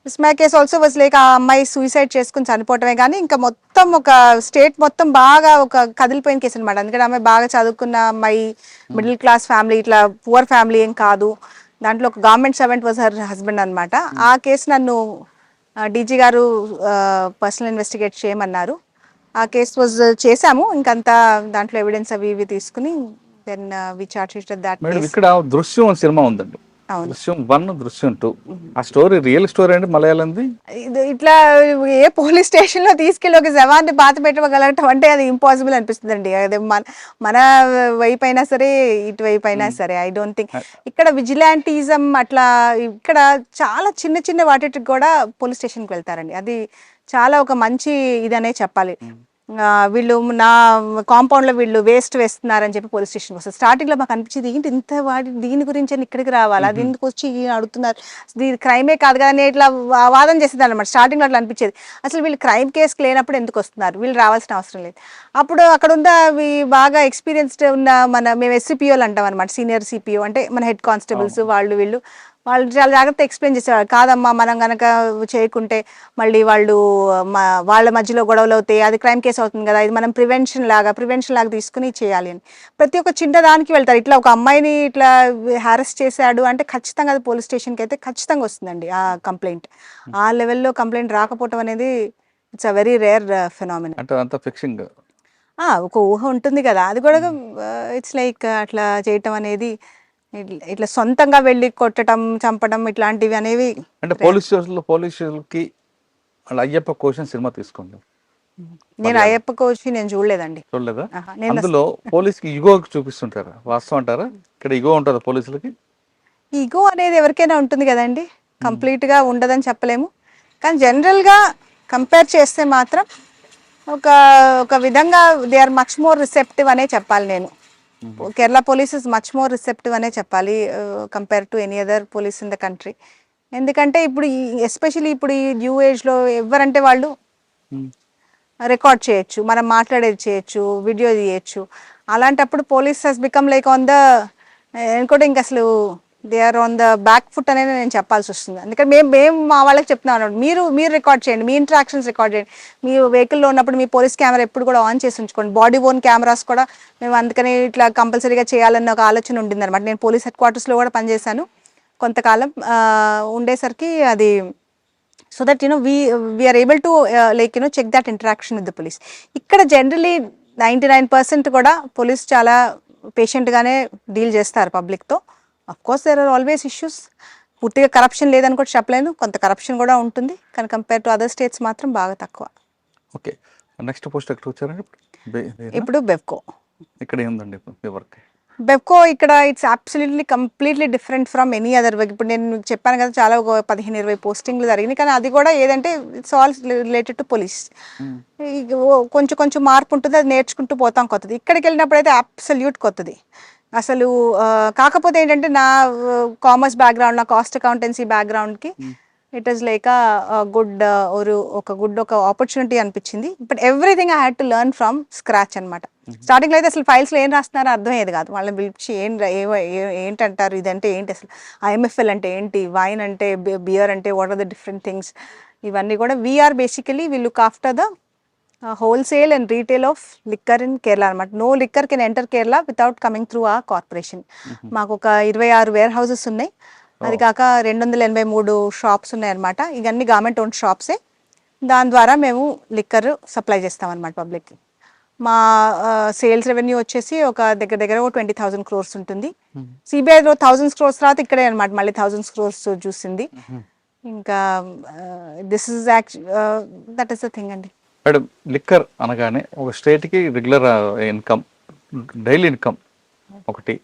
Vismaya case also was like ఆ అమ్మాయి సూసైడ్ చేసుకుని చనిపోవటమే, కానీ ఇంకా మొత్తం ఒక స్టేట్ మొత్తం బాగా ఒక కదిలిపోయిన కేసు అనమాట. అందుకని అమ్మాయి బాగా చదువుకున్న అమ్మాయి, మిడిల్ క్లాస్ ఫ్యామిలీ, ఇట్లా పువర్ ఫ్యామిలీ ఏం కాదు. దాంట్లో ఒక government servant was her husband అనమాట. ఆ కేసు నన్ను డీజీ గారు పర్సనల్ ఇన్వెస్టిగేట్ చేయమన్నారు. ఆ కేసు వాజ్ చేశాము. ఇంకంతా దాంట్లో ఎవిడెన్స్ అవి ఇవి తీసుకుని then we charge sheet that madam case. ఇక్కడ దృశ్యం అనే సినిమా ఉందండి, అవును. దృశ్యం 1, దృశ్యం 2. ఆ స్టోరీ రియల్ స్టోరీ అండి, మలయాళంది. ఇది ఇట్లా ఏ పోలీస్ స్టేషన్ లో తీసుకెళ్ళి ఒక శవాన్ని పాత పెట్టగలగటం అంటే అది ఇంపాసిబుల్ అనిపిస్తుంది అండి. అదే మన వైపు అయినా సరే, ఇటువైపు అయినా సరే, ఐ డోంట్ థింక్. ఇక్కడ విజిలాంటిజం అట్లా ఇక్కడ చాలా చిన్న చిన్న వాటికి కూడా పోలీస్ స్టేషన్కి వెళ్తారండి. అది చాలా ఒక మంచి ఇదనే చెప్పాలి. వీళ్ళు నా కాంపౌండ్లో వీళ్ళు వేస్ట్ వేస్తున్నారని చెప్పి పోలీస్ స్టేషన్కి వస్తారు. స్టార్టింగ్లో మాకు అనిపించింది, ఏంటి ఇంత దీని గురించి ఇక్కడికి రావాలి, అది ఎందుకు వచ్చి అడుగుతున్నారు, ఇది క్రైమే కాదు కదా అని ఇట్లా వాదన చేసేది అనమాట. స్టార్టింగ్లో అట్లా అనిపించేది, అసలు వీళ్ళు క్రైమ్ కేసుకి లేనప్పుడు ఎందుకు వస్తున్నారు, వీళ్ళు రావాల్సిన అవసరం లేదు. అప్పుడు అక్కడ ఉన్న బాగా ఎక్స్పీరియన్స్డ్ ఉన్న మేము ఎస్సీపీఓలు అంటాం అనమాట, సీనియర్ సిపిఓ అంటే మన హెడ్ కానిస్టేబుల్స్, వాళ్ళు చాలా జాగ్రత్త ఎక్స్ప్లెయిన్ చేసేవాళ్ళు. కాదమ్మా, మనం కనుక చేయకుంటే మళ్ళీ వాళ్ళ మధ్యలో గొడవలు అవుతాయి, అది క్రైమ్ కేసు అవుతుంది కదా, ఇది మనం ప్రివెన్షన్ లాగా తీసుకుని చేయాలి అని ప్రతి ఒక్క చిన్న దానికి వెళ్తారు. ఇట్లా ఒక అమ్మాయిని ఇట్లా హారెస్ట్ చేశాడు అంటే ఖచ్చితంగా అది పోలీస్ స్టేషన్కి అయితే ఖచ్చితంగా వస్తుందండి ఆ కంప్లైంట్. ఆ లెవెల్లో కంప్లైంట్ రాకపోవటం అనేది it's a very rare phenomena. అంటే అంత ఫిక్సింగ్ ఒక ఊహ ఉంటుంది కదా, అది కూడా ఇట్స్ లైక్ అట్లా చేయటం అనేది ఇట్లా సొంతంగా వెళ్ళి కొట్టడం, చంపడం ఇట్లాంటివి అనేవి. అంటే పోలీసులకి వాళ్ళ అయ్యప్ప కోషన్ సినిమా తీసుకోండి. నేను అయ్యప్ప కోచి నేను చూడలేదండి. చూడలేదా? అందులో పోలీస్కి ఇగో చూపిస్తుంటారా, వాస్తవం అంటారా? ఇక్కడ ఇగో ఉంటుందా పోలీసులకి? ఈగో అనేది ఎవరికైనా ఉంటుంది కదండి, కంప్లీట్గా ఉండదని చెప్పలేము. కానీ జనరల్గా కంపేర్ చేస్తే మాత్రం ఒక విధంగా they are much more receptive అనే చెప్పాలి. నేను Kerala police is much more receptive అనే చెప్పాలి compare to any other police in the country. ఎందుకంటే ఇప్పుడు ఎస్పెషలీ ఇప్పుడు ఈ న్యూ ఏజ్లో ఎవరంటే వాళ్ళు రికార్డ్ చేయొచ్చు, మనం మాట్లాడేది చేయొచ్చు, వీడియో తీయచ్చు. అలాంటప్పుడు police has become like on the ఇంకోటి ఇంక అసలు they are on the back foot అనేది నేను చెప్పాల్సి వస్తుంది. అందుకని మేము మా వాళ్ళకి చెప్తున్నాం అన్నమాట, మీరు రికార్డ్ చేయండి, మీ ఇంటరాక్షన్స్ రికార్డ్ చేయండి. మీ వెహికల్లో ఉన్నప్పుడు మీ పోలీస్ కెమెరా ఎప్పుడు కూడా ఆన్ చేసి ఉంచుకోండి. బాడీ ఓన్ కెమెరాస్ కూడా మేము అందుకని ఇట్లా కంపల్సరీగా చేయాలన్న ఒక ఆలోచన ఉండింది అనమాట. నేను పోలీస్ హెడ్ క్వార్టర్స్లో కూడా పనిచేశాను కొంతకాలం. ఉండేసరికి అది so that we are able to check that interaction with the police. ఇక్కడ జనరలీ 99% కూడా పోలీస్ చాలా పేషెంట్గానే డీల్ చేస్తారు పబ్లిక్తో. Of course there are always issues. పూర్తిగా కరప్షన్ లేదని కూడా చెప్పలేను, కొంత కరప్షన్ కూడా ఉంటుంది, కానీ కంపేర్ టు అదర్ స్టేట్స్ మాత్రం బాగా తక్కువ. ఓకే, నెక్స్ట్ పోస్ట్ ఎక్కడ వచ్చారండి? ఇప్పుడు బెవ్కో. ఇక్కడ ఏముందండి మీ వర్క్? బెవ్కో ఇక్కడ it's absolutely completely different from any other work. ఇప్పుడు నేను మీకు చెప్పాను కదా, చాలా ఒక 15-20 పోస్టింగ్లు జరిగినాయి, కానీ అది కూడా ఏదంటే it's all related to police. కొంచెం మార్పు ఉంటుంది, అది నేర్చుకుంటూ పోతాం కొత్తది. ఇక్కడికి వెళ్ళినప్పుడు అయితే అబ్సల్యూట్ కొత్తది అసలు. కాకపోతే ఏంటంటే నా కామర్స్ బ్యాక్గ్రౌండ్, నా కాస్ట్ అకౌంటెన్సీ బ్యాక్గ్రౌండ్కి ఇట్ ఈస్ లైక్ ఒక ఆపర్చునిటీ అనిపించింది. But everything I had to learn from scratch అనమాట. స్టార్టింగ్లో అయితే అసలు ఫైల్స్లో ఏం రాస్తున్నారో అర్థమయ్యేది కాదు. వాళ్ళని పిలిచి ఏంటంటారు, ఇదంటే ఏంటి, అసలు IMFL అంటే ఏంటి, వైన్ అంటే, బియర్ అంటే, what are the different things, ఇవన్నీ కూడా we are basically we look after the wholesale and retail of liquor in Kerala అనమాట. No liquor can enter Kerala without coming through ఆ కార్పొరేషన్. మాకు ఒక 26 వేర్ హౌసెస్ ఉన్నాయి, అది కాక 283 షాప్స్ ఉన్నాయన్నమాట. ఇవన్నీ గవర్నమెంట్ ఓన్ షాప్సే. దాని ద్వారా మేము లిక్కర్ సప్లై చేస్తామన్నమాట పబ్లిక్కి. మా సేల్స్ రెవెన్యూ వచ్చేసి ఒక దగ్గర 20,000 crores ఉంటుంది. సిబిఐలో 1,000 crores తర్వాత ఇక్కడే అనమాట మళ్ళీ 1,000 crores చూసింది. ఇంకా this is that is the thing అండి. మేడం, లిక్కర్ అనగానే ఒక స్టేట్కి రెగ్యులర్ ఇన్కమ్, డైలీ ఇన్కమ్ ఒకటి,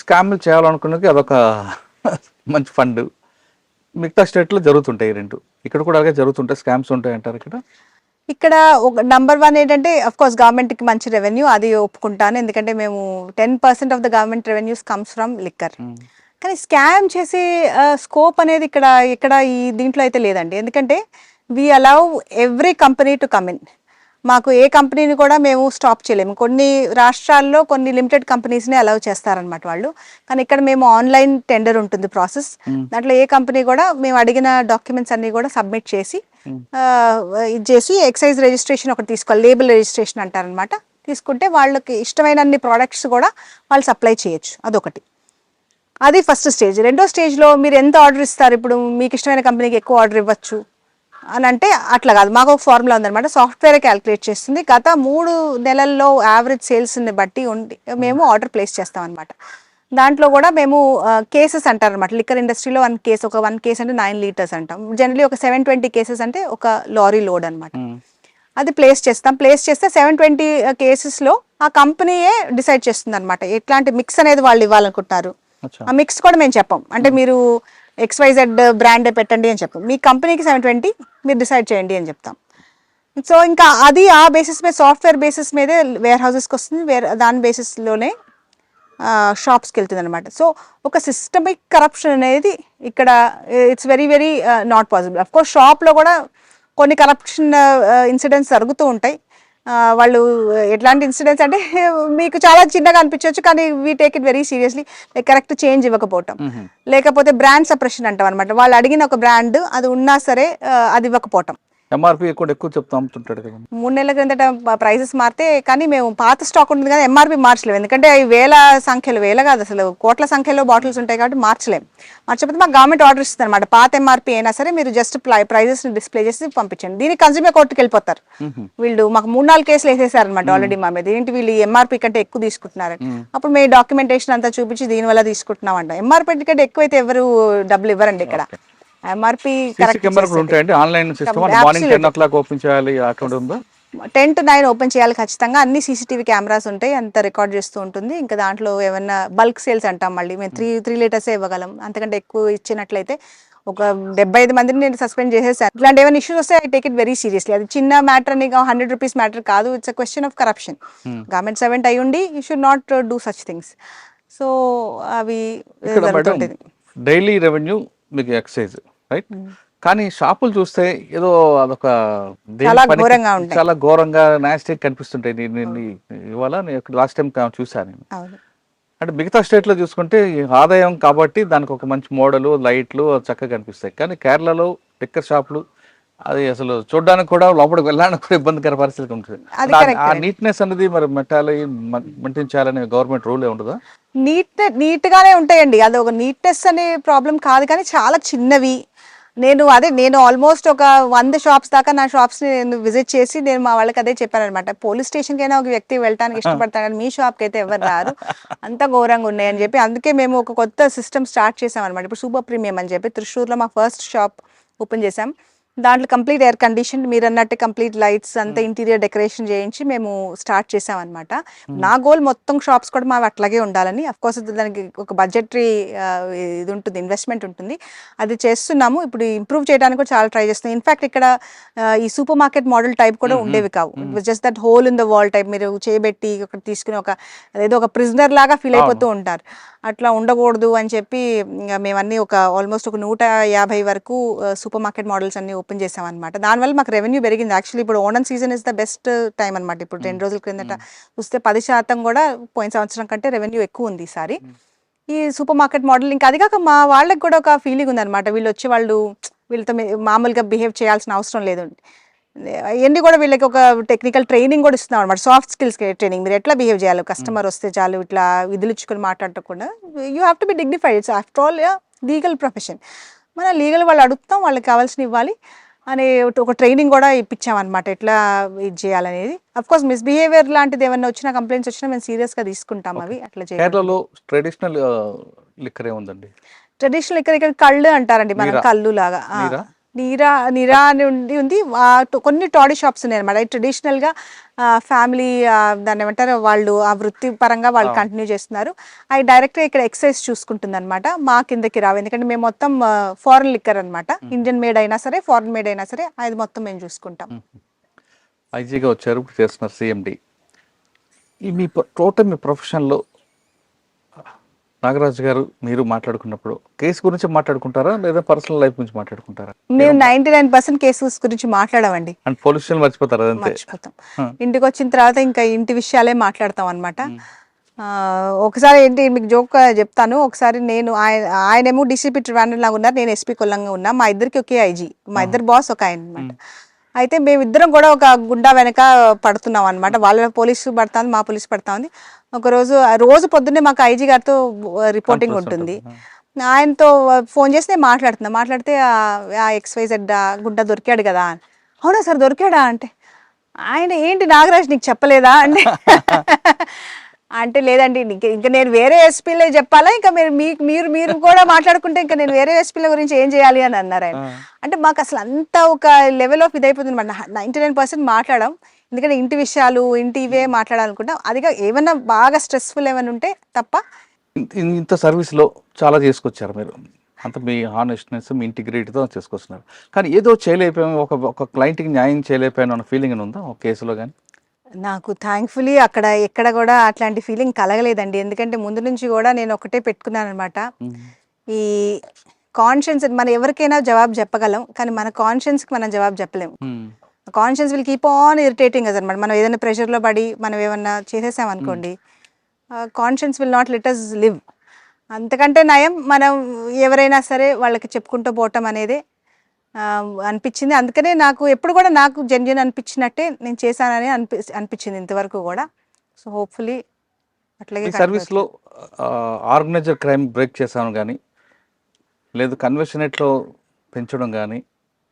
స్కామ్లు చేయాలనుకున్నది అదొక మంచి ఫండ్. మిగతా స్టేట్లో జరుగుతుంటాయి రెండు, ఇక్కడ కూడా అలాగే జరుగుతుంటాయి, స్కామ్స్ ఉంటాయి అంటారు ఇక్కడ ఒక నంబర్ 1 ఏంటంటే అఫ్ కోర్స్ గవర్నమెంట్కి మంచి రెవెన్యూ, అది ఒప్పుకుంటాను, ఎందుకంటే మేము 10% of the government revenues comes from liquor. కానీ స్కామ్ చేసే స్కోప్ అనేది ఇక్కడ ఈ దీంట్లో అయితే లేదండి. ఎందుకంటే we allow every company to come in. మాకు ఏ కంపెనీని కూడా మేము స్టాప్ చేయలేము. కొన్ని రాష్ట్రాల్లో కొన్ని లిమిటెడ్ కంపెనీస్ని అలౌ చేస్తారనమాట వాళ్ళు. కానీ ఇక్కడ మేము ఆన్లైన్ టెండర్ ఉంటుంది ప్రాసెస్. దాంట్లో ఏ కంపెనీ కూడా మేము అడిగిన డాక్యుమెంట్స్ అన్నీ కూడా సబ్మిట్ చేసి ఇది చేసి ఎక్సైజ్ రిజిస్ట్రేషన్ ఒకటి తీసుకోవాలి, లేబుల్ రిజిస్ట్రేషన్ అంటారనమాట. తీసుకుంటే వాళ్ళకి ఇష్టమైన అన్ని ప్రోడక్ట్స్ కూడా వాళ్ళు సప్లై చేయొచ్చు. అదొకటి, అది ఫస్ట్ స్టేజ్. రెండో స్టేజ్లో మీరు ఎంత ఆర్డర్ ఇస్తారు, ఇప్పుడు మీకు ఇష్టమైన కంపెనీకి ఎక్కువ ఆర్డర్ ఇవ్వచ్చు అని అంటే అట్లా కాదు. మాకు ఒక ఫార్ములా ఉందన్నమాట, సాఫ్ట్వేర్ క్యాలిక్యులేట్ చేస్తుంది. గత 3 నెలల్లో యావరేజ్ సేల్స్ని బట్టి మేము ఆర్డర్ ప్లేస్ చేస్తాం అనమాట. దాంట్లో కూడా మేము కేసెస్ అంటారు అనమాట. లిక్కర్ ఇండస్ట్రీలో ఒక 1 కేస్ అంటే 9 లీటర్స్ అంటాం. జనరలీ ఒక 720 కేసెస్ అంటే ఒక లారీ లోడ్ అనమాట. అది ప్లేస్ చేస్తాం. ప్లేస్ చేస్తే 720 కేసెస్లో ఆ కంపెనీయే డిసైడ్ చేస్తుంది అనమాట ఎట్లాంటి మిక్స్ అనేది వాళ్ళు ఇవ్వాలనుకుంటున్నారు. ఆ మిక్స్ కూడా మేము చెప్పాం, అంటే మీరు XYZ బ్రాండే పెట్టండి అని చెప్పాం. మీ కంపెనీకి 720 మీరు డిసైడ్ చేయండి అని చెప్తాం. సో ఇంకా అది ఆ బేసిస్ మీద, సాఫ్ట్వేర్ బేసిస్ మీదే వేర్ హౌసెస్కి వస్తుంది. దాని బేసిస్లోనే షాప్స్కి వెళ్తుంది అనమాట. సో ఒక సిస్టమిక్ కరప్షన్ అనేది ఇక్కడ it's very very not possible. Of course షాప్లో కూడా కొన్ని కరప్షన్ ఇన్సిడెంట్స్ జరుగుతూ ఉంటాయి. వాళ్ళు ఎట్లాంటి ఇన్సిడెంట్స్ అంటే మీకు చాలా చిన్నగా అనిపించవచ్చు, కానీ we take it very seriously. Correct change ఇవ్వకపోవటం, లేకపోతే బ్రాండ్ సప్రెషన్ అంటాం అనమాట. వాళ్ళు అడిగిన ఒక బ్రాండ్ అది ఉన్నా సరే అది ఇవ్వకపోవటం. ఎంఆర్పి కూడా ఎక్కువ చెప్తా అమ్ముతుంటాడు కదా. 3 నెలల క్రిందట ప్రైజెస్ మారితే, కానీ మేము పాత స్టాక్ ఉంటుంది కదా, ఎంఆర్పి మార్చలేము. ఎందుకంటే అవి వేల కాదు అసలు కోట్ల సంఖ్యలో బాటిల్స్ ఉంటాయి కాబట్టి మార్చలేము. మార్చకపోతే మాకు గవర్నమెంట్ ఆర్డర్ ఇస్తుంది అనమాట, పాత ఎంఆర్పి అయినా సరే మీరు జస్ట్ ప్రైజెస్ డిస్ప్లే చేసి పంపించండి. దీనికి కన్స్యూమర్ కోర్టుకి వెళ్ళిపోతారు వీళ్ళు. మాకు 3-4 కేసులు వేసేసారనమాట ఆల్రెడీ మా మీద. ఏంటి వీళ్ళు ఎంఆర్పి కంటే ఎక్కువ తీసుకుంటున్నారు. అప్పుడు మేము డాక్యుమెంటేషన్ అంతా చూపించి దీనివల్ల తీసుకుంటున్నాం అంట. ఎంఆర్పి కంటే ఎక్కువైతే ఎవరు డబ్బులు ఇవ్వరండి ఇక్కడ. ఎంఆర్పి ఉంటాయండి. Online system morning 10 o'clock open చేయాలి, అకౌంట్ ఉందా? 10 to 9 ఓపెన్ చేయాలి ఖచ్చితంగా. అన్ని CCTV కెమెరాస్ ఉంటాయి, అంత రికార్డ్ చేస్తూ ఉంటుంది. ఇంకా దాంట్లో ఏమన్నా బల్క్ సేల్స్ అంటాం, మళ్ళీ మేము 3 లీటర్సే ఇవ్వగలం. అంతకంటే ఎక్కువ ఇచ్చినట్లయితే ఒక 75 మందిని నేను సస్పెండ్ చేసేసాను. ఇట్లాంటి ఏమైనా ఇష్యూస్ వస్తే I take it very seriously. అది చిన్న మ్యాటర్ అని 100 రూపీస్ మ్యాటర్ కాదు. It's a question of corruption. Government servant అయి ఉండి you should not do such things. So అవి జరుగుతుంటుంది. డైలీ రెవెన్యూ మీకు ఎక్సైజ్ రైట్, కానీ షాపులు చూస్తే ఏదో అదొక చాలా ఘోరంగా నాస్టిక్ కనిపిస్తుంటాయి. ఇవాళ లాస్ట్ టైం చూసాను. అంటే మిగతా స్టేట్లో చూసుకుంటే ఆదాయం కాబట్టి దానికి ఒక మంచి మోడలు, లైట్లు చక్కగా కనిపిస్తాయి. కానీ కేరళలో లిక్కర్ షాపులు అది అసలు చూడడానికి కూడా, లోపలికి వెళ్ళడానికి కూడా ఇబ్బందికర పరిస్థితి ఉంటుంది. ఆ నీట్నెస్ అనేది మరి మెయింటైన్ గవర్నమెంట్ రూల్ ఉండదా? నీట్గానే ఉంటాయండి. అది ఒక నీట్నెస్ అనే ప్రాబ్లం కాదు, కానీ చాలా చిన్నవి. నేను ఆల్మోస్ట్ ఒక 100 షాప్స్ దాకా నా షాప్స్ని నేను విజిట్ చేసి నేను మా వాళ్ళకి అదే చెప్పాను అనమాట. పోలీస్ స్టేషన్కైనా ఒక వ్యక్తి వెళ్ళడానికి ఇష్టపడతాను, కానీ మీ షాప్కి అయితే ఎవరు రారు, అంత ఘోరంగా ఉన్నాయని చెప్పి. అందుకే మేము ఒక కొత్త సిస్టమ్ స్టార్ట్ చేసాం అనమాట. ఇప్పుడు సూపర్ ప్రీమియం అని చెప్పి త్రిశూర్లో మా ఫస్ట్ షాప్ ఓపెన్ చేసాం. దాంట్లో కంప్లీట్ ఎయిర్ కండిషన్, మీరు అన్నట్టు కంప్లీట్ లైట్స్ అంతా ఇంటీరియర్ డెకరేషన్ చేయించి మేము స్టార్ట్ చేసామన్నమాట. నా గోల్ మొత్తం షాప్స్ కూడా మావి అట్లాగే ఉండాలని. అఫ్కోర్స్ దానికి ఒక బడ్జెటరీ ఇది ఉంటుంది, ఇన్వెస్ట్మెంట్ ఉంటుంది, అది చేస్తున్నాము. ఇప్పుడు ఇంప్రూవ్ చేయడానికి కూడా చాలా ట్రై చేస్తున్నాం. ఇన్ఫ్యాక్ట్ ఇక్కడ ఈ సూపర్ మార్కెట్ మోడల్ టైప్ కూడా ఉండేవి కావు. It was just that whole in the wall type. మీరు చేయబెట్టి ఒక తీసుకుని ఏదో ఒక ప్రిజనర్ లాగా ఫీల్ అయిపోతూ ఉంటారు. అట్లా ఉండకూడదు అని చెప్పి మేమన్నీ ఆల్మోస్ట్ ఒక 150 వరకు సూపర్ మార్కెట్ మోడల్స్ అన్ని ఓపెన్ చేసామన్నమాట. దానివల్ల మాకు రెవెన్యూ పెరిగింది. యాక్చువల్లీ ఇప్పుడు Onam season is the best time అనమాట. ఇప్పుడు 2 రోజుల క్రిందట చూస్తే 10% కూడా పోయిన సంవత్సరం కంటే రెవెన్యూ ఎక్కువ ఉంది ఈసారి ఈ సూపర్ మార్కెట్ మోడల్. ఇంకా అది కాక మా వాళ్ళకి కూడా ఒక ఫీలింగ్ ఉందన్నమాట, వీళ్ళతో మామూలుగా బిహేవ్ చేయాల్సిన అవసరం లేదు. ఇవన్నీ కూడా వీళ్ళకి ఒక టెక్నికల్ ట్రైనింగ్ కూడా ఇస్తున్నాం అనమాట, సాఫ్ట్ స్కిల్స్ ట్రైనింగ్. మీరు ఎట్లా బిహేవ్ చేయాలి, కస్టమర్ వస్తే చాలు ఇట్లా విధులిచ్చుకొని మాట్లాడకుండా, you have to be dignified. It's after all legal profession. మన లీగల్ వాళ్ళు అడుగుతాం, వాళ్ళకి కావాల్సిన ఇవ్వాలి అనే ఒక ట్రైనింగ్ కూడా ఇప్పించామన్నమాట, ఎట్లా ఇది చేయాలనేది. అఫ్కోర్స్ మిస్బిహేవియర్ లాంటిది ఏమన్నా వచ్చినా, కంప్లైంట్స్ వచ్చినా మేము సీరియస్గా తీసుకుంటాం. అవి అట్లా చేయాలి. ట్రెడిషనల్ లిక్కర్ ఏముందండి? ట్రెడిషనల్ లిక్కర్ ఇక్కడ కళ్ళు అంటారండి, మనం కళ్ళు లాగా. నీరా అని ఉంది. కొన్ని టాడీ షాప్స్ ఉన్నాయి అనమాట. ట్రెడిషనల్గా ఫ్యామిలీ దాన్ని ఏమంటారు, వాళ్ళు ఆ వృత్తి పరంగా వాళ్ళు కంటిన్యూ చేస్తున్నారు. అవి డైరెక్ట్గా ఇక్కడ ఎక్సైజ్ చూసుకుంటుంది అనమాట, మా కిందకి రావు. ఎందుకంటే మేము మొత్తం ఫారెన్ లిక్కర్ అనమాట, ఇండియన్ మేడ్ అయినా సరే ఫారెన్ మేడ్ అయినా సరే అది మొత్తం మేము చూసుకుంటాం. ఐజీగా వచ్చారు, చేస్తున్నారు CMD. మీ టోటల్ మీ ప్రొఫెషన్లో నాగరాజు గారు మీరు మాట్లాడుకున్నప్పుడు కేసు గురించి మాట్లాడుకుంటారా లేదా పర్సనల్ లైఫ్ గురించి మాట్లాడుకుంటారా? మేము 99% కేసెస్ గురించి మాట్లాడమండి, అండ్ పోలీస్ స్టేషన్ మర్చిపోతారు అదంతే. మర్చిపోతాం. ఇంటికి వచ్చిన తర్వాత ఇంకా ఇంటి విషయాలే మాట్లాడతాం అనమాట. ఒకసారి ఏంటి మీకు జోక్ చెప్తాను. ఒకసారి నేను ఆయనేమో డీసీపీ ట్రివాండ్రం లాగా ఉన్నారు, నేను ఎస్పీ కొల్లంగా ఉన్నా. మా ఇద్దరికి ఒకే ఐజీ, మా ఇద్దరు బాస్ ఒక ఆయన అనమాట. అయితే మేమిద్దరం కూడా ఒక గుండా వెనక పడుతున్నాం అనమాట. వాళ్ళ పోలీసు పడతా ఉంది, మా పోలీసు పడతా ఉంది. రోజు పొద్దున్నే మాకు ఐజీ గారితో రిపోర్టింగ్ ఉంటుంది. ఆయనతో ఫోన్ చేసి నేను మాట్లాడితే ఆ XYZ గుండా దొరికాడు కదా. అవునా సార్ దొరికాడా అంటే, ఆయన ఏంటి నాగరాజ్ నీకు చెప్పలేదా అంటే అంటే లేదండి ఇంకా నేను వేరే ఎస్పీలే చెప్పాలా, ఇంకా మీరు కూడా మాట్లాడుకుంటే ఇంకా నేను వేరే ఎస్పీల గురించి ఏం చేయాలి అని అన్నారు ఆయన. అంటే మాకు అసలు అంత ఒక లెవెల్ ఆఫ్ ఇదైపోతుంది అనమాట. 99% మాట్లాడడం, ఎందుకంటే ఇంటి విషయాలు ఇవే మాట్లాడాలనుకుంటాం. అదిగా ఏమన్నా బాగా స్ట్రెస్ఫుల్ ఏమైనా ఉంటే తప్ప. ఇంత సర్వీస్లో చాలా చేసుకొచ్చారు మీరు, అంత మీ హానెస్ట్నెస్ మీ ఇంటిగ్రిటీతో చేసుకొస్తున్నారు. కానీ ఏదో చేయలేకపోయాము, ఒక క్లయింట్కి న్యాయం చేయలేకపోయాను అన్న ఫీలింగ్ ఉందా ఒక కేసులో? కానీ నాకు థ్యాంక్ఫుల్లీ అక్కడ ఎక్కడ కూడా అట్లాంటి ఫీలింగ్ కలగలేదండి. ఎందుకంటే ముందు నుంచి కూడా నేను ఒకటే పెట్టుకున్నాను అనమాట, ఈ కాన్షియన్స్. మనం ఎవరికైనా జవాబు చెప్పగలం, కానీ మన కాన్షియన్స్కి మనం జవాబు చెప్పలేము. Conscience will keep on irritating us అనమాట. మనం ఏదైనా ప్రెషర్లో పడి మనం ఏమన్నా చేసేసాం అనుకోండి, conscience will not let us live. అంతకంటే నయం మనం ఎవరైనా సరే వాళ్ళకి చెప్పుకుంటూ పోవటం అనేది అనిపించింది. అందుకనే నాకు ఎప్పుడు కూడా నాకు జెన్యున్ అనిపించినట్టే నేను చేశానని అనిపించింది ఇంతవరకు కూడా. సో హోప్ఫుల్లీ అట్లాగే సర్వీస్లో ఆర్గనైజర్ క్రైమ్ బ్రేక్ చేశాను కానీ లేదు కన్వర్షన్ రేట్లో పెంచడం కానీ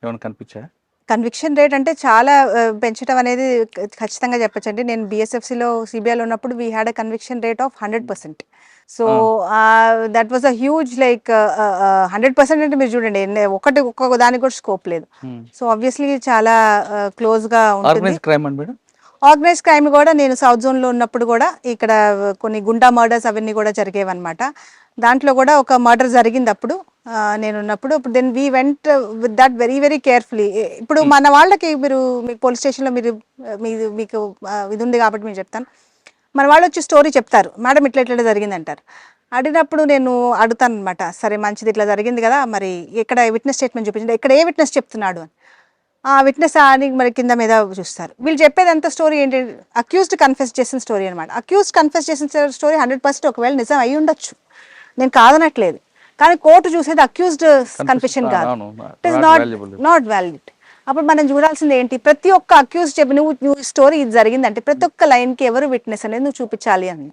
ఏమైనా కనిపించాయా? కన్విక్షన్ రేట్ అంటే చాలా పెంచడం అనేది ఖచ్చితంగా చెప్పచ్చండి. నేను BSFCలో CBIలో ఉన్నప్పుడు we had a conviction rate of 100%. So that was a huge like 100% అంటే మీరు చూడండి, ఒక్కొక్క దానికి కూడా స్కోప్ లేదు. సో ఆబ్వియస్లీ చాలా క్లోజ్గా ఉంటుంది. ఆర్గనైజ్ క్రైమ్ కూడా నేను సౌత్ జోన్లో ఉన్నప్పుడు కూడా ఇక్కడ కొన్ని గుండా మర్డర్స్ అవన్నీ కూడా జరిగేవన్నమాట. దాంట్లో కూడా ఒక మర్డర్ జరిగింది అప్పుడు నేను ఉన్నప్పుడు. Then we went with that very very carefully. ఇప్పుడు మన వాళ్ళకి మీకు పోలీస్ స్టేషన్లో మీకు ఇది ఉంది కాబట్టి మీరు చెప్తాను. మన వాళ్ళు వచ్చి స్టోరీ చెప్తారు, మేడం ఇట్లా జరిగింది అంటారు. అడిగినప్పుడు నేను అడుగుతాను అనమాట, సరే మంచిది ఇట్లా జరిగింది కదా, మరి ఇక్కడ విట్నెస్ స్టేట్మెంట్ చూపించండి, ఇక్కడ ఏ విట్నెస్ చెప్తున్నాడు అని. ఆ విట్నెస్ అని మరి కింద మీద చూస్తారు. వీళ్ళు చెప్పేదంతా స్టోరీ ఏంటి, అక్యూజ్డ్ కన్ఫెస్ చేసిన స్టోరీ అనమాట. అక్యూజ్డ్ కన్ఫెస్ చేసిన స్టోరీ 100% ఒకవేళ నిజం అయి ఉండొచ్చు, నేను కాదనట్లేదు. కానీ కోర్టు చూసేది అక్యూజ్డ్ కన్ఫెషన్ కాదు, ఇట్ ఈస్ నాట్ వ్యాలిడ్. అప్పుడు మనం చూడాల్సింది ఏంటి, ప్రతి ఒక్క అక్యూజ్ చెప్పి నువ్వు స్టోరీ ఇది జరిగిందంటే ప్రతి ఒక్క లైన్కి ఎవరు విట్నెస్ అనేది నువ్వు చూపించాలి అని.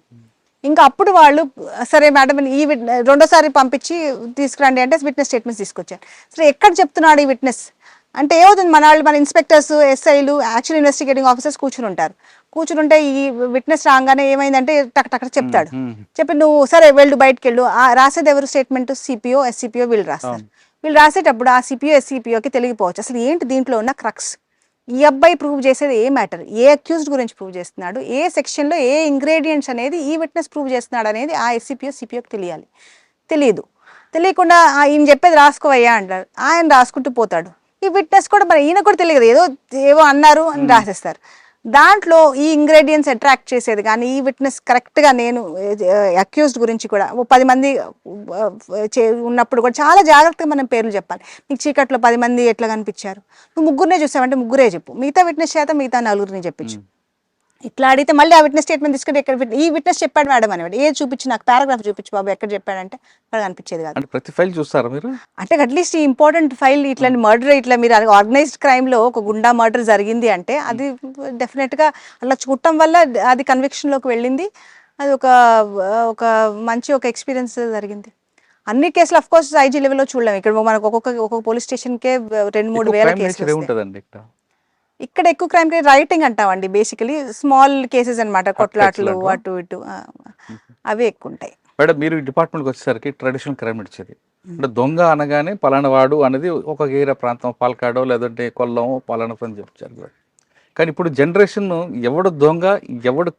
ఇంకా అప్పుడు వాళ్ళు సరే మేడం రెండోసారి పంపించి తీసుకురండి అంటే విట్నెస్ స్టేట్మెంట్స్ తీసుకొచ్చారు. సరే ఎక్కడ చెప్తున్నాడు ఈ విట్నెస్ అంటే ఏమవుతుంది, మన ఇన్స్పెక్టర్స్ SIలు యాక్చువల్ ఇన్వెస్టిగేటింగ్ ఆఫీసర్స్ కూర్చుంటే ఈ విట్నెస్ రాగానే ఏమైందంటే టక్ చెప్తాడు. చెప్పి నువ్వు సరే వెళ్ళు బయటకు వెళ్ళు. రాసేది ఎవరు స్టేట్మెంట్, CPO SCPO వీళ్ళు రాస్తారు. వీళ్ళు రాసేటప్పుడు ఆ CPO SCPOకి తెలియకపోవచ్చు అసలు ఏంటి దీంట్లో ఉన్న క్రక్స్. ఈ అబ్బాయి ప్రూవ్ చేసేది ఏ మ్యాటర్, ఏ అక్యూజ్డ్ గురించి ప్రూవ్ చేస్తున్నాడు, ఏ సెక్షన్లో ఏ ఇంగ్రీడియంట్స్ అనేది ఈ విట్నెస్ ప్రూవ్ చేస్తున్నాడు అనేది ఆ SCPO CPOకి తెలియకుండా ఈయన చెప్పేది రాసుకోవయ్యా అంటారు. ఆయన రాసుకుంటూ పోతాడు. ఈ విట్నెస్ కూడా మరి ఈయన కూడా తెలియదు, ఏవో అన్నారు అని రాసేస్తారు. దాంట్లో ఈ ఇంగ్రీడియంట్స్ అట్రాక్ట్ చేసేది కానీ ఈ విట్నెస్ కరెక్ట్గా నేను అక్యూజ్డ్ గురించి కూడా 10 మంది ఉన్నప్పుడు కూడా చాలా జాగ్రత్తగా మనం పేర్లు చెప్పాలి. నీకు చీకట్లో 10 మంది ఎట్లా కనిపించారు, నువ్వు ముగ్గురునే చూసావంటే ముగ్గురే చెప్పు, మిగతా విట్నెస్ చేత మిగతా 4గురిని చెప్పించు. ఇట్లా అడిగితే మళ్ళీ ఆ విట్నెస్ స్టేట్మెంట్ తీసుకుంటే ఎక్కడ ఈ విట్నెస్ చెప్పాడు మేడం అనేవాడు, ఏది చూపించి నాకు పారాగ్రాఫ్ చూపించు బాబు ఎక్కడ చెప్పాడంటే అక్కడ కనిపించేది కాదు. ప్రతి ఫైల్ చూస్తారా మీరు? అంటే అట్లీస్ట్ ఈ ఇంపార్టెంట్ ఫైల్ ఇట్లాంటి మర్డర్ ఇట్లా మీరు ఆర్గనైజ్డ్ క్రైమ్లో ఒక గుండా మర్డర్ జరిగింది అంటే అది డెఫినెట్గా అట్లా చూడటం వల్ల అది కన్విక్షన్లోకి వెళ్ళింది. అది ఒక మంచి ఎక్స్పీరియన్స్ జరిగింది. అన్ని కేసులు అఫ్ కోర్స్ IG లెవెల్లో చూడలేము. ఇక్కడ మనకు ఒక్కొక్క పోలీస్ స్టేషన్కే 2-3 వేల కేసులు ఉంటుందండి. ఇక్కడ ఎక్కువ క్రైమ్ రైటింగ్ అంటామండి, బేసికలీ స్మాల్ కేసెస్ అనమాట, కొట్లాట్లు అటు ఇటు అవి ఎక్కువ ఉంటాయి. మేడం మీరు డిపార్ట్మెంట్కి వచ్చేసరికి ట్రెడిషనల్ క్రైమ్ ఇచ్చేది అంటే దొంగ అనగానే పలానా వాడు అనేది ఒక గేర ప్రాంతం, పాలకాడో లేదంటే కొల్లం పలానా అని చెప్తారు. కానీ ఇప్పుడు జనరేషన్ ఎవడు దొంగ ఎవడు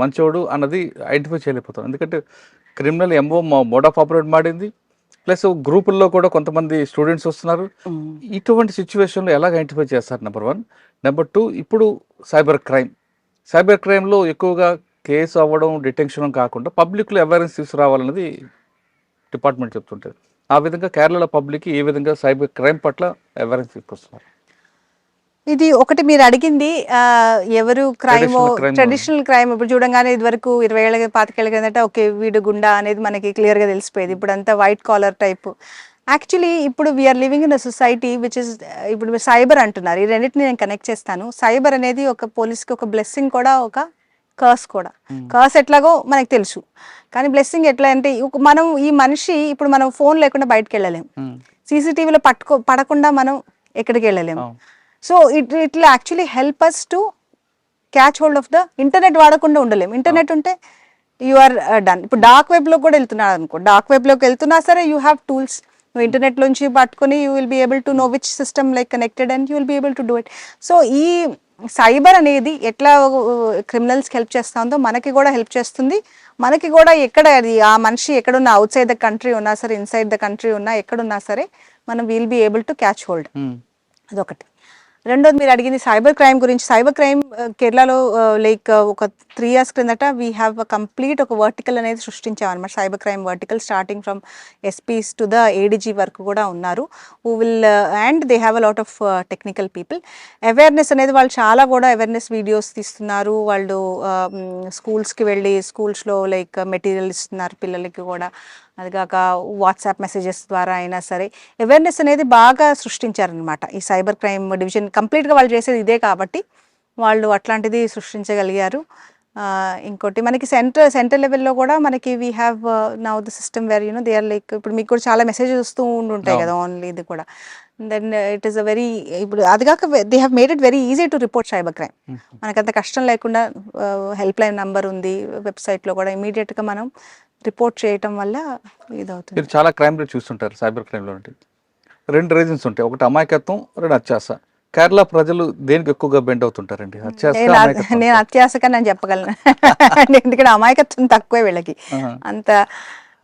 మంచోడు అన్నది ఐడెంటిఫై చేయలేకపోతాం. ఎందుకంటే క్రిమినల్ మోడ్ ఆఫ్ ఆపరేట్ మాడింది, ప్లస్ గ్రూపుల్లో కూడా కొంతమంది స్టూడెంట్స్ వస్తున్నారు. ఇటువంటి సిచ్యువేషన్లో ఎలాగ ఐడెంటిఫై చేస్తారు నెంబర్ 1. నెంబర్ 2 ఇప్పుడు సైబర్ క్రైమ్లో ఎక్కువగా కేసు అవ్వడం డిటెన్షన్ కాకుండా పబ్లిక్లో అవేర్నెస్ తీసుకురావాలన్నది డిపార్ట్మెంట్ చెప్తుంటుంది. ఆ విధంగా కేరళలో పబ్లిక్కి ఏ విధంగా సైబర్ క్రైమ్ పట్ల అవేర్నెస్ తీసుకొస్తున్నారు? ఇది ఒకటి మీరు అడిగింది ఎవరు క్రైమ్ ట్రెడిషనల్ క్రైమ్ ఇప్పుడు చూడంగానే ఇది వరకు 20 ఏళ్ళ 25 ఏళ్ళ కిందట ఓకే వీడు గుండా అనేది మనకి క్లియర్గా తెలిసిపోయేది. ఇప్పుడు అంతా వైట్ కాలర్ టైప్. యాక్చువల్లీ ఇప్పుడు we are living in a society which is ఇప్పుడు సైబర్ అంటున్నారు, ఈ రెండింటిని నేను కనెక్ట్ చేస్తాను. సైబర్ అనేది ఒక పోలీస్కి ఒక బ్లెస్సింగ్ కూడా, ఒక కర్స్ కూడా. కర్స్ ఎట్లాగో మనకు తెలుసు, కానీ బ్లెస్సింగ్ ఎట్లా అంటే మనం ఈ మనిషి ఇప్పుడు మనం ఫోన్ లేకుండా బయటకు వెళ్ళలేము, సీసీటీవీలో పడకుండా మనం ఎక్కడికి వెళ్ళలేము. So it will actually help us to catch hold of the internet. వాడకుండా ఉండలేము. ఇంటర్నెట్ ఉంటే యు ఆర్ డన్. ఇప్పుడు డార్క్ వెబ్లో కూడా వెళ్తున్నాడు అనుకో, డార్క్ వెబ్లోకి వెళ్తున్నా సరే యూ హ్యావ్ టూల్స్. నువ్వు ఇంటర్నెట్ నుంచి పట్టుకొని you will be able to know which system like connected and you will be able to do it. So ఈ సైబర్ అనేది ఎట్లా క్రిమినల్స్కి హెల్ప్ చేస్తుందో మనకి కూడా హెల్ప్ చేస్తుంది. మనకి కూడా ఎక్కడ అది ఆ మనిషి ఎక్కడున్నా, అవుట్ సైడ్ ద కంట్రీ ఉన్నా సరే, ఇన్సైడ్ ద కంట్రీ ఉన్నా, ఎక్కడున్నా సరే మనం will be able to catch hold. అదొకటి. రెండోది మీరు అడిగింది సైబర్ క్రైమ్ గురించి. సైబర్ క్రైమ్ కేరళలో లైక్ ఒక 3 years క్రిందట వీ హ్యావ్ కంప్లీట్ ఒక వర్టికల్ అనేది సృష్టించామన్నమాట. Cyber crime vertical starting from SPs to the ADG వరకు కూడా ఉన్నారు. Who will and they have a lot of technical people. Awareness అనేది వాళ్ళు చాలా కూడా అవేర్నెస్ వీడియోస్ తీస్తున్నారు. వాళ్ళు స్కూల్స్కి వెళ్ళి స్కూల్స్లో లైక్ మెటీరియల్ ఇస్తున్నారు పిల్లలకి కూడా. అది కాక వాట్సాప్ మెసేజెస్ ద్వారా అయినా సరే అవేర్నెస్ అనేది బాగా సృష్టించారనమాట. ఈ సైబర్ క్రైమ్ డివిజన్ కంప్లీట్గా వాళ్ళు చేసేది ఇదే కాబట్టి వాళ్ళు అట్లాంటిది సృష్టించగలిగారు. ఇంకోటి మనకి సెంటర్ లెవెల్లో కూడా మనకి we have now the system where they are like ఇప్పుడు మీకు కూడా చాలా మెసేజెస్ వస్తూ ఉంటాయి కదా ఓన్లీ ఇది కూడా. Then it is a very ఇప్పుడు అది కాక they have made it very easy to report cyber crime. మనకంత కష్టం లేకుండా హెల్ప్ లైన్ నెంబర్ ఉంది వెబ్సైట్లో కూడా, ఇమీడియట్గా మనం రిపోర్ట్ చేయటం వల్ల ఇదవుతుంది. మీరు చాలా క్రైమ్ రేట్ చూస్తుంటారు సైబర్ క్రైమ్లో. అంటే 2 రీజన్స్ ఉంటాయి, ఒకటి అమాయకత్వం, 2 అత్యాస. కేరళ ప్రజలు దేనికి ఎక్కువగా బెండ్ అవుతుంటారండి? నేను అత్యాసగా నేను చెప్పగలను ఎందుకంటే అమాయకత్వం తక్కువే వీళ్ళకి. అంత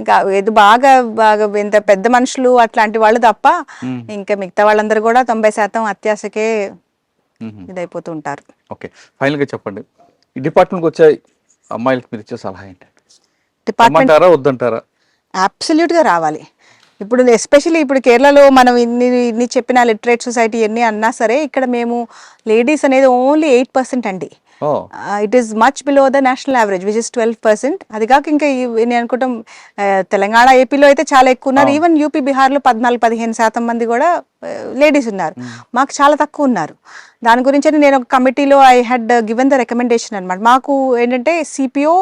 ఇంకా ఇది బాగా బాగా ఇంత పెద్ద మనుషులు అట్లాంటి వాళ్ళు తప్ప ఇంకా మిగతా వాళ్ళందరూ కూడా 90% అత్యాసకే ఇదైపోతూ ఉంటారు. ఓకే, ఫైనల్గా చెప్పండి, ఈ డిపార్ట్మెంట్కి వచ్చే అమ్మాయిలకి మీరు ఇచ్చే సలహా ఏంటి? డిపార్ట్మెంట్ వద్దంటారా? అబ్సల్యూట్గా రావాలి. ఇప్పుడు ఎస్పెషల్లీ ఇప్పుడు కేరళలో మనం ఇన్ని చెప్పిన లిటరేట్ సొసైటీ ఎన్ని అన్నా సరే ఇక్కడ మేము లేడీస్ అనేది ఓన్లీ 8% అండి. It is much below the national average which is 12%. అది కాక ఇంకా నేను అనుకుంటాం తెలంగాణ ఏపీలో అయితే చాలా ఎక్కువ ఉన్నారు. ఈవెన్ యూపీ బీహార్లో 14-15% మంది కూడా లేడీస్ ఉన్నారు. మాకు చాలా తక్కువ ఉన్నారు. దాని గురించి నేను ఒక కమిటీలో I had given the recommendation అనమాట. మాకు ఏంటంటే CPO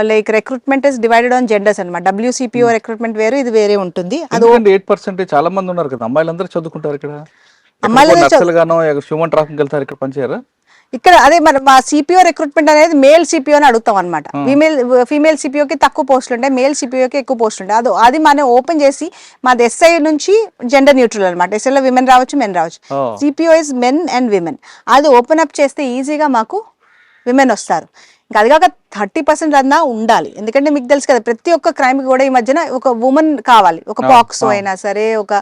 like recruitment is divided on genders అనమాట. WCPO రిక్రూట్మెంట్ వేరు, ఇది వేరే ఉంటుంది. అది 8% చాలా మంది ఉన్నారు కదా, అమ్మాయిలందరూ చదువుకుంటారు ఇక్కడ. హ్యూమన్ ట్రాఫిక్ వెళ్తారు, ఇక్కడ పనిచేయరా? ఇక్కడ అదే మా సిపిఓ రిక్రూట్మెంట్ అనేది మేల్ సిపిఓ అని అడుగుతాం అనమాట. ఫీమేల్ సిపిఓకి తక్కువ పోస్టులు ఉంటాయి, మేల్ సిపిఓకి ఎక్కువ పోస్టులు ఉంటాయి. అది మనం ఓపెన్ చేసి మాది SI నుంచి జెండర్ న్యూట్రల్ అనమాట. SIలో విమెన్ రావచ్చు, మెన్ రావచ్చు. CPO is men and women. అది ఓపెన్ అప్ చేస్తే ఈజీగా మాకు విమెన్ వస్తారు. ఇంకా అది కాక 30% అన్నా ఉండాలి. ఎందుకంటే మీకు తెలుసు కదా ప్రతి ఒక్క క్రైమ్ కూడా ఈ మధ్యన ఒక ఉమెన్ కావాలి. ఒక పాక్సో అయినా సరే, ఒక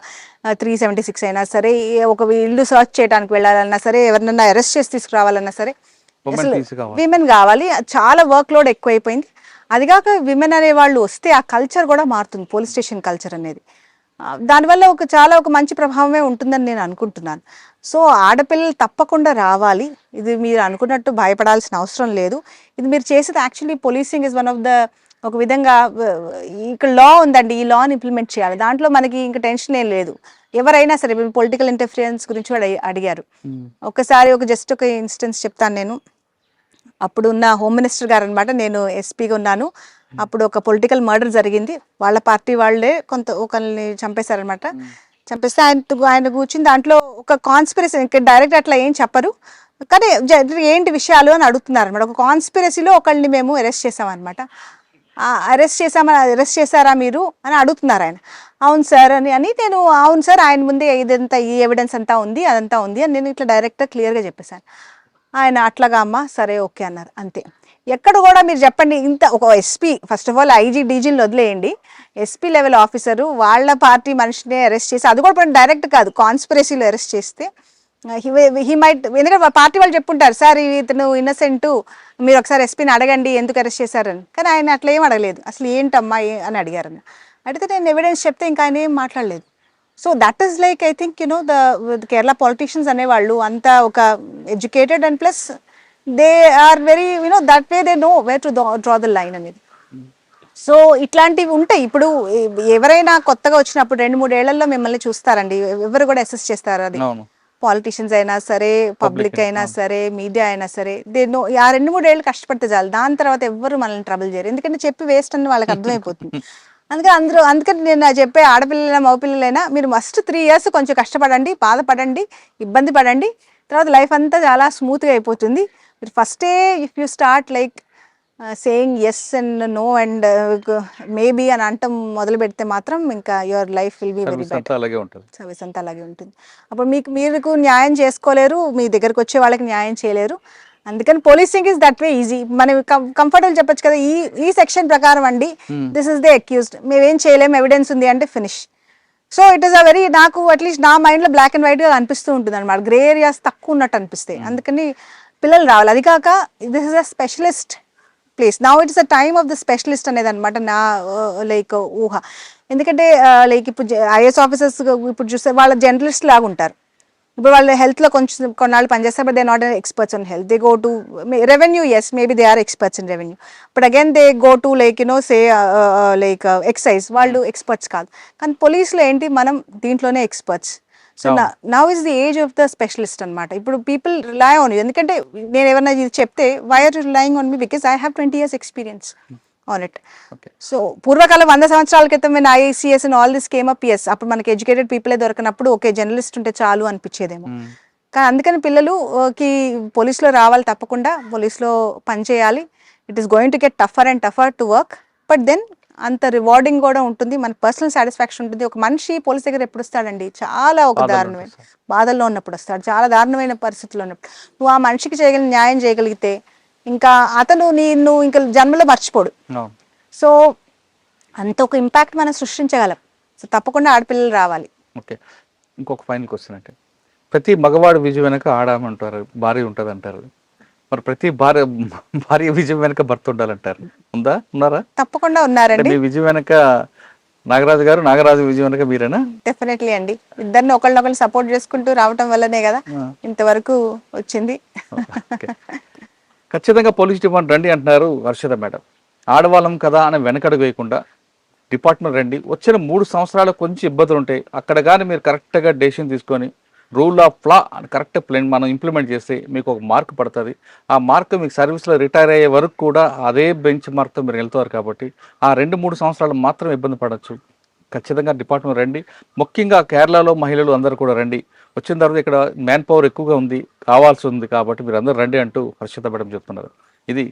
376 అయినా సరే, ఒక ఇల్లు సర్చ్ చేయడానికి వెళ్ళాలన్నా సరే, ఎవరినన్నా అరెస్ట్ చేసి తీసుకురావాలన్నా సరే విమెన్ కావాలి. చాలా వర్క్ లోడ్ ఎక్కువైపోయింది. అది కాక విమెన్ అనే వాళ్ళు వస్తే ఆ కల్చర్ కూడా మారుతుంది, పోలీస్ స్టేషన్ కల్చర్ అనేది. దానివల్ల ఒక మంచి ప్రభావమే ఉంటుందని నేను అనుకుంటున్నాను. సో ఆడపిల్లలు తప్పకుండా రావాలి. ఇది మీరు అనుకున్నట్టు భయపడాల్సిన అవసరం లేదు. ఇది మీరు చేసేది actually policing is one of the ఒక విధంగా ఇక్కడ లా ఉందండి, ఈ లాని ఇంప్లిమెంట్ చేయాలి. దాంట్లో మనకి ఇంకా టెన్షన్ ఏం లేదు. ఎవరైనా సరే పొలిటికల్ ఇంటర్ఫిరెన్స్ గురించి కూడా అడిగారు. ఒకసారి జస్ట్ ఒక ఇన్స్టెన్స్ చెప్తాను నేను. అప్పుడు ఉన్న హోమ్ మినిస్టర్ గారు అనమాట, నేను ఎస్పీగా ఉన్నాను. అప్పుడు ఒక పొలిటికల్ మర్డర్ జరిగింది. వాళ్ళ పార్టీ వాళ్ళే ఒకరిని చంపేశారనమాట. చంపేస్తే ఆయన కూర్చుని దాంట్లో ఒక కాన్స్పిరసీ, డైరెక్ట్ అట్లా ఏం చెప్పరు కానీ ఏంటి విషయాలు అని అడుగుతున్నారు అనమాట. ఒక కాన్స్పిరసీలో ఒకళ్ళని మేము అరెస్ట్ చేసామన్నమాట. అరెస్ట్ చేశారా మీరు అని అడుగుతున్నారు ఆయన. అవును సార్ అని నేను అవును సార్ ఆయన ముందే ఇదంతా ఈ ఎవిడెన్స్ అంతా ఉంది, అదంతా ఉంది అని నేను ఇట్లా డైరెక్ట్గా క్లియర్గా చెప్పేశాను. ఆయన అట్లాగా అమ్మా సరే ఓకే అన్నారు. అంతే. ఎక్కడ కూడా మీరు చెప్పండి, ఇంత ఒక SP first of all IG DGని వదిలేయండి, SP లెవెల్ ఆఫీసరు వాళ్ళ పార్టీ మనిషిని అరెస్ట్ చేసి, అది కూడా డైరెక్ట్ కాదు కాన్స్పిరసీలో అరెస్ట్ చేస్తే హీ మైట్, ఎందుకంటే పార్టీ వాళ్ళు చెప్పుంటారు సార్ ఇతను ఇన్నసెంట్, మీరు ఒకసారి ఎస్పీని అడగండి ఎందుకు అరెస్ట్ చేశారని. కానీ ఆయన అట్లా ఏం అడగలేదు, అసలు ఏంటమ్మా అని అడిగారు. అడిగితే నేను ఎవిడెన్స్ చెప్తే ఇంకా ఆయన ఏం మాట్లాడలేదు. So that is like I think the Kerala politicians అనేవాళ్ళు అంతా ఒక educated and plus they are very that way they know where to draw the line అనేది. సో ఇట్లాంటివి ఉంటాయి. ఇప్పుడు ఎవరైనా కొత్తగా వచ్చినప్పుడు 2-3 ఏళ్లలో మిమ్మల్ని చూస్తారండి, ఎవరు కూడా అసెస్ చేస్తారు. అది పాలిటీషియన్స్ అయినా సరే, పబ్లిక్ అయినా సరే, మీడియా అయినా సరే, దేన్నో ఆ 2-3 ఏళ్ళు కష్టపడితే చాలు, దాని తర్వాత ఎవ్వరు మనల్ని ట్రబుల్ చేయరు, ఎందుకంటే చెప్పి వేస్ట్ అని వాళ్ళకి అర్థమైపోతుంది. అందుకని నేను చెప్పే ఆడపిల్లలైనా మగపిల్లలైనా మీరు మస్ట్ 3 years కొంచెం కష్టపడండి, బాధపడండి, ఇబ్బంది పడండి, తర్వాత లైఫ్ అంతా చాలా స్మూత్గా అయిపోతుంది. మీరు ఫస్టే if you start like saying yes and no and maybe అని అంటాం మొదలు పెడితే మాత్రం ఇంకా your life will be very better. అలాగే ఉంటుంది, సర్వీస్ అంతా అలాగే ఉంటుంది. అప్పుడు మీకు న్యాయం చేసుకోలేరు, మీ దగ్గరకు వచ్చే వాళ్ళకి న్యాయం చేయలేరు. అందుకని policing is that way easy. మనం కంఫర్టబుల్ చెప్పొచ్చు కదా, ఈ సెక్షన్ ప్రకారం అండి దిస్ ఇస్ ద అక్యూజ్డ్, మేమేం చేయలేము, ఎవిడెన్స్ ఉంది అంటే finish. So it is a very, నాకు అట్లీస్ట్ నా మైండ్లో బ్లాక్ అండ్ వైట్గా అనిపిస్తూ ఉంటుంది అనమాట, గ్రే ఏరియాస్ తక్కువ ఉన్నట్టు అనిపిస్తాయి. అందుకని పిల్లలు రావాలి. అది కాక this is a specialist place, now it's a time of the specialist అనేది అనమాట నా లైక్ ఊహ. ఎందుకంటే లైక్ ఇప్పుడు ఐఏఎస్ ఆఫీసర్స్ ఇప్పుడు చూస్తే వాళ్ళ జర్నలిస్ట్ లాగా ఉంటారు. ఇప్పుడు వాళ్ళు హెల్త్లో కొంచెం కొన్నాళ్ళు పనిచేస్తారు, but they not experts in health. They go to revenue, yes maybe they are experts in revenue, but again they go to like say like excise, వాళ్ళు ఎక్స్పర్ట్స్ కాదు. కానీ పోలీసులో ఏంటి, మనం దీంట్లోనే experts. So now is the age of the specialist అనమాట. ఇప్పుడు people rely on you, ఎందుకంటే నేను ఏమన్నా ఇది చెప్తే why are relying on me, because I have 20 years experience on it. So పూర్వకాలం 100 సంవత్సరాల క్రితం when ICS and all this came up, yes, అప్పుడు మనకి ఎడ్యుకేటెడ్ పీపులే దొరకనప్పుడు ఓకే జర్నలిస్ట్ ఉంటే చాలు అనిపించేదేమో. కానీ అందుకని పిల్లలుకి పోలీసులో రావాలి, తప్పకుండా పోలీసులో పనిచేయాలి. It is going to get tougher and tougher to work, but then అంత రివార్డింగ్ కూడా ఉంటుంది, మన పర్సనల్ సాటిస్ఫాక్షన్ ఉంటుంది. ఒక మనిషి పోలీస్ దగ్గర ఎప్పుడు వస్తాడండి, చాలా ఒక దారుణమైన బాధల్లో ఉన్నప్పుడు వస్తాడు, చాలా దారుణమైన పరిస్థితుల్లో ఉన్నప్పుడు. నువ్వు ఆ మనిషికి చేయగలిగిన న్యాయం చేయగలిగితే ఇంకా అతను నిన్ను ఇంకా జన్మలో మర్చిపోడు. సో అంత ఒక ఇంపాక్ట్ మనం సృష్టించగలం. సో తప్పకుండా ఆడపిల్లలు రావాలి. ఓకే, ఇంకొక ఫైనల్ క్వశ్చన్ అంటే, ప్రతి మగవాడు విజయం వెనక ఆడమంటారు, భార్య ఉంటుంది అంటారు, మరి ప్రతి భార్య విజయం వెనక భర్త ఉండాలంటారు, ఉన్నారా? తప్పకుండా ఉన్నారండి. మీ విజయం వెనక నాగరాజు గారు, నాగరాజు విజయం వెనక మీరేనా? డెఫినెట్లీ అండి, ఇద్దరిని ఒకళ్ళనొకళ్ళు సపోర్ట్ చేసుకుంటూ రావటం వల్లనే కదా ఇంతవరకు వచ్చింది. ఖచ్చితంగా పోలీస్ డిపార్ట్మెంట్ రండి అంటున్నారు హర్షిత మేడం. ఆడవాళ్ళం కదా అని వెనకడుగు వేయకుండా డిపార్ట్మెంట్ రండి. వచ్చిన 3 సంవత్సరాలు కొంచెం ఇబ్బందులు ఉంటాయి, అక్కడ కానీ మీరు కరెక్ట్గా డెసిషన్ తీసుకొని rule of law correct plan మనం ఇంప్లిమెంట్ చేస్తే మీకు ఒక మార్క్ పడుతుంది. ఆ మార్క్ మీకు సర్వీస్లో రిటైర్ అయ్యే వరకు కూడా అదే బెంచ్ మార్క్తో మీరు వెళ్తారు. కాబట్టి ఆ 2-3 సంవత్సరాలు మాత్రం ఇబ్బంది పడవచ్చు. ఖచ్చితంగా డిపార్ట్మెంట్ రండి. ముఖ్యంగా కేరళలో మహిళలు అందరూ కూడా రండి. వచ్చిన తర్వాత ఇక్కడ మ్యాన్ పవర్ ఎక్కువగా ఉంది, కావాల్సి ఉంది, కాబట్టి మీరు అందరూ రండి అంటూ హర్షిత మేడం చెప్తున్నారు. ఇది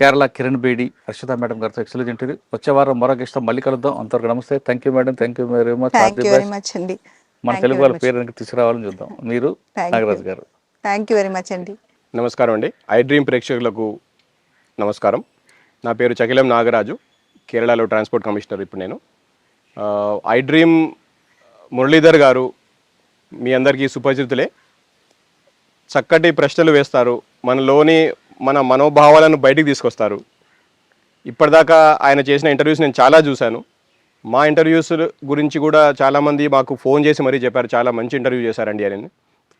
కేరళ కిరణ్ బేడి హర్షిత మేడం గారితో ఎక్సలెంట్ ఇంటర్వ్యూ. వచ్చే వారం మరొక ఇష్టం మళ్ళీ కలుద్దాం. అంతవరకు నమస్తే. Thank you madam, thank you very much అండి. మన తెలుగు వాళ్ళ పేరు తీసుకురావాలని చూద్దాం. మీరు నాగరాజు గారు. థ్యాంక్ యూ వెరీ మచ్ అండి. నమస్కారం అండి. ఐ డ్రీమ్ ప్రేక్షకులకు నమస్కారం. నా పేరు చకిలం నాగరాజు, కేరళలో ట్రాన్స్పోర్ట్ కమిషనర్ ఇప్పుడు నేను. ఐ డ్రీమ్ మురళీధర్ గారు మీ అందరికీ సుపరిచితులే. చక్కటి ప్రశ్నలు వేస్తారు, మన మనోభావాలను బయటికి తీసుకొస్తారు. ఇప్పటిదాకా ఆయన చేసిన ఇంటర్వ్యూస్ నేను చాలా చూశాను. మా ఇంటర్వ్యూస్ గురించి కూడా చాలామంది మాకు ఫోన్ చేసి మరీ చెప్పారు, చాలా మంచి ఇంటర్వ్యూ చేశారండి అని.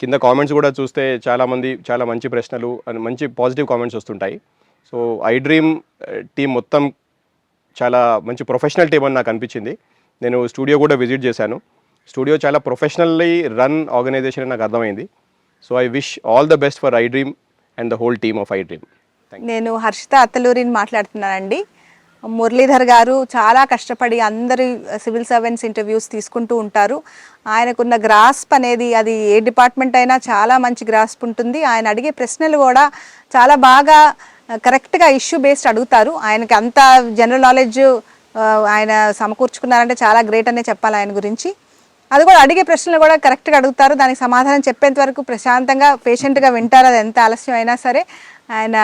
కింద కామెంట్స్ కూడా చూస్తే చాలామంది చాలా మంచి ప్రశ్నలు అండ్ మంచి పాజిటివ్ కామెంట్స్ వస్తుంటాయి. సో ఐ డ్రీమ్ టీం మొత్తం చాలా మంచి ప్రొఫెషనల్ టీం అని నాకు అనిపించింది. నేను స్టూడియో కూడా విజిట్ చేశాను. స్టూడియో చాలా ప్రొఫెషనల్లీ రన్ ఆర్గనైజేషన్ అని నాకు అర్థమైంది. So I wish all the best for I dream and the whole team of I dream. నేను హర్షిత అత్తలూరిని మాట్లాడుతున్నానండి. మురళీధర్ గారు చాలా కష్టపడి అందరి సివిల్ సర్వెంట్స్ ఇంటర్వ్యూస్ తీసుకుంటూ ఉంటారు. ఆయనకున్న గ్రాస్ప్ అనేది, అది ఏ డిపార్ట్మెంట్ అయినా చాలా మంచి గ్రాస్ప్ ఉంటుంది. ఆయన అడిగే ప్రశ్నలు కూడా చాలా బాగా కరెక్ట్గా ఇష్యూ బేస్డ్ అడుగుతారు. ఆయనకి అంత జనరల్ నాలెడ్జ్ ఆయన సమకూర్చుకున్నారంటే చాలా గ్రేట్ అనే చెప్పాలి ఆయన గురించి. అది కూడా అడిగే ప్రశ్నలు కూడా కరెక్ట్గా అడుగుతారు, దానికి సమాధానం చెప్పేంత వరకు ప్రశాంతంగా పేషెంట్గా వింటారు. అది ఎంత ఆలస్యం అయినా సరే ఆయన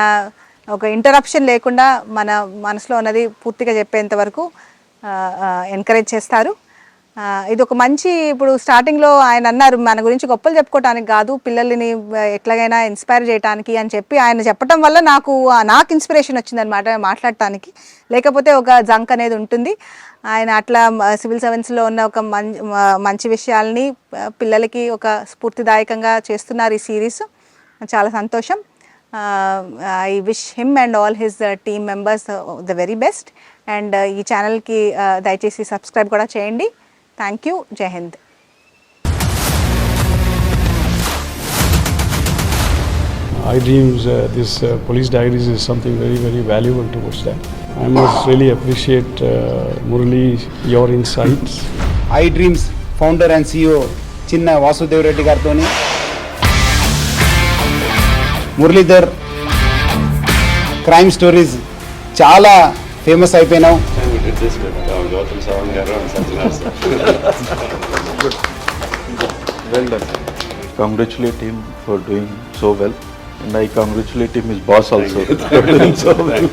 ఒక ఇంటరప్షన్ లేకుండా మన మనసులో ఉన్నది పూర్తిగా చెప్పేంత వరకు ఎంకరేజ్ చేస్తారు. ఇది ఒక మంచి, ఇప్పుడు స్టార్టింగ్లో ఆయన అన్నారు మన గురించి గొప్పలు చెప్పుకోవటానికి కాదు, పిల్లల్ని ఎట్లాగైనా ఇన్స్పైర్ చేయడానికి అని చెప్పి ఆయన చెప్పడం వల్ల నాకు ఇన్స్పిరేషన్ వచ్చిందనమాట మాట్లాడటానికి. లేకపోతే ఒక జంక్ అనేది ఉంటుంది. ఆయన అట్లా సివిల్ సర్వీస్లో ఉన్న ఒక మంచి విషయాల్ని పిల్లలకి ఒక స్ఫూర్తిదాయకంగా చేస్తున్నారు ఈ సిరీస్. చాలా సంతోషం. I wish him and all his team members the very best. And ఈ ఛానల్కి దయచేసి సబ్స్క్రైబ్ కూడా చేయండి. Thank you. జై Hind. iDreams, this police diaries is something very, very valuable towards that. I must really appreciate Murali, your insights. iDreams founder and CEO చిన్న వాసుదేవ్ రెడ్డి గారితో Muralidhar crime stories చాలా famous అయిపోయినావు. Well done. Congratulate him for doing so well, and I congratulate him, his boss also. For doing so well.